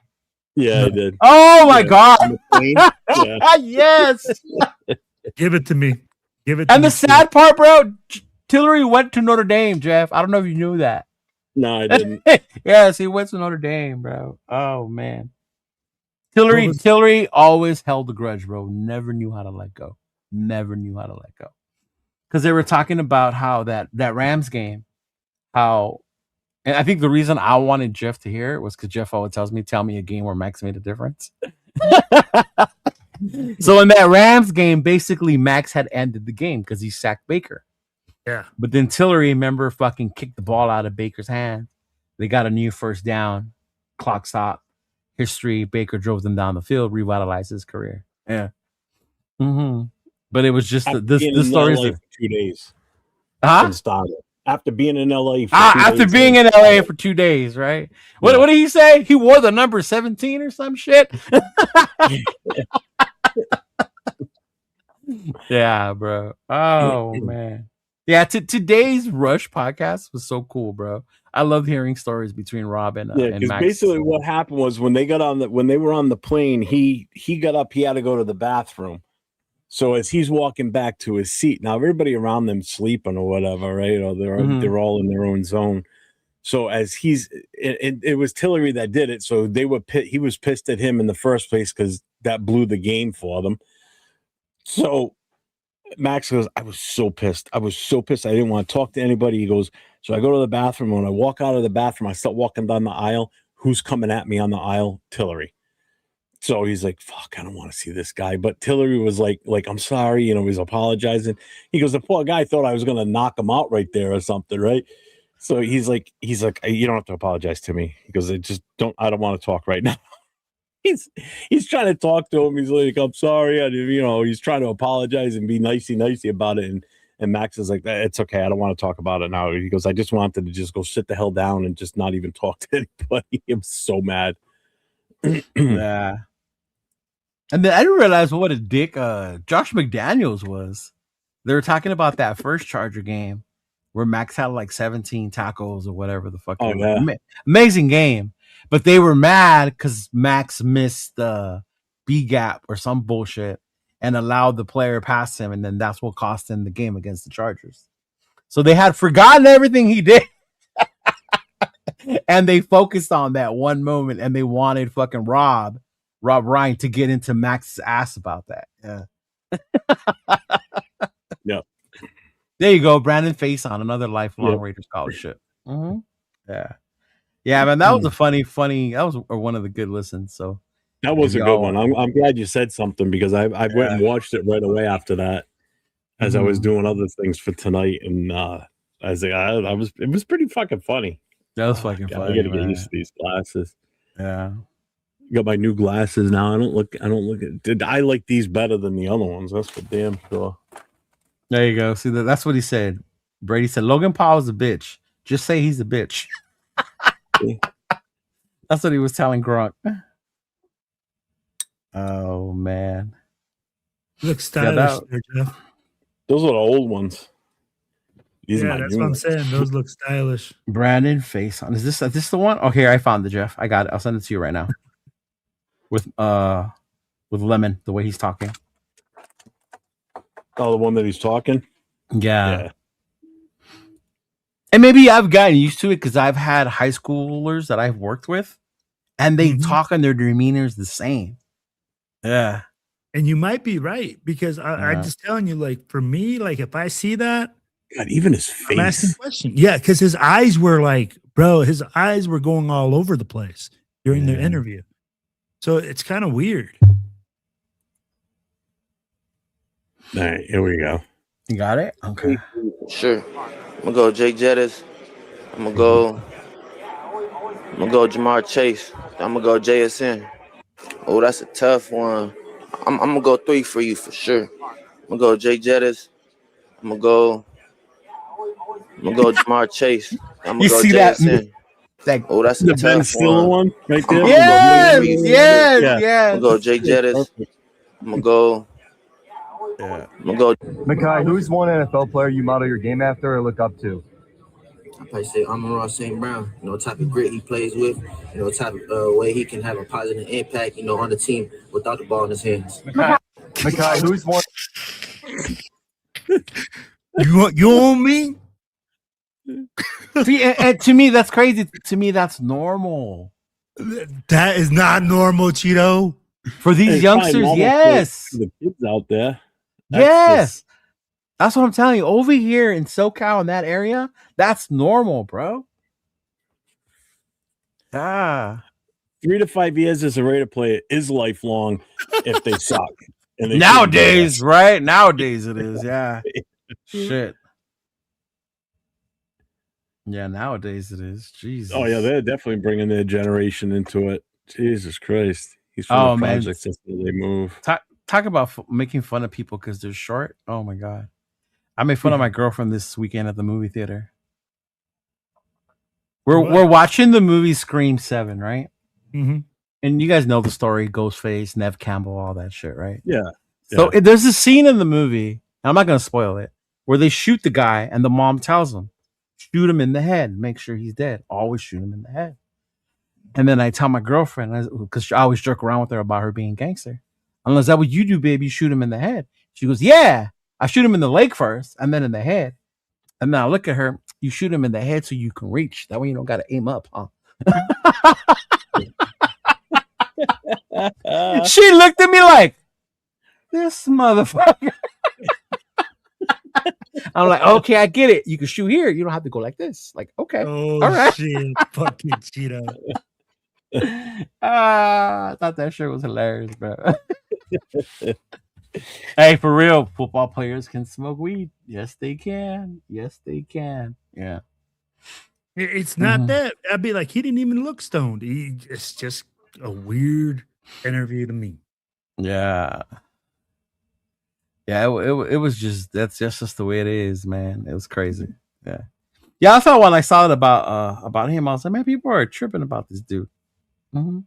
Yeah, I did. Oh my God. Yeah. Yes. Give it to me. Give it to And me. the sad part, bro, Tillery went to Notre Dame, Jeff. I don't know if you knew that. No, I didn't. Yes, he went to Notre Dame, bro. Oh man. Tillery always held a grudge, bro. Never knew how to let go. Never knew how to let go. Because they were talking about how that Rams game, and I think the reason I wanted Jeff to hear it was because Jeff always tells me, tell me a game where Max made a difference. So in that Rams game, basically Max had ended the game because he sacked Baker. Yeah. But then Tillery, remember, fucking kicked the ball out of Baker's hand. They got a new first down. Clock stop. History. Baker drove them down the field, revitalized his career. Yeah. Mm-hmm. But it was just this story is for 2 days. Huh? After being in LA after being in LA for 2 days, right? What did he say? He wore the number 17 or some shit. Yeah, bro. Oh man. Yeah, today's Rush podcast was so cool, bro. I loved hearing stories between Rob and because Max. basically what happened was when they were on the plane, he got up, he had to go to the bathroom. So as he's walking back to his seat, now everybody around them sleeping or whatever, right? Or they're all in their own zone. So as it was Tillery that did it. So he was pissed at him in the first place because that blew the game for them. So Max goes, I was so pissed. I didn't want to talk to anybody. He goes, so I go to the bathroom. When I walk out of the bathroom, I start walking down the aisle. Who's coming at me on the aisle? Tillery. So he's like, fuck, I don't want to see this guy. But Tillery was like, I'm sorry. You know, he's apologizing. He goes, the poor guy thought I was going to knock him out right there or something, right? So he's like, you don't have to apologize to me. He goes, I don't want to talk right now. He's trying to talk to him. He's like, I'm sorry. He's trying to apologize and be nicey about it. And Max is like, it's okay. I don't want to talk about it now. He goes, I just wanted to just go sit the hell down and just not even talk to anybody. I'm so mad. Yeah. And then I didn't realize what a dick Josh McDaniels was. They were talking about that first Charger game where Max had like 17 tackles or whatever the fuck. Oh, yeah. Amazing game. But they were mad because Max missed the B gap or some bullshit and allowed the player past him. And then that's what cost him the game against the Chargers. So they had forgotten everything he did. And they focused on that one moment and they wanted fucking Rob Ryan to get into Max's ass about that. Yeah. Yeah. There you go. Brandon Faison, another lifelong Raiders scholarship. Mm-hmm. Yeah. Yeah, man, that was a funny, that was one of the good listens. So that was a good one. I'm glad you said something because I went and watched it right away after that as I was doing other things for tonight. And it was pretty fucking funny. That was fucking funny. I gotta get used to these glasses. Yeah. Got my new glasses now. I don't look at I like these better than the other ones. That's for damn sure. There you go. See, that's what he said. Brady said, Logan Paul's a bitch. Just say he's a bitch. That's what he was telling Gronk. Oh, man. Look stylish there, Jeff. Those are the old ones. That's what I'm saying. Those look stylish. Brandon Faison. Is this the one? Okay, I found it, Jeff. I got it. I'll send it to you right now. With Lemon, the way he's talking. Oh, the one that he's talking? Yeah. And maybe I've gotten used to it because I've had high schoolers that I've worked with, and they talk and their demeanor is the same. Yeah. And you might be right because I'm just telling you, like, for me, like, if I see that, God, even his face. I'm asking questions. Yeah, because his eyes were like, bro, his eyes were going all over the place during the interview. So it's kind of weird. All right, here we go. You got it? Okay. Sure. I'm gonna go Jake Jettis. I'm gonna go Jamar Chase. I'm gonna go JSN. Oh, that's a tough one. I'm gonna go 3 for you for sure. I'm gonna go Jake Jettis. I'm gonna go Jamar Chase. I'm gonna go JSN. Like, Oh, that's a The Ben tough Stiller one. one right there. yes, yes, Yeah. yes. I'm gonna go Jake Jettis. I'm gonna go. Yeah. I'm gonna go. Makai, who's one NFL player you model your game after or look up to? I probably say Amon-Ra St. Brown. You know, what type of grit he plays with. You know, what type of way he can have a positive impact. You know, on the team without the ball in his hands. Makai, who's one? You on me? See, and to me, that's crazy. To me, that's normal. That is not normal, Cheeto. For these youngsters, yes. The kids out there. Yes. That's what I'm telling you. Over here in SoCal, in that area, that's normal, bro. Ah. 3 to 5 years as a Raider player is lifelong if they suck. And they Nowadays, right? Nowadays it is, yeah. Shit. Yeah, nowadays it is. Jesus. Oh, yeah, they're definitely bringing their generation into it. Jesus Christ. He's from the projects. That's where they move. Talk about making fun of people because they're short. Oh, my God. I made fun of my girlfriend this weekend at the movie theater. We're watching the movie Scream 7, right? Mm-hmm. And you guys know the story, Ghostface, Nev Campbell, all that shit, right? Yeah. So there's a scene in the movie, and I'm not going to spoil it, where they shoot the guy and the mom tells him, shoot him in the head, make sure he's dead. Always shoot him in the head. And then I tell my girlfriend, because I always joke around with her about her being gangster. I'm, is that what you do, baby? You shoot him in the head. She goes, yeah. I shoot him in the leg first and then in the head. And then I look at her, you shoot him in the head so you can reach. That way you don't got to aim up, huh? She looked at me like, this motherfucker. I'm like, okay, I get it. You can shoot here. You don't have to go like this. Like, okay. Oh, all right. Shit. Fucking Cheeto. I thought that shit was hilarious, bro. Hey, for real, football players can smoke weed. Yes, they can. Yes, they can. Yeah. It's not that. I'd be like, he didn't even look stoned. It's just a weird interview to me. Yeah. Yeah, it was just, that's just the way it is, man. It was crazy. Yeah. Yeah, I thought when I saw it about him, I was like, man, people are tripping about this dude. Mm-hmm.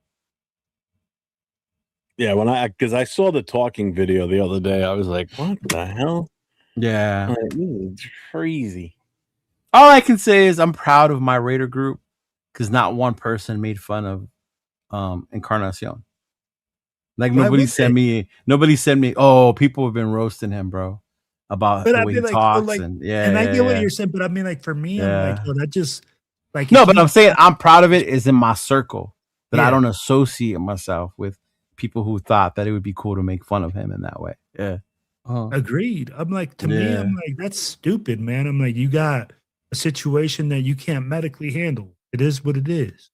Yeah, because I saw the talking video the other day, I was like, what the hell? Yeah. Like, this is crazy. All I can say is I'm proud of my Raider group because not one person made fun of Encarnacion. Like nobody sent me, oh, people have been roasting him, bro, about the way he talks. And I get what you're saying, but I mean, like, for me, I'm like, that just like, no, but I'm saying I'm proud of it is in my circle that I don't associate myself with people who thought that it would be cool to make fun of him in that way. Yeah. Agreed. I'm like, to me, I'm like, that's stupid, man. I'm like, you got a situation that you can't medically handle. It is what it is.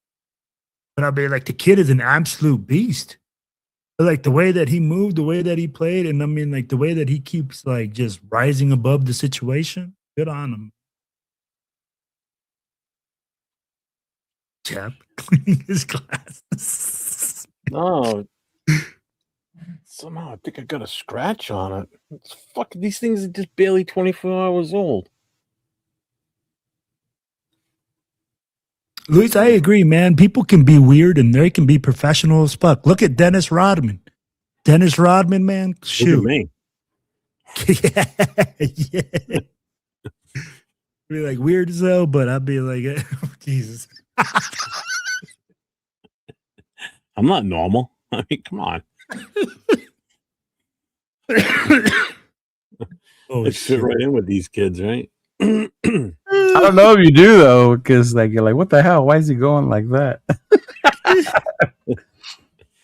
But I mean, like, the kid is an absolute beast. Like the way that he moved, the way that he played, and I mean, like the way that he keeps like just rising above the situation. Good on him. Chap cleaning his glasses. No. Somehow I think I got a scratch on it. Fuck, these things are just barely 24 hours old. Luis, I agree, man. People can be weird and they can be professional as fuck. Look at Dennis Rodman. Dennis Rodman, man. Shoot. Look at me. Yeah. Be like weird as hell, but I'd be like, Jesus. I'm not normal. I mean, come on. Oh, Let's fit right in with these kids, right? I don't know if you do though, because like you're like, what the hell? Why is he going like that?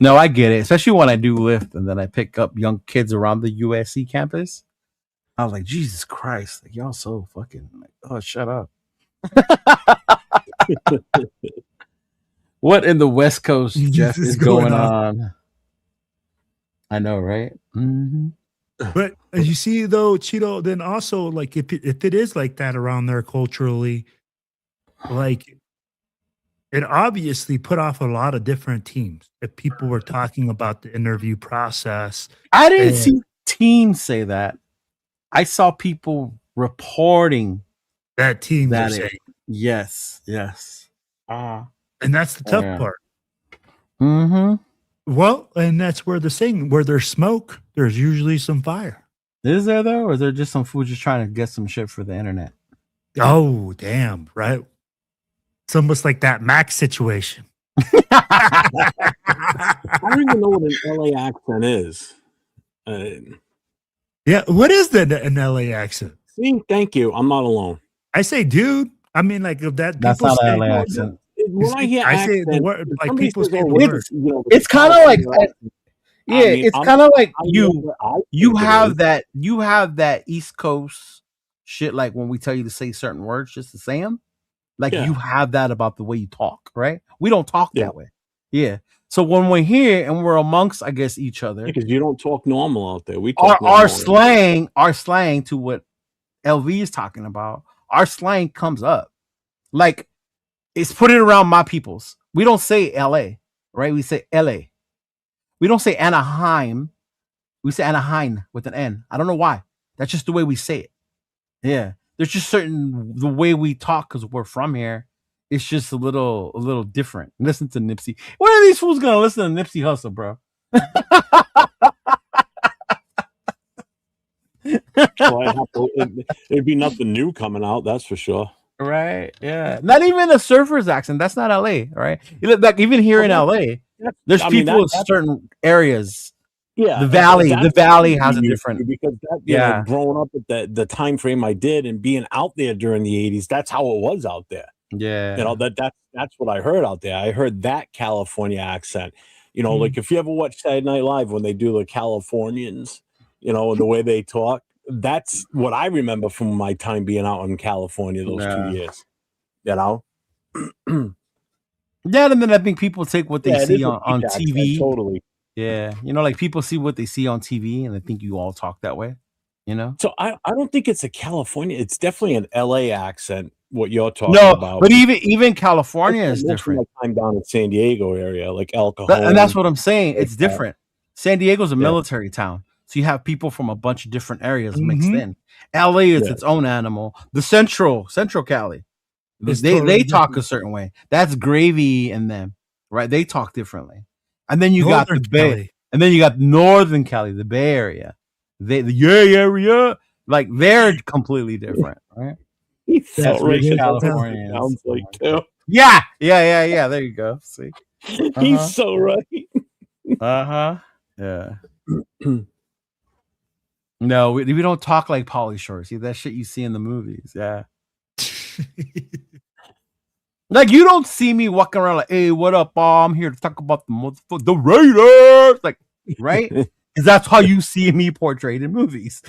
No, I get it, especially when I do Lyft and then I pick up young kids around the USC campus. I was like, Jesus Christ, like y'all so fucking like, oh, shut up. What in the West Coast, Jeff, is going on? I know, right? Mm-hmm. But as you see, though, Cheeto, then also, like, if it is like that around there culturally, like, it obviously put off a lot of different teams. If people were talking about the interview process. I didn't see teams say that. I saw people reporting that team. Yes. And that's the tough part. Mm-hmm. Well, and that's where where there's smoke, there's usually some fire. Is there though, or is there just some food just trying to get some shit for the internet? Oh, damn! Right. It's almost like that Max situation. I don't even know what an LA accent is. Yeah, what is an LA accent? See, thank you. I'm not alone. I say, dude. I mean, like that. That's not an LA accent. When I hear I say the accent, word, like somebody people says, say "Oh, the what's word. this?" You know, It's kind of like, I mean, it's I'm- kind of like I know you what I you think it have is. that East Coast shit. Like when we tell you to say certain words just to say them, like Yeah. you have that about the way you talk, right? We don't talk Yeah. that way. Yeah. So when we're here and we're amongst, I guess, each other, Because you don't talk normal out there. We talk our normal. our slang to what LV is talking about, our slang comes up. Like it's put it around my peoples. We don't say LA, right? We say LA. We don't say Anaheim. We say Anaheim with an N. I don't know why. That's just the way we say it. Yeah. There's just the way we talk because we're from here. It's just a little different. Listen to Nipsey. When are these fools gonna listen to Nipsey Hussle, bro? So it'd be nothing new coming out, that's for sure. Right. Yeah. Not even a surfer's accent. That's not LA. Right. Like even here in LA, there's people in certain areas. Yeah, The valley has a different because you know, growing up at the time frame I did and being out there during the 80s, that's how it was out there. Yeah. You know, that's what I heard out there. I heard that California accent. You know, like if you ever watch Saturday Night Live when they do the Californians, you know, and the way they talk, that's what I remember from my time being out in California those 2 years. You know? Yeah, and then I think people take what they see on TV. Totally. Yeah. You know, like people see what they see on TV and they think you all talk that way. You know? So I don't think it's a California, it's definitely an LA accent, what you're talking about. But even California is different. I'm down in San Diego area, like El Cajon. And that's what I'm saying. It's different. San Diego's a military town. So you have people from a bunch of different areas mixed in. LA is its own animal. The Central Cali. They talk a certain way. That's Gravy in them, right? They talk differently. And then you got the Bay, and then you got Northern Cali, the Bay Area. The area, like they're completely different, right? That's what California sounds like too. Yeah. There you go. See, he's so right. Yeah. No, we don't talk like Pauly Shore. See that shit you see in the movies. Yeah. Like you don't see me walking around like, hey, what up, I'm here to talk about the Raiders. Like, right? Because that's how you see me portrayed in movies.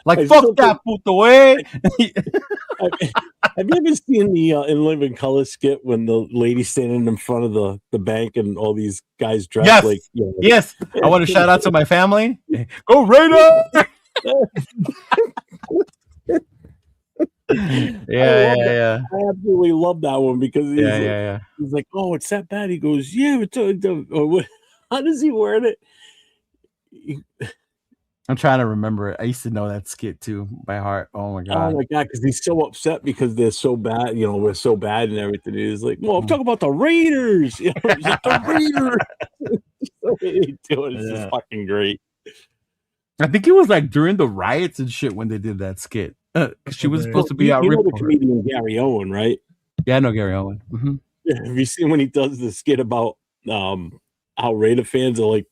Like, fuck that put away. Have you ever seen the In Living Color skit when the lady's standing in front of the bank and all these guys dressed like yes. I want to shout out to my family. Go Raiders! Yeah. I absolutely love that one because he's like, oh, it's that bad. He goes, yeah, how does he word it? I'm trying to remember it. I used to know that skit too by heart. Oh my god. Oh my god, because he's so upset because they're so bad. You know, we're so bad and everything. He's like, well, I'm talking about the Raiders. You know, like, the Raiders. It's just fucking great. I think it was like during the riots and shit when they did that skit. She was supposed to be out. You know the comedian Gary Owen, right? Yeah, I know Gary Owen. Mm-hmm. Yeah, have you seen when he does the skit about how Raider fans are like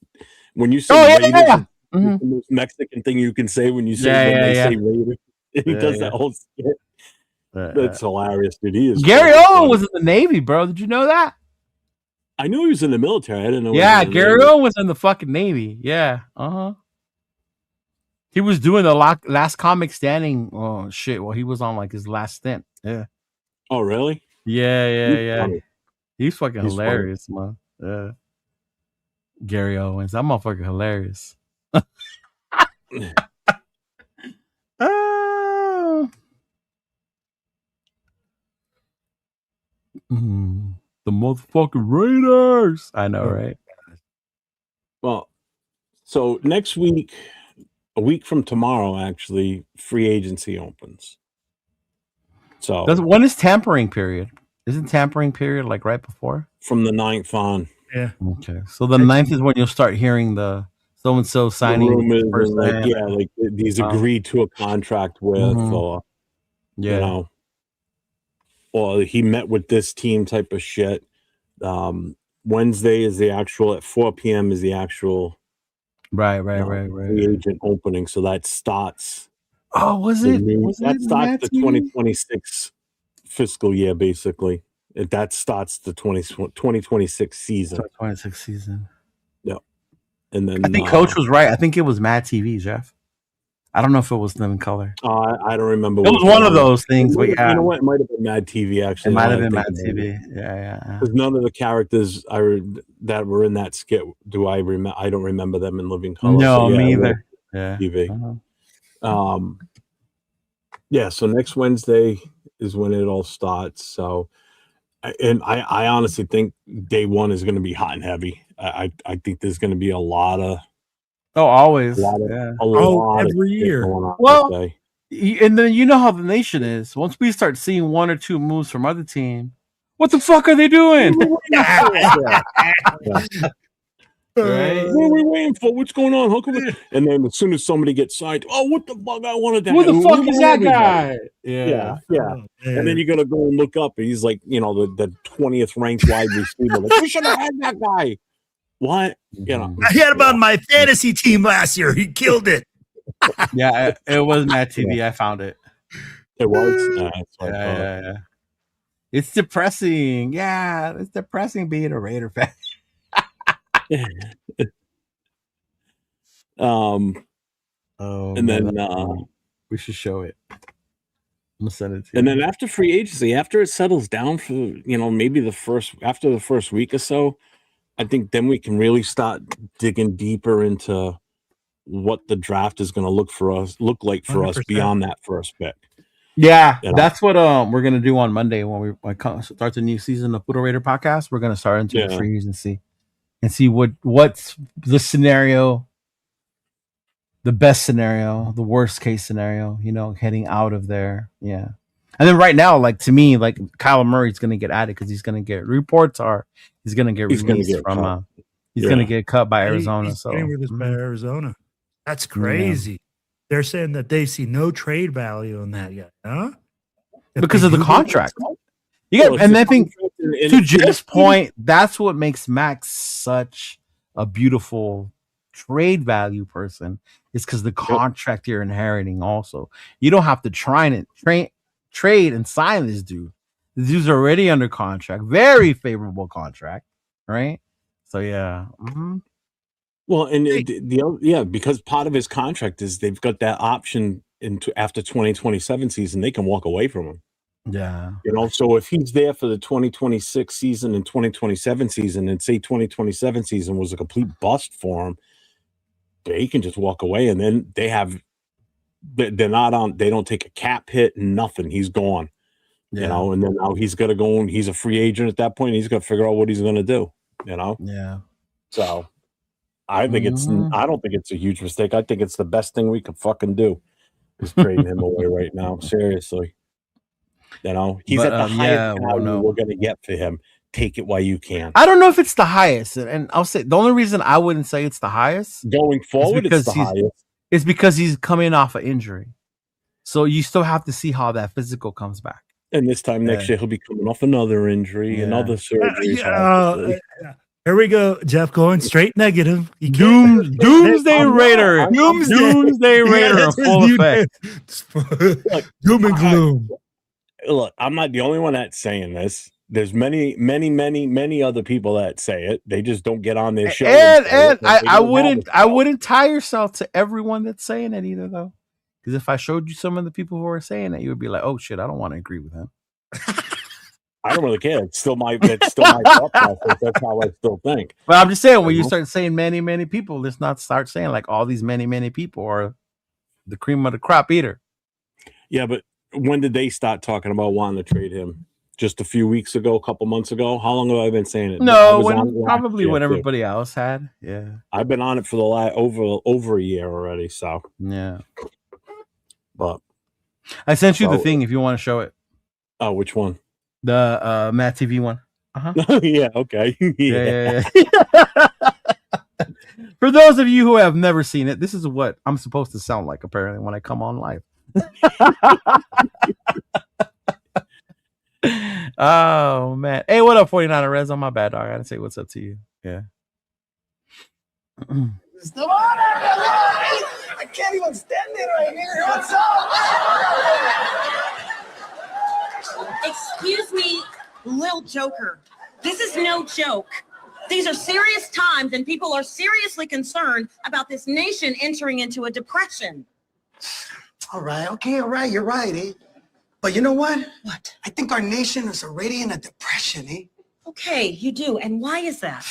when you say Raiders? Yeah. The most Mexican thing you can say when you say say Raiders. He does that whole skit. That's hilarious, dude. He is Gary Owen was in the Navy, bro. Did you know that? I knew he was in the military. I didn't know. Yeah, Gary Owen was in the fucking Navy. Yeah. He was doing the last comic standing. Oh shit! Well, he was on like his last stint. Yeah. Oh really? Yeah. He's fucking hilarious, man. Yeah. Gary Owens, that motherfucker hilarious. The motherfucking Raiders. I know, right? Well, so next week, a week from tomorrow, actually, free agency opens. So when is tampering period? Isn't tampering period like right before? From the 9th on. Yeah. Okay. So the 9th is when you'll start hearing the so and so signing rumors and like these agreed to a contract with, or you know, or he met with this team type of shit. Wednesday is the actual at 4 p.m. is the actual right free agent opening. So that starts. Oh, was that starts the 2026 fiscal year, basically. That starts the 2026 season. 2026 season. Yeah. And then I think Coach was right. I think it was Mad TV, Jeff. I don't know if it was Living Color. I don't remember. It was one of those things, but yeah. You know what? It might have been Mad TV, actually. It might have been Mad TV. Yeah. Because none of the characters that were in that skit do I remember. I don't remember them in Living Color. No, so, me either. Yeah. TV. Yeah. So next Wednesday is when it all starts. So, and I honestly think day one is going to be hot and heavy. I think there's going to be a lot of. Oh, always. A lot every year. Well, and then you know how the nation is. Once we start seeing one or two moves from other team, what the fuck are they doing? Right? What are we waiting for? What's going on? How come and then as soon as somebody gets signed, oh, what the fuck? I wanted that. Who the fuck is that guy? Yeah. And then you're gonna go and look up, and he's like, you know, the 20th ranked wide receiver. Like, we should have had that guy. What? You know, I had him on my fantasy team last year. He killed it. Yeah, it was Mad TV. I found it. It was. Yeah. It's depressing. Yeah, it's depressing being a Raider fan. And then we should show it. I'm gonna send it to you. And then after free agency, after it settles down for, you know, maybe after the first week or so, I think then we can really start digging deeper into what the draft is going to look like for 100%. Us beyond that first pick. Yeah, that's what we're gonna do on Monday when we start the new season of Football Raider podcast. We're gonna start into the free agency and see what's the scenario, the best scenario, the worst case scenario. You know, heading out of there. Yeah, and then right now, like to me, like Kyler Murray's gonna get added because he's gonna get reports are he's gonna get released from he's gonna get cut by Arizona. He's getting released by Arizona. That's crazy. They're saying that they see no trade value in that yet, huh? Because of the contract. And I think to Jeff's point, that's what makes Max such a beautiful trade value person, is because the contract you're inheriting also. You don't have to try and trade and sign this dude. The dude's already under contract, very favorable contract, right? So yeah. Mm-hmm. Well, and because part of his contract is they've got that option into after 2027 season, they can walk away from him. Yeah. You know, so if he's there for the 2026 season and 2027 season, and say 2027 season was a complete bust for him, they can just walk away, and then they're not on, they don't take a cap hit, nothing. He's gone. You know, and then now he's got to go and he's a free agent at that point. He's got to figure out what he's going to do, you know? Yeah. So I think I don't think it's a huge mistake. I think it's the best thing we could fucking do is trading him away right now. Seriously. You know, he's at the highest value we're going to get for him. Take it while you can. I don't know if it's the highest. And I'll say the only reason I wouldn't say it's the highest going forward, it's the highest. It's because he's coming off an injury. So you still have to see how that physical comes back. And this time next year, he'll be coming off another injury, another surgery. Here we go, Jeff, going straight negative. Doomsday Raider. Doomsday Raider. Full effect. Doom and gloom. Look, I'm not the only one that's saying this. There's many other people that say it. They just don't get on their show. And I wouldn't tie yourself to everyone that's saying it either, though. Because if I showed you some of the people who are saying it, you would be like, "Oh shit, I don't want to agree with him." I don't really care. It's still my thought process. That's how I still think. But I'm just saying, when you start saying many people, let's not start saying like all these many people are the cream of the crop either. Yeah, but when did they start talking about wanting to trade him? Just a few weeks ago, a couple months ago? How long have I been saying it? No, probably when everybody else had. Yeah, I've been on it for the last over a year already. So yeah, but I sent you the thing if you want to show it. Oh, which one? The Matt TV one. Yeah. Okay. Yeah. For those of you who have never seen it, this is what I'm supposed to sound like apparently when I come on live. Oh man. Hey, what up, 49er Reds? On my bad, dog. I gotta say what's up to you. Yeah. I can't even stand it right here. What's up? Excuse me, Lil Joker. This is no joke. These are serious times, and people are seriously concerned about this nation entering into a depression. All right, you're right, eh? But you know what? What? I think our nation is already in a depression, eh? Okay, you do. And why is that?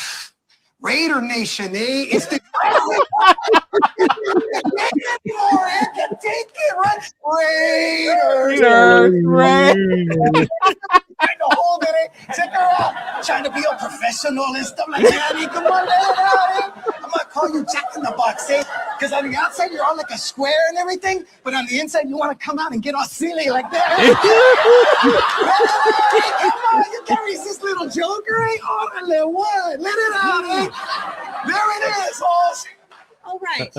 Raider Nation, eh? It's the anymore. I can't take it, right? Raiders. Trying to hold it, eh? Check her out. Trying to be a professional and stuff like that. Eh? Come on, let it out, eh? I'm gonna call you Jack in the Box, eh? Because on the outside you're all like a square and everything, but on the inside you want to come out and get all silly like that. Come on, you can't resist little Joker, eh? Oh, what? Let it out, eh? There it is, Hoss. All right.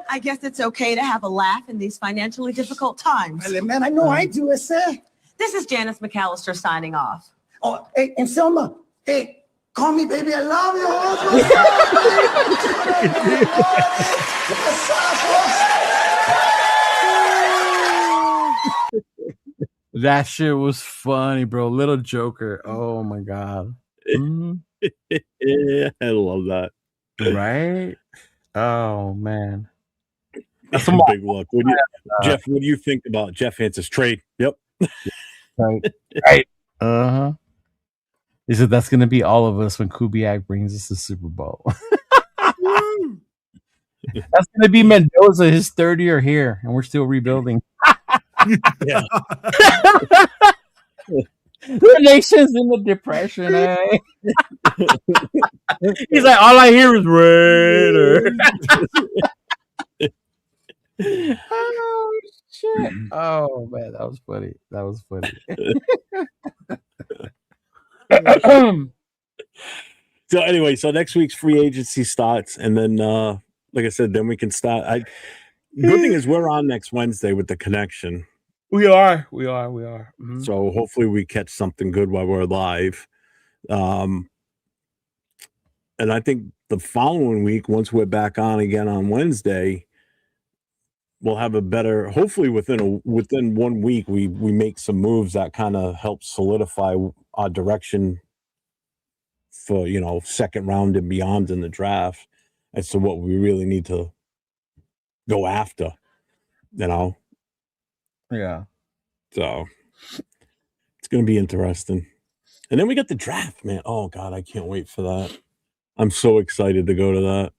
I guess it's okay to have a laugh in these financially difficult times. Well, man, I know I do, sir. This is Janice McAllister signing off. Oh, hey, and Selma, hey, call me, baby. I love you. That shit was funny, bro. Little Joker. Oh my god. Yeah, I love that. Right? Oh man. That's some big luck. Jeff, what do you think about Jeff Hansen's trade? Yep. Right. He said that's gonna be all of us when Kubiak brings us the Super Bowl. That's gonna be Mendoza, his third year here, and we're still rebuilding. Yeah. The nation's in the depression, eh? He's like, all I hear is Raider. Oh shit! Oh man, that was funny. That was funny. So anyway, so next week's free agency starts, and then like I said, then we can start. Good thing is we're on next Wednesday with the connection. We are. Mm-hmm. So hopefully we catch something good while we're live. And I think the following week, once we're back on again on Wednesday, we'll have a better. Hopefully within 1 week, we make some moves that kind of help solidify our direction for second round and beyond in the draft as to what we really need to go after. Yeah. So it's going to be interesting. And then we got the draft, man. Oh, God, I can't wait for that. I'm so excited to go to that.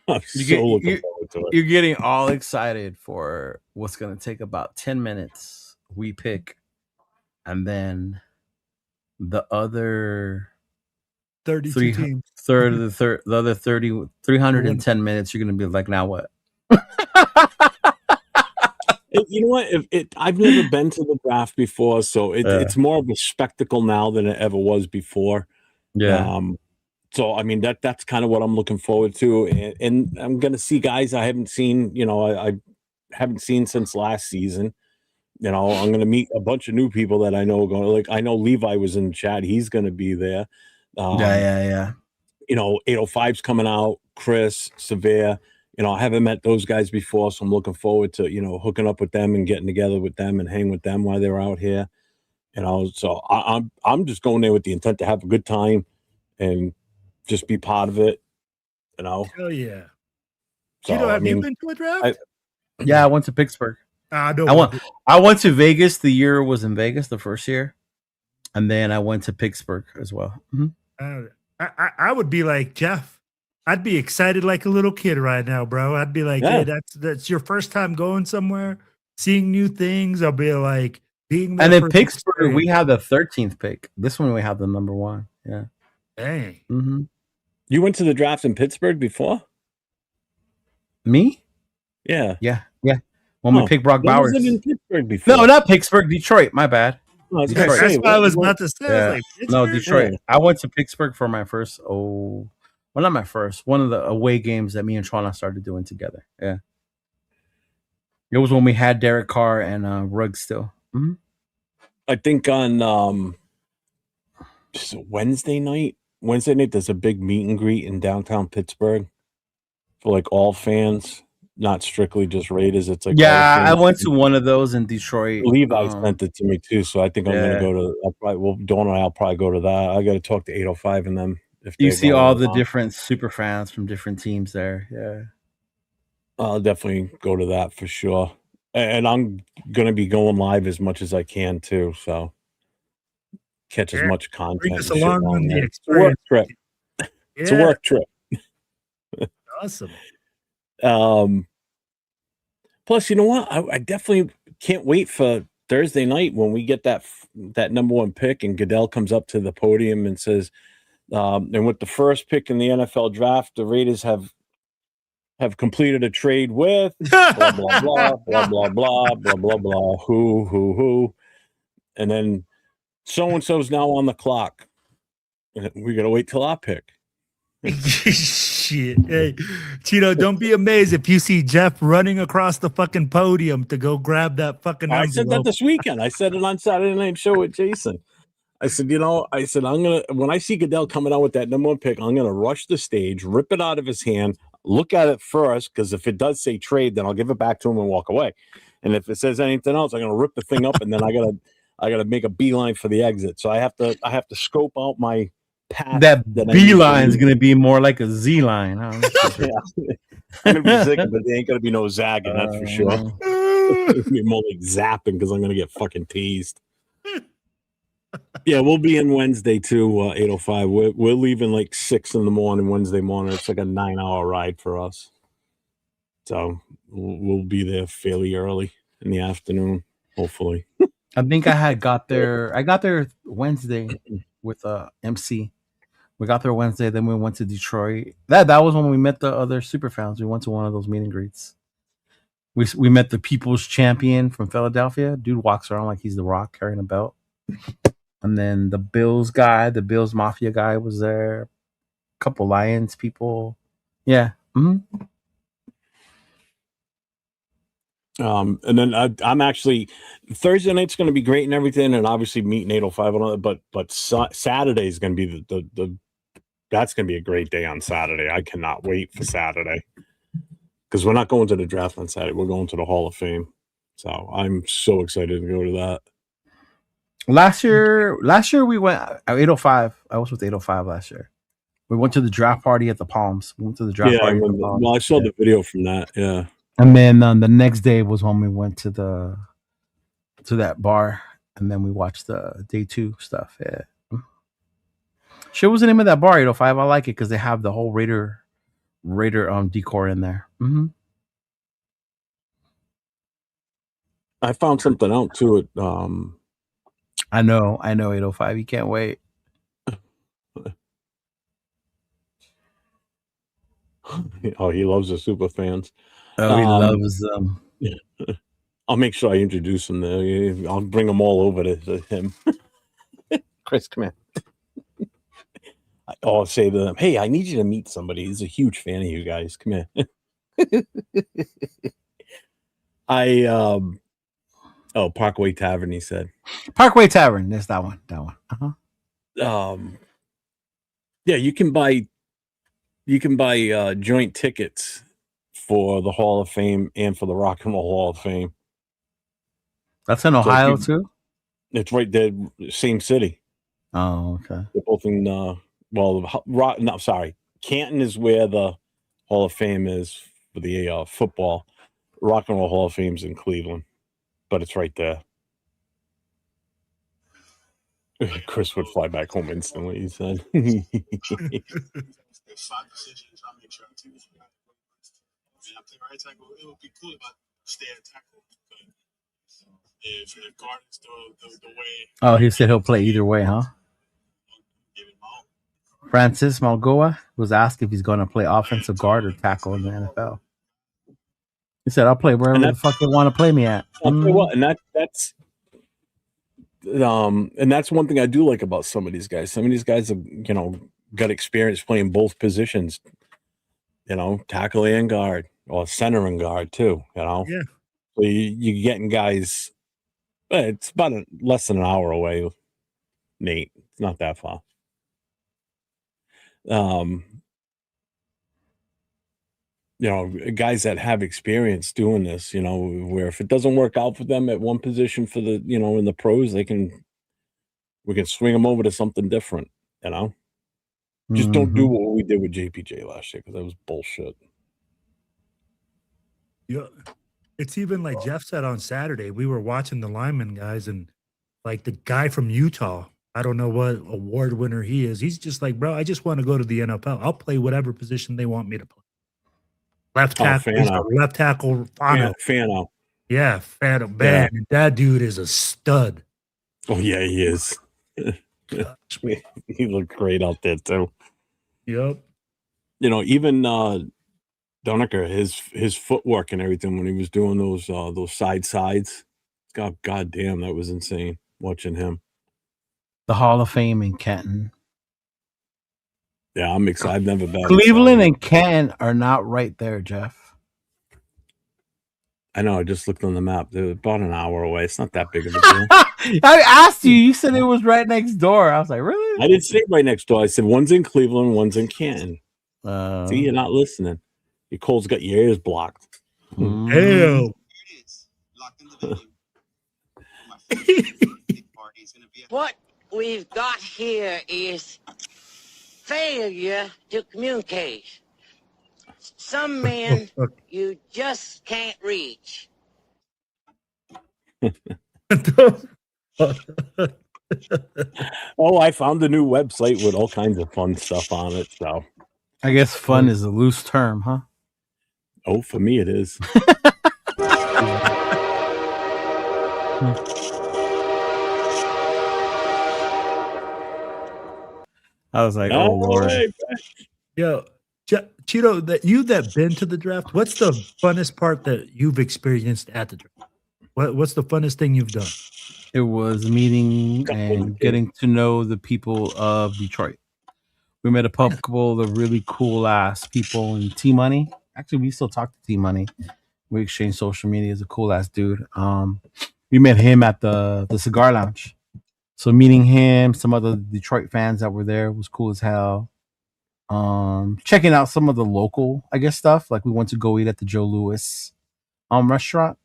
I'm looking forward to it. You're getting all excited for what's going to take about 10 minutes. We pick, and then the other 32 teams. The other 310 minutes, you're going to be like, now what? You know what? I've never been to the draft before, so it's more of a spectacle now than it ever was before. Yeah. So I mean that's kind of what I'm looking forward to, and I'm gonna see guys I haven't seen. I haven't seen since last season. I'm gonna meet a bunch of new people that I know. I know Levi was in the chat. He's gonna be there. Yeah. 805's coming out. Chris, Severe. I haven't met those guys before, so I'm looking forward to, hooking up with them and getting together with them and hang with them while they're out here. So I'm just going there with the intent to have a good time and just be part of it. Hell yeah. So, Chido, have you been to a draft? I went to Pittsburgh. I went to Vegas. The year was in Vegas, the first year, and then I went to Pittsburgh as well. Mm-hmm. I would be like Jeff. I'd be excited like a little kid right now, bro. I'd be like, hey, that's your first time going somewhere, seeing new things. I'll be like being there. And then Pittsburgh, we have the 13th pick. This one we have the number 1. Yeah. Dang. Mm-hmm. You went to the draft in Pittsburgh before? Me? Yeah. Yeah. when we picked Brock When was Bowers. it in Pittsburgh before? No, not Pittsburgh, Detroit. My bad. No, Detroit. That's what I was about to say. I was like, No, Pittsburgh? Detroit. I went to Pittsburgh for my first. Well, not my first. One of the away games that me and Trona started doing together. Yeah. It was when we had Derek Carr and Ruggs still. Mm-hmm. I think on Wednesday night, there's a big meet and greet in downtown Pittsburgh for like all fans, not strictly just Raiders. It's like I went to one of those in Detroit. Levi sent it to me too, so I think I'm gonna go to. Dawn and I'll probably go to that. I got to talk to 805 and them. If you see all the different super fans from different teams there, yeah. I'll definitely go to that for sure, and I'm gonna be going live as much as I can too. So catch as much content. Bring us along on the It's a work trip. Yeah. It's a work trip. Awesome. Plus, you know what? I definitely can't wait for Thursday night when we get that number one pick and Goodell comes up to the podium and says, and with the first pick in the NFL draft, the Raiders have completed a trade with blah, blah, blah, blah, blah, blah, blah, blah, blah, who. And then so-and-so's now on the clock. And we got to wait till our pick. Shit. Hey, Cheeto, don't be amazed if you see Jeff running across the fucking podium to go grab that fucking envelope. I said that this weekend. I said it on Saturday Night Show with Jason. I said, when I see Goodell coming out with that number one pick, I'm going to rush the stage, rip it out of his hand, look at it first, because if it does say trade, then I'll give it back to him and walk away. And if it says anything else, I'm going to rip the thing up, and then I got to make a beeline for the exit. So I have to scope out my path. That beeline is going to be more like a Z line. Huh? Yeah. I'm going to be zigging, but there ain't going to be no zagging, that's for sure. It'll be more like zapping because I'm going to get fucking teased. Yeah, we'll be in Wednesday too, 805. We're leaving like 6 in the morning Wednesday morning. It's like a 9-hour ride for us. So we'll be there fairly early in the afternoon, hopefully. I think I got there Wednesday with MC. We got there Wednesday, then we went to Detroit. That was when we met the other super fans. We went to one of those meet and greets. We met the People's Champion from Philadelphia. Dude walks around like he's the Rock carrying a belt. And then the Bills guy, the Bills Mafia guy was there. A couple Lions people. Yeah. Mm-hmm. And then I'm actually Thursday night's going to be great and everything, and obviously meeting 805 and all that. But Saturday is going to be the that's going to be a great day on Saturday. I cannot wait for Saturday because we're not going to the draft on Saturday. We're going to the Hall of Fame. So I'm so excited to go to that. Last year we went at 805. I was with 805 last year. We went to the draft party at the Palms. We went to the draft party. Well, I saw the video from that. Yeah. And then the next day was when we went to that bar, and then we watched the day 2 stuff. Yeah. Shit, what's the name of that bar? 805. I like it because they have the whole Raider decor in there. Mm-hmm. I found something out too. I know 805. You can't wait. Oh, he loves the super fans. Oh, he loves them. I'll make sure I introduce him there. I'll bring them all over to him. Chris, come here. I'll say to them, hey, I need you to meet somebody. He's a huge fan of you guys. Come here. Parkway Tavern, he said. Parkway Tavern. There's that one. Uh-huh. Yeah, you can buy joint tickets for the Hall of Fame and for the Rock and Roll Hall of Fame. That's in Ohio too? It's right there, same city. Oh, okay. They're both in Canton is where the Hall of Fame is for the football. Rock and Roll Hall of Fame's in Cleveland, but it's right there. Chris would fly back home instantly, he said. Oh, he said he'll play either way, huh? Francis Malgoa was asked if he's going to play offensive guard or tackle in the NFL. He said, "I'll play wherever the fuck they want to play me at." I'll tell you what, and that's one thing I do like about some of these guys. Some of these guys have, got experience playing both positions. Tackle and guard, or center and guard too. Yeah. So you're getting guys. It's about less than an hour away, Nate. It's not that far. Guys that have experience doing this, where if it doesn't work out for them at one position for the, in the pros, we can swing them over to something different, Just don't do what we did with JPJ last year, because that was bullshit. Yeah. It's even like Jeff said on Saturday, we were watching the lineman guys, and like the guy from Utah, I don't know what award winner he is. He's just like, bro, I just want to go to the NFL. I'll play whatever position they want me to play. Left tackle, left tackle, Fano. Yeah, Fano. Man, that dude is a stud. Oh yeah, he is. He looked great out there too. Yep. Even Doneker, his footwork and everything when he was doing those sides. God damn, that was insane watching him. The Hall of Fame in Canton. Yeah, I'm excited. I've never been. Cleveland and Canton are not right there, Jeff. I know. I just looked on the map. They're about an hour away. It's not that big of a deal. I asked you. You said it was right next door. I was like, really? I didn't say right next door. I said one's in Cleveland, one's in Canton. See, you're not listening. Your Cole's got your ears blocked. Hell. What we've got here is failure to communicate. Some men you just can't reach. Oh, I found a new website with all kinds of fun stuff on it. So I guess fun is a loose term, huh? Oh, for me it is. I was like, oh Lord. Yo, Cheeto, that been to the draft, what's the funnest part that you've experienced at the draft? What's the funnest thing you've done? It was meeting and getting to know the people of Detroit. We met a couple of really cool ass people in T Money. Actually, we still talk to T Money. We exchange social media. He's a cool ass dude. We met him at the cigar lounge. So meeting him, some other Detroit fans that were there was cool as hell. Checking out some of the local, I guess, stuff. Like we went to go eat at the Joe Louis restaurant.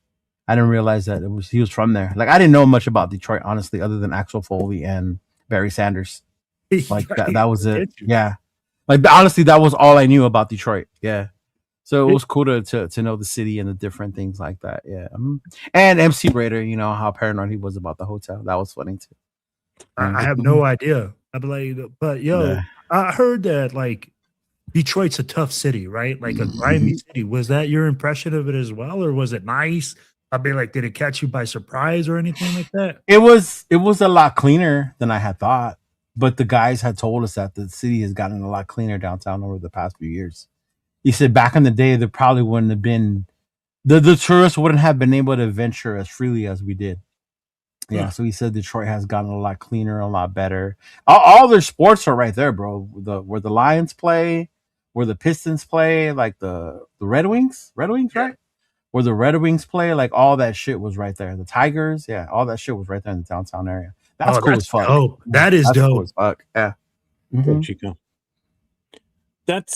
I didn't realize that he was from there. Like I didn't know much about Detroit, honestly, other than Axel Foley and Barry Sanders. Like that was it. Yeah. Like honestly, that was all I knew about Detroit. Yeah. So it was cool to know the city and the different things like that. Yeah. And MC Raider, how paranoid he was about the hotel. That was funny too. I have no idea. I'd be like, but I heard that like Detroit's a tough city, right? Like a grimy city. Was that your impression of it as well, or was it nice? I'd be like, did it catch you by surprise or anything like that? It was a lot cleaner than I had thought, but the guys had told us that the city has gotten a lot cleaner downtown over the past few years. He said back in the day, there probably wouldn't have been the tourists wouldn't have been able to venture as freely as we did. Yeah, so he said Detroit has gotten a lot cleaner, a lot better. All their sports are right there, bro. Where the Lions play, where the Pistons play, like the Red Wings, right? Where the Red Wings play, like all that shit was right there. The Tigers, yeah, all that shit was right there in the downtown area. That's cool as fuck. Dope. That is dope. Cool as fuck. Yeah. Mm-hmm. Chico. That's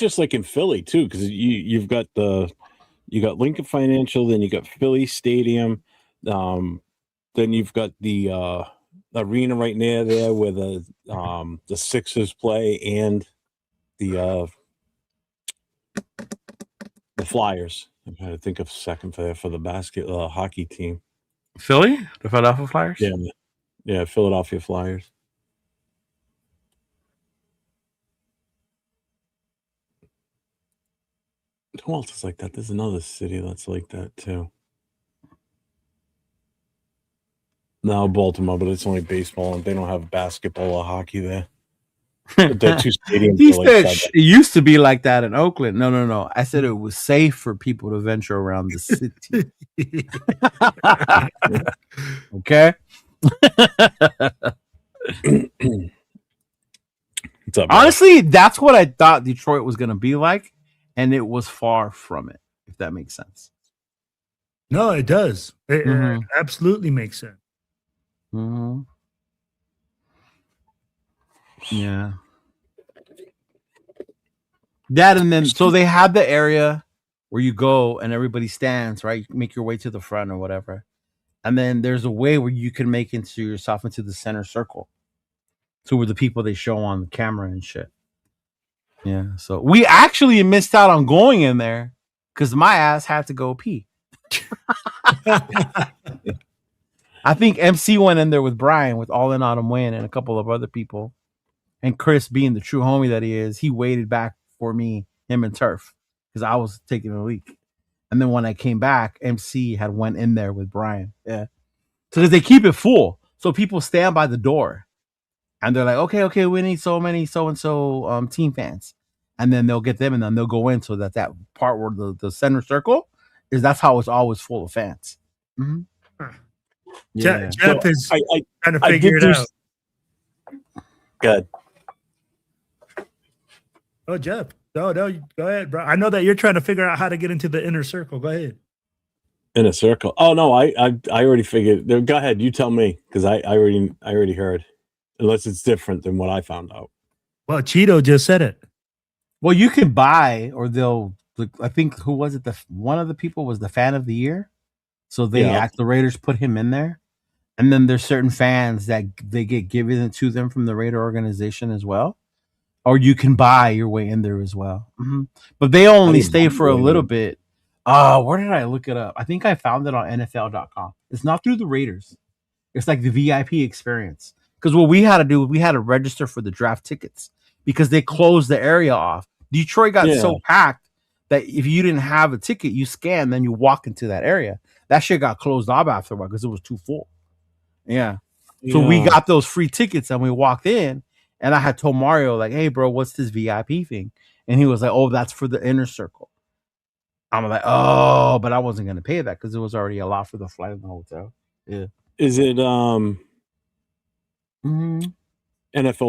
just like in Philly too, because you got Lincoln Financial, then you got Philly Stadium, then you've got the arena right near there where the Sixers play and the Flyers. I'm trying to think of a second for the hockey team. Philly, the Philadelphia Flyers. Yeah, Philadelphia Flyers. Who else is like that? There's another city that's like that too. No, Baltimore, but it's only baseball, and they don't have basketball or hockey there. The two stadiums. He are like said side it used to be like that in Oakland. No. I said it was safe for people to venture around the city. Okay. What's up, Honestly, that's what I thought Detroit was going to be like, and it was far from it, if that makes sense. No, it does. It absolutely makes sense. Mm-hmm. Yeah. That, and then, so they had the area where you go and everybody stands, right? You make your way to the front or whatever. And then there's a way where you can make yourself into the center circle. So where the people they show on the camera and shit. Yeah. So we actually missed out on going in there because my ass had to go pee. I think MC went in there with Brian with All In Autumn Win and a couple of other people. And Chris, being the true homie that he is, he waited back for me, him and Turf, because I was taking a leak. And then when I came back, MC had went in there with Brian. Yeah. So because they keep it full. So people stand by the door and they're like, okay, we need so many so-and-so team fans. And then they'll get them and then they'll go in so that part where the center circle is, that's how it's always full of fans. Mm-hmm. Yeah. Jeff is trying to figure it out. Good. Oh, Jeff. No, go ahead, bro. I know that you're trying to figure out how to get into the inner circle. Go ahead. Inner circle. Oh no, I already figured. Go ahead, you tell me, because I already heard. Unless it's different than what I found out. Well, Cheeto just said it. Well, you can buy, or I think, who was it? One of the people was the fan of the year. So the Raiders put him in there. And then there's certain fans that they get given to them from the Raider organization as well. Or you can buy your way in there as well. Mm-hmm. But they only stay for a little bit. Where did I look it up? I think I found it on NFL.com. It's not through the Raiders. It's like the VIP experience. Because what we had to do, we had to register for the draft tickets because they closed the area off. Detroit got so packed that if you didn't have a ticket, you scan, then you walk into that area. That shit got closed off after a while because it was too full. Yeah. So we got those free tickets and we walked in, and I had told Mario, like, hey, bro, what's this VIP thing? And he was like, oh, that's for the inner circle. I'm like, oh, but I wasn't going to pay that because it was already a lot for the flight and the hotel. Yeah. Is it NFL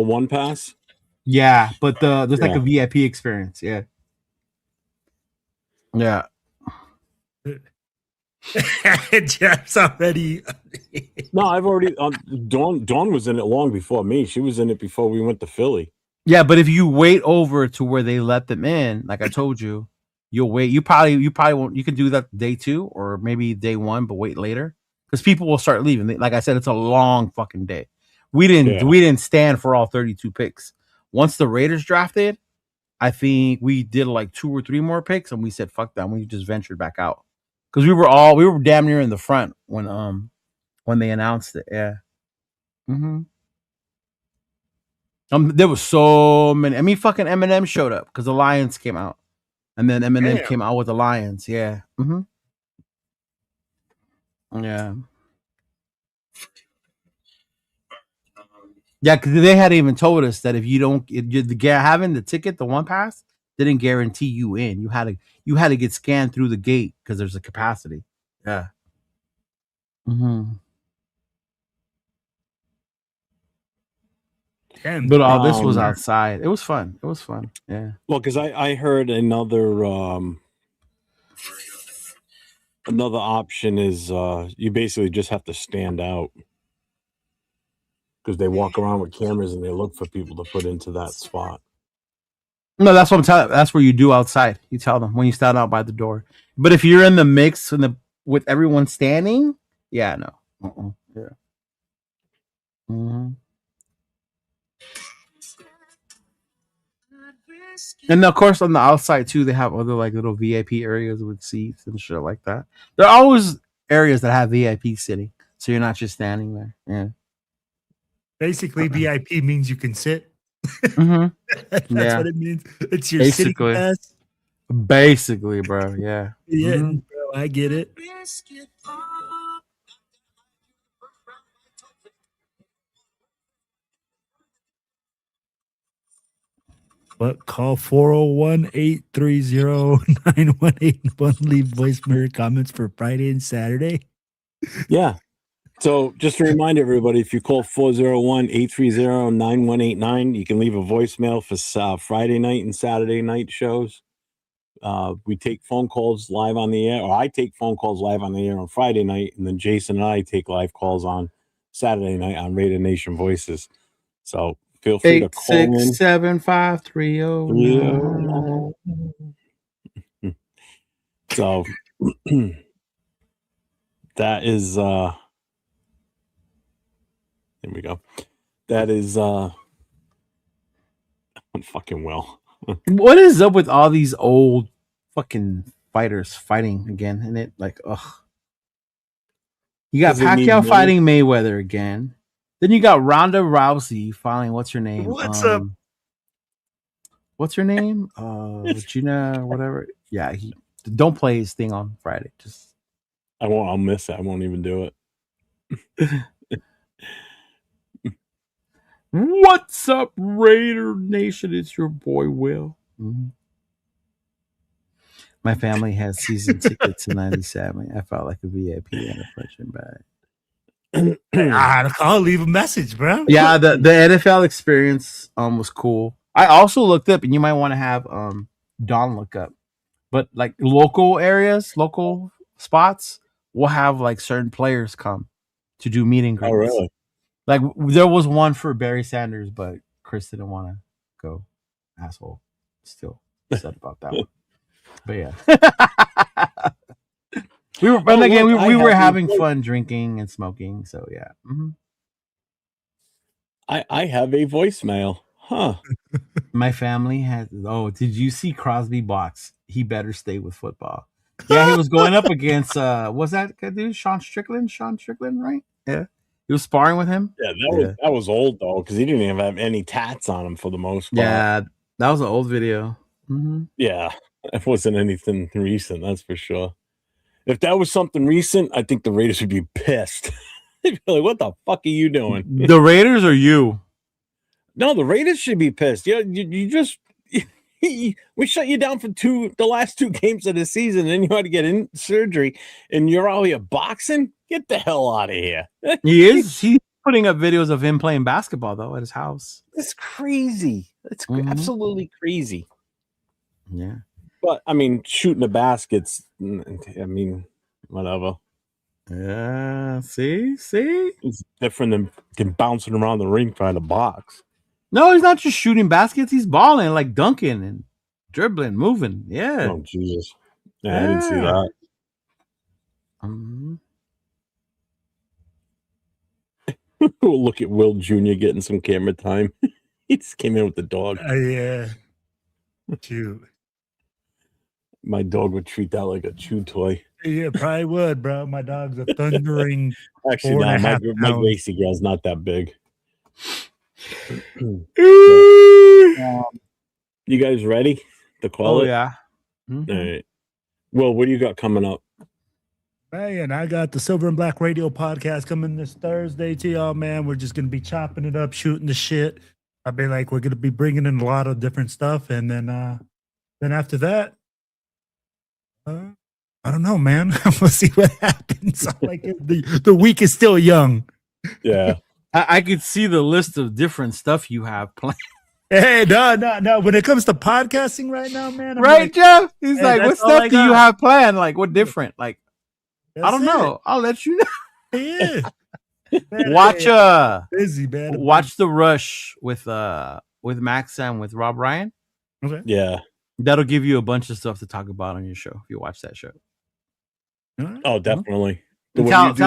One Pass? Yeah, but there's like a VIP experience. Yeah. Yeah. Jeff's already. No, I've already. Dawn was in it long before me. She was in it before we went to Philly. Yeah, but if you wait over to where they let them in, like I told you, you'll wait. You probably won't. You can do that day 2 or maybe day 1, but wait later because people will start leaving. Like I said, it's a long fucking day. We didn't stand for all 32 picks. Once the Raiders drafted, I think we did like 2 or 3 more picks, and we said fuck that. We just ventured back out because we were damn near in the front when they announced it. Yeah. Mm-hmm. There was so many. I mean, fucking Eminem showed up because the Lions came out, and then Eminem came out with the Lions. Yeah. Mm-hmm. Yeah. Yeah, because they had even told us that if having the ticket, the one pass, didn't guarantee you in. You had to get scanned through the gate because there's a capacity. Yeah. Mm-hmm. But all this was outside. It was fun. Yeah. Well, because I heard another option is you basically just have to stand out because they walk around with cameras and they look for people to put into that spot. No, that's what I'm telling. That's where you do outside. You tell them when you stand out by the door. But if you're in the mix with everyone standing, yeah, no. Yeah. Mm-hmm. And of course, on the outside too, they have other like little VIP areas with seats and shit like that. There are always areas that have VIP sitting, so you're not just standing there. Yeah. Basically, VIP means you can sit. Mm-hmm. That's what it means. It's your basically, sitting pass. Basically, bro. Yeah. Yeah, mm-hmm. Bro, I get it. What? Call 401-830-9181. Leave voicemail comments for Friday and Saturday. Yeah. So just to remind everybody, if you call 401-830-9189, you can leave a voicemail for Friday night and Saturday night shows. We take phone calls live on the air, or I take phone calls live on the air on Friday night, and then Jason and I take live calls on Saturday night on Raider Nation Voices. So feel free to call in. 8675309. So that is there we go. That is fucking well. What is up with all these old fucking fighters fighting again? And it like, ugh. You got Pacquiao fighting Mayweather again. Then you got Ronda Rousey fighting, what's her name? What's up? What's her name? Regina, whatever. Yeah, don't play his thing on Friday. Just I'll miss it. I won't even do it. What's up, Raider Nation? It's your boy Will. Mm-hmm. My family has season tickets in '97. I felt like a VIP and a punching bag. I'll leave a message, bro. Yeah, the NFL experience was cool. I also looked up, and you might want to have Don look up, but like local areas, local spots will have like certain players come to do meet and greets. Oh, really? Like there was one for Barry Sanders, but Chris didn't want to go. Asshole. Still upset about that one. But yeah. we were having fun drinking and smoking, so yeah. Mm-hmm. I have a voicemail. Huh. My family has did you see Crosby box? He better stay with football. Yeah, he was going up against was that dude? Sean Strickland, right? Yeah. He was sparring with him. Yeah, that was old though, because he didn't even have any tats on him for the most part. Yeah, that was an old video. Mm-hmm. Yeah, it wasn't anything recent, that's for sure. If that was something recent, I think the Raiders would be pissed. They'd be like, "What the fuck are you doing?" The Raiders or you? No, the Raiders should be pissed. Yeah, you just we shut you down for the last 2 games of the season, and then you had to get in surgery, and you're out here boxing. Get the hell out of here. He's putting up videos of him playing basketball though at his house. It's crazy. It's absolutely crazy. Yeah. But I mean, shooting the baskets, I mean, whatever. Yeah. See? It's different than bouncing around the ring trying to box. No, he's not just shooting baskets, he's balling, like dunking and dribbling, moving. Yeah. Oh Jesus. Yeah. I didn't see that. Mm-hmm. We'll look at Will Jr. getting some camera time. He just came in with the dog. Yeah. Cute. My dog would treat that like a chew toy. Yeah, probably would, bro. My dog's a thundering. Actually, no, my Gracie girl's not that big. You guys ready to call it? Yeah. Mm-hmm. All right. Well, what do you got coming up? Man, I got the Silver and Black Radio podcast coming this Thursday to y'all, man. We're just going to be chopping it up, shooting the shit. I've been like, we're going to be bringing in a lot of different stuff. And then after that, I don't know, man. We'll see what happens. Like the week is still young. Yeah. I could see the list of different stuff you have planned. Hey, no. When it comes to podcasting right now, man. I'm right, like, Jeff? He's like, what stuff do you got. have planned? Like, what different? Like, I don't know. It. I'll let you know. Yeah. Man, Watch busy, man. Watch The Rush with Max and with Rob Ryan. Okay. Yeah. That'll give you a bunch of stuff to talk about on your show if you watch that show. Oh, definitely. Tell whoever's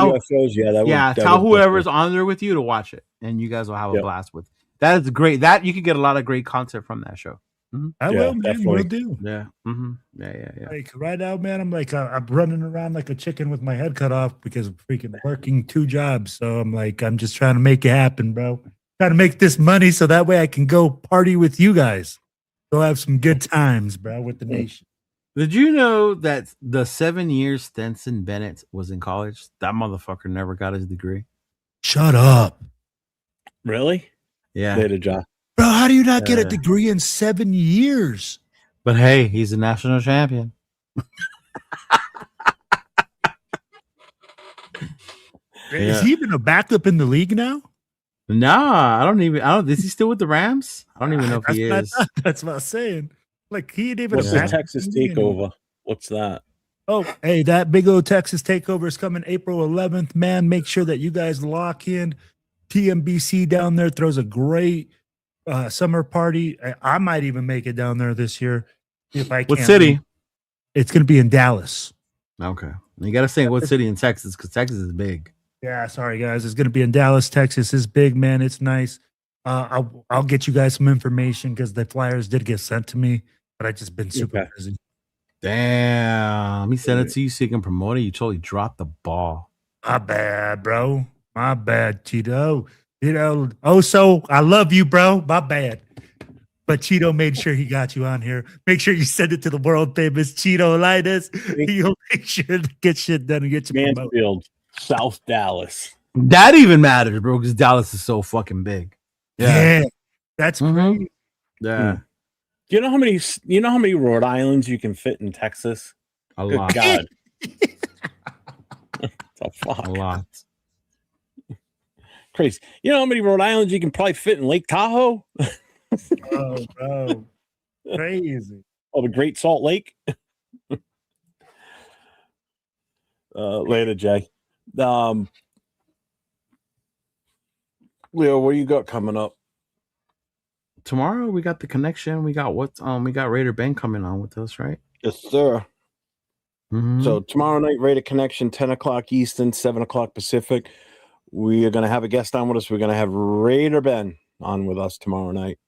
definitely. on there with you to watch it, and you guys will have a blast with. That is great. That you could get a lot of great content from that show. Mm-hmm. I will, man. Will do. Yeah. Mm-hmm. Yeah. Like right now, man, I'm like I'm running around like a chicken with my head cut off because I'm freaking working 2 jobs. So I'm like, I'm just trying to make it happen, bro. Trying to make this money so that way I can go party with you guys. Go have some good times, bro, with the nation. Did you know that the 7 years Stetson Bennett was in college, that motherfucker never got his degree? Shut up. Really? Yeah. Later, John. Bro, how do you not get a degree in 7 years? But hey, he's a national champion. Is he even a backup in the league now? Nah, I don't. Is he still with the Rams? I don't even know if he is. That's what I'm saying. Like, he ain't even What's a the backup Texas in the league anymore. takeover? What's that? Oh, hey, that big old Texas takeover is coming April 11th. Man, make sure that you guys lock in. TMBC down there throws a great summer party. I might even make it down there this year if I can. What city? It's going to be in Dallas. Okay. You got to say what city in Texas, because Texas is big. Yeah, sorry, guys. It's going to be in Dallas, Texas. It's big, man. It's nice. I'll get you guys some information because the flyers did get sent to me, but I just been super busy. Damn. He sent it to you so you can promote it. You totally dropped the ball. My bad, bro. My bad, Cheeto. You know, so I love you, bro. My bad. But Cheeto made sure he got you on here. Make sure you send it to the world famous Chidolinus. He'll make sure to get shit done and get you promoted. Mansfield, South Dallas. That even matters, bro, because Dallas is so fucking big. Yeah. That's crazy. Yeah. Do you know how many Rhode Islands you can fit in Texas? A lot. God. A lot. Crazy. You know how many Rhode Islands you can probably fit in Lake Tahoe? Oh, bro. Crazy. Oh, the Great Salt Lake. Later, Jay. Leo, what you got coming up? Tomorrow we got the connection. We got we got Raider Ben coming on with us, right? Yes, sir. Mm-hmm. So tomorrow night, Raider Connection, 10 o'clock Eastern, 7 o'clock Pacific. We are going to have a guest on with us. We're going to have Raider Ben on with us tomorrow night.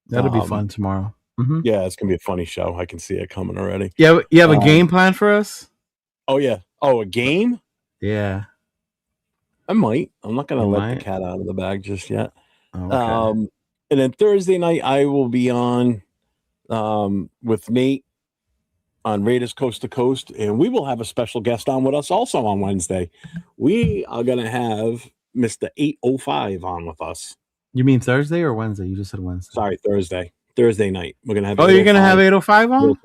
That'll be fun tomorrow. Mm-hmm. Yeah, it's going to be a funny show. I can see it coming already. Yeah, you have a game plan for us? Oh, yeah. Oh, a game? Yeah. I might. I'm not going to let the cat out of the bag just yet. Okay. And then Thursday night, I will be on with Nate on Raiders Coast to Coast, and we will have a special guest on with us also on Wednesday. We are going to have Mr. 805 on with us. You mean Thursday or Wednesday? You just said Wednesday. Sorry, Thursday. Thursday night. We're going to have. Oh, you're going to have 805 on?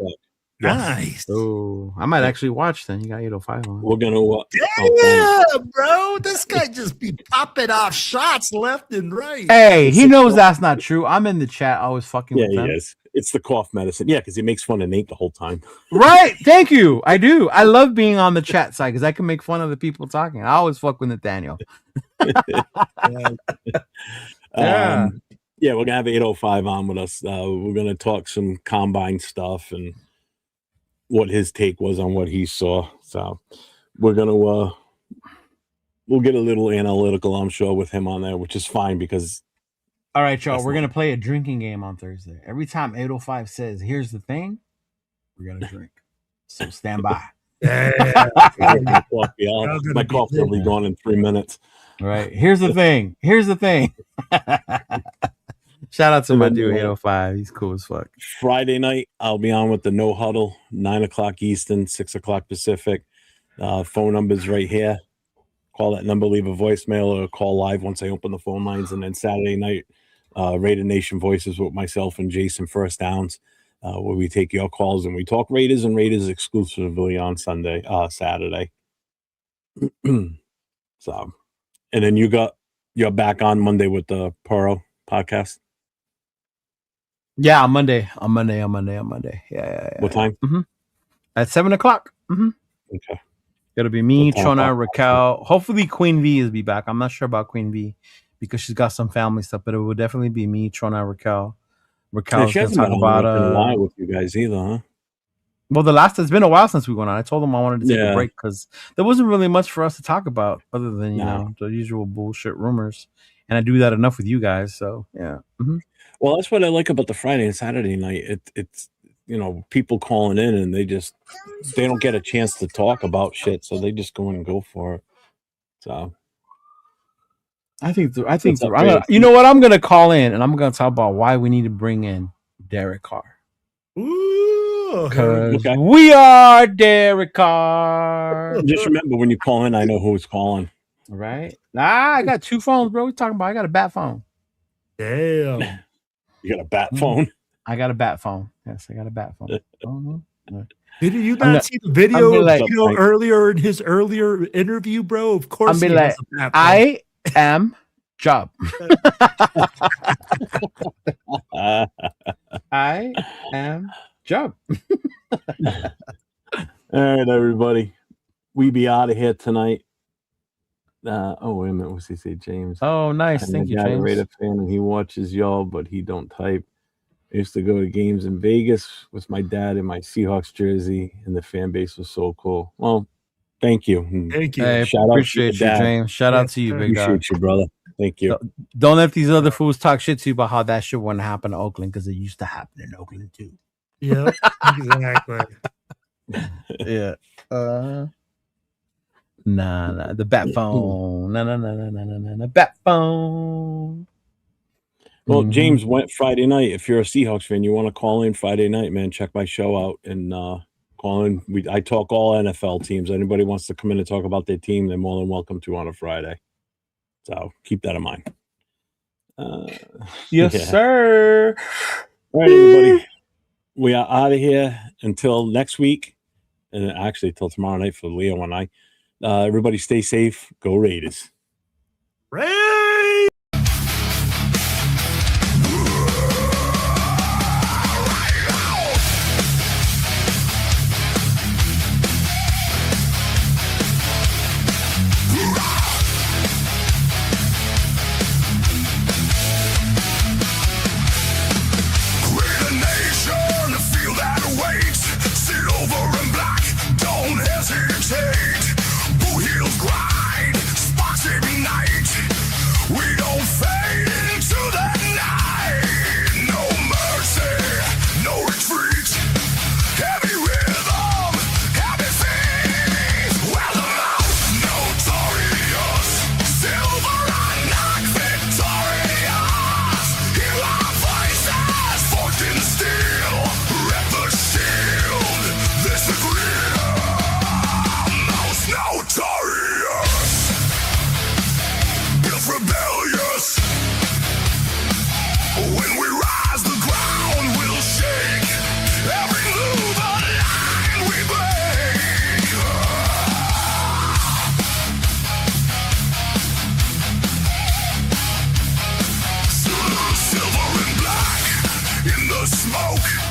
Nice. Oh, I might actually watch then. You got 805 on. We're going to. Yeah, bro. This guy just be popping off shots left and right. Hey, he knows that's not true. I'm in the chat always fucking with him. Yeah, he is. It's the cough medicine. Yeah, because he makes fun of Nate the whole time. Right. Thank you. I do. I love being on the chat side because I can make fun of the people talking. I always fuck with Nathaniel. Yeah, we're going to have 805 on with us. We're going to talk some combine stuff and what his take was on what he saw. So we're going to, we'll get a little analytical, I'm sure, with him on there, which is fine because. All right, y'all, we're going to play a drinking game on Thursday. Every time 805 says, here's the thing, we're going to drink. So stand by. My coffee will be gone in 3 minutes. All right. Here's the thing. Here's the thing. Shout out to my dude 805. He's cool as fuck. Friday night, I'll be on with the No Huddle, 9 o'clock Eastern, 6 o'clock Pacific. Phone number's right here. Call that number, leave a voicemail, or call live once I open the phone lines. And then Saturday night, Raider Nation Voices with myself and Jason First Downs, where we take your calls and we talk Raiders and Raiders exclusively on Saturday. So, and then you're back on Monday with the Poro podcast. Yeah, on Monday. Yeah. What time? Mm-hmm. At 7 o'clock. Mm-hmm. Okay. It'll be me, Chona, Raquel. Hopefully Queen V is be back. I'm not sure about Queen V because she's got some family stuff, but it will definitely be me, Chona, Raquel. Raquel's going to talk about with you guys either, huh? Well, it's been a while since we went on. I told them I wanted to take a break because there wasn't really much for us to talk about other than, you know, the usual bullshit rumors. And I do that enough with you guys. So, yeah. Mm-hmm. Well, that's what I like about the Friday and Saturday night. It's you know, people calling in and they don't get a chance to talk about shit. So they just go in and go for it. So I think you know what? I'm going to call in and I'm going to talk about why we need to bring in Derek Carr. Because we are Derek Carr. Just remember when you call in, I know who's calling. Right? I got 2 phones, bro. We're talking about I got a bat phone. Damn. You got a bat phone? I got a bat phone. Yes, I got a bat phone. Did you not see the video of Cheeto earlier in his earlier interview, bro? Of course, he has a bat phone. I am Job. I am Job. All right, everybody. We be out of here tonight. Oh, wait a minute. What's he say, James? Oh, nice. Thank you, James. Raider fan, and he watches y'all, but he don't type. I used to go to games in Vegas with my dad in my Seahawks jersey, and the fan base was so cool. Well, thank you. Thank you. Hey, appreciate you, James. Shout out to you, big guy. Appreciate you, brother. Thank you. Don't let these other fools talk shit to you about how that shit wouldn't happen in Oakland, because it used to happen in Oakland too. Yeah, exactly. Yeah. Nah. The bat phone. Nah. Bat phone. Well, James went Friday night. If you're a Seahawks fan, you want to call in Friday night, man. Check my show out and call in. I talk all NFL teams. Anybody wants to come in and talk about their team, they're more than welcome to on a Friday. So keep that in mind. Yes, sir. All right, everybody. We are out of here until next week, and actually till tomorrow night for Leo and I. Everybody stay safe. Go Raiders. Smoke.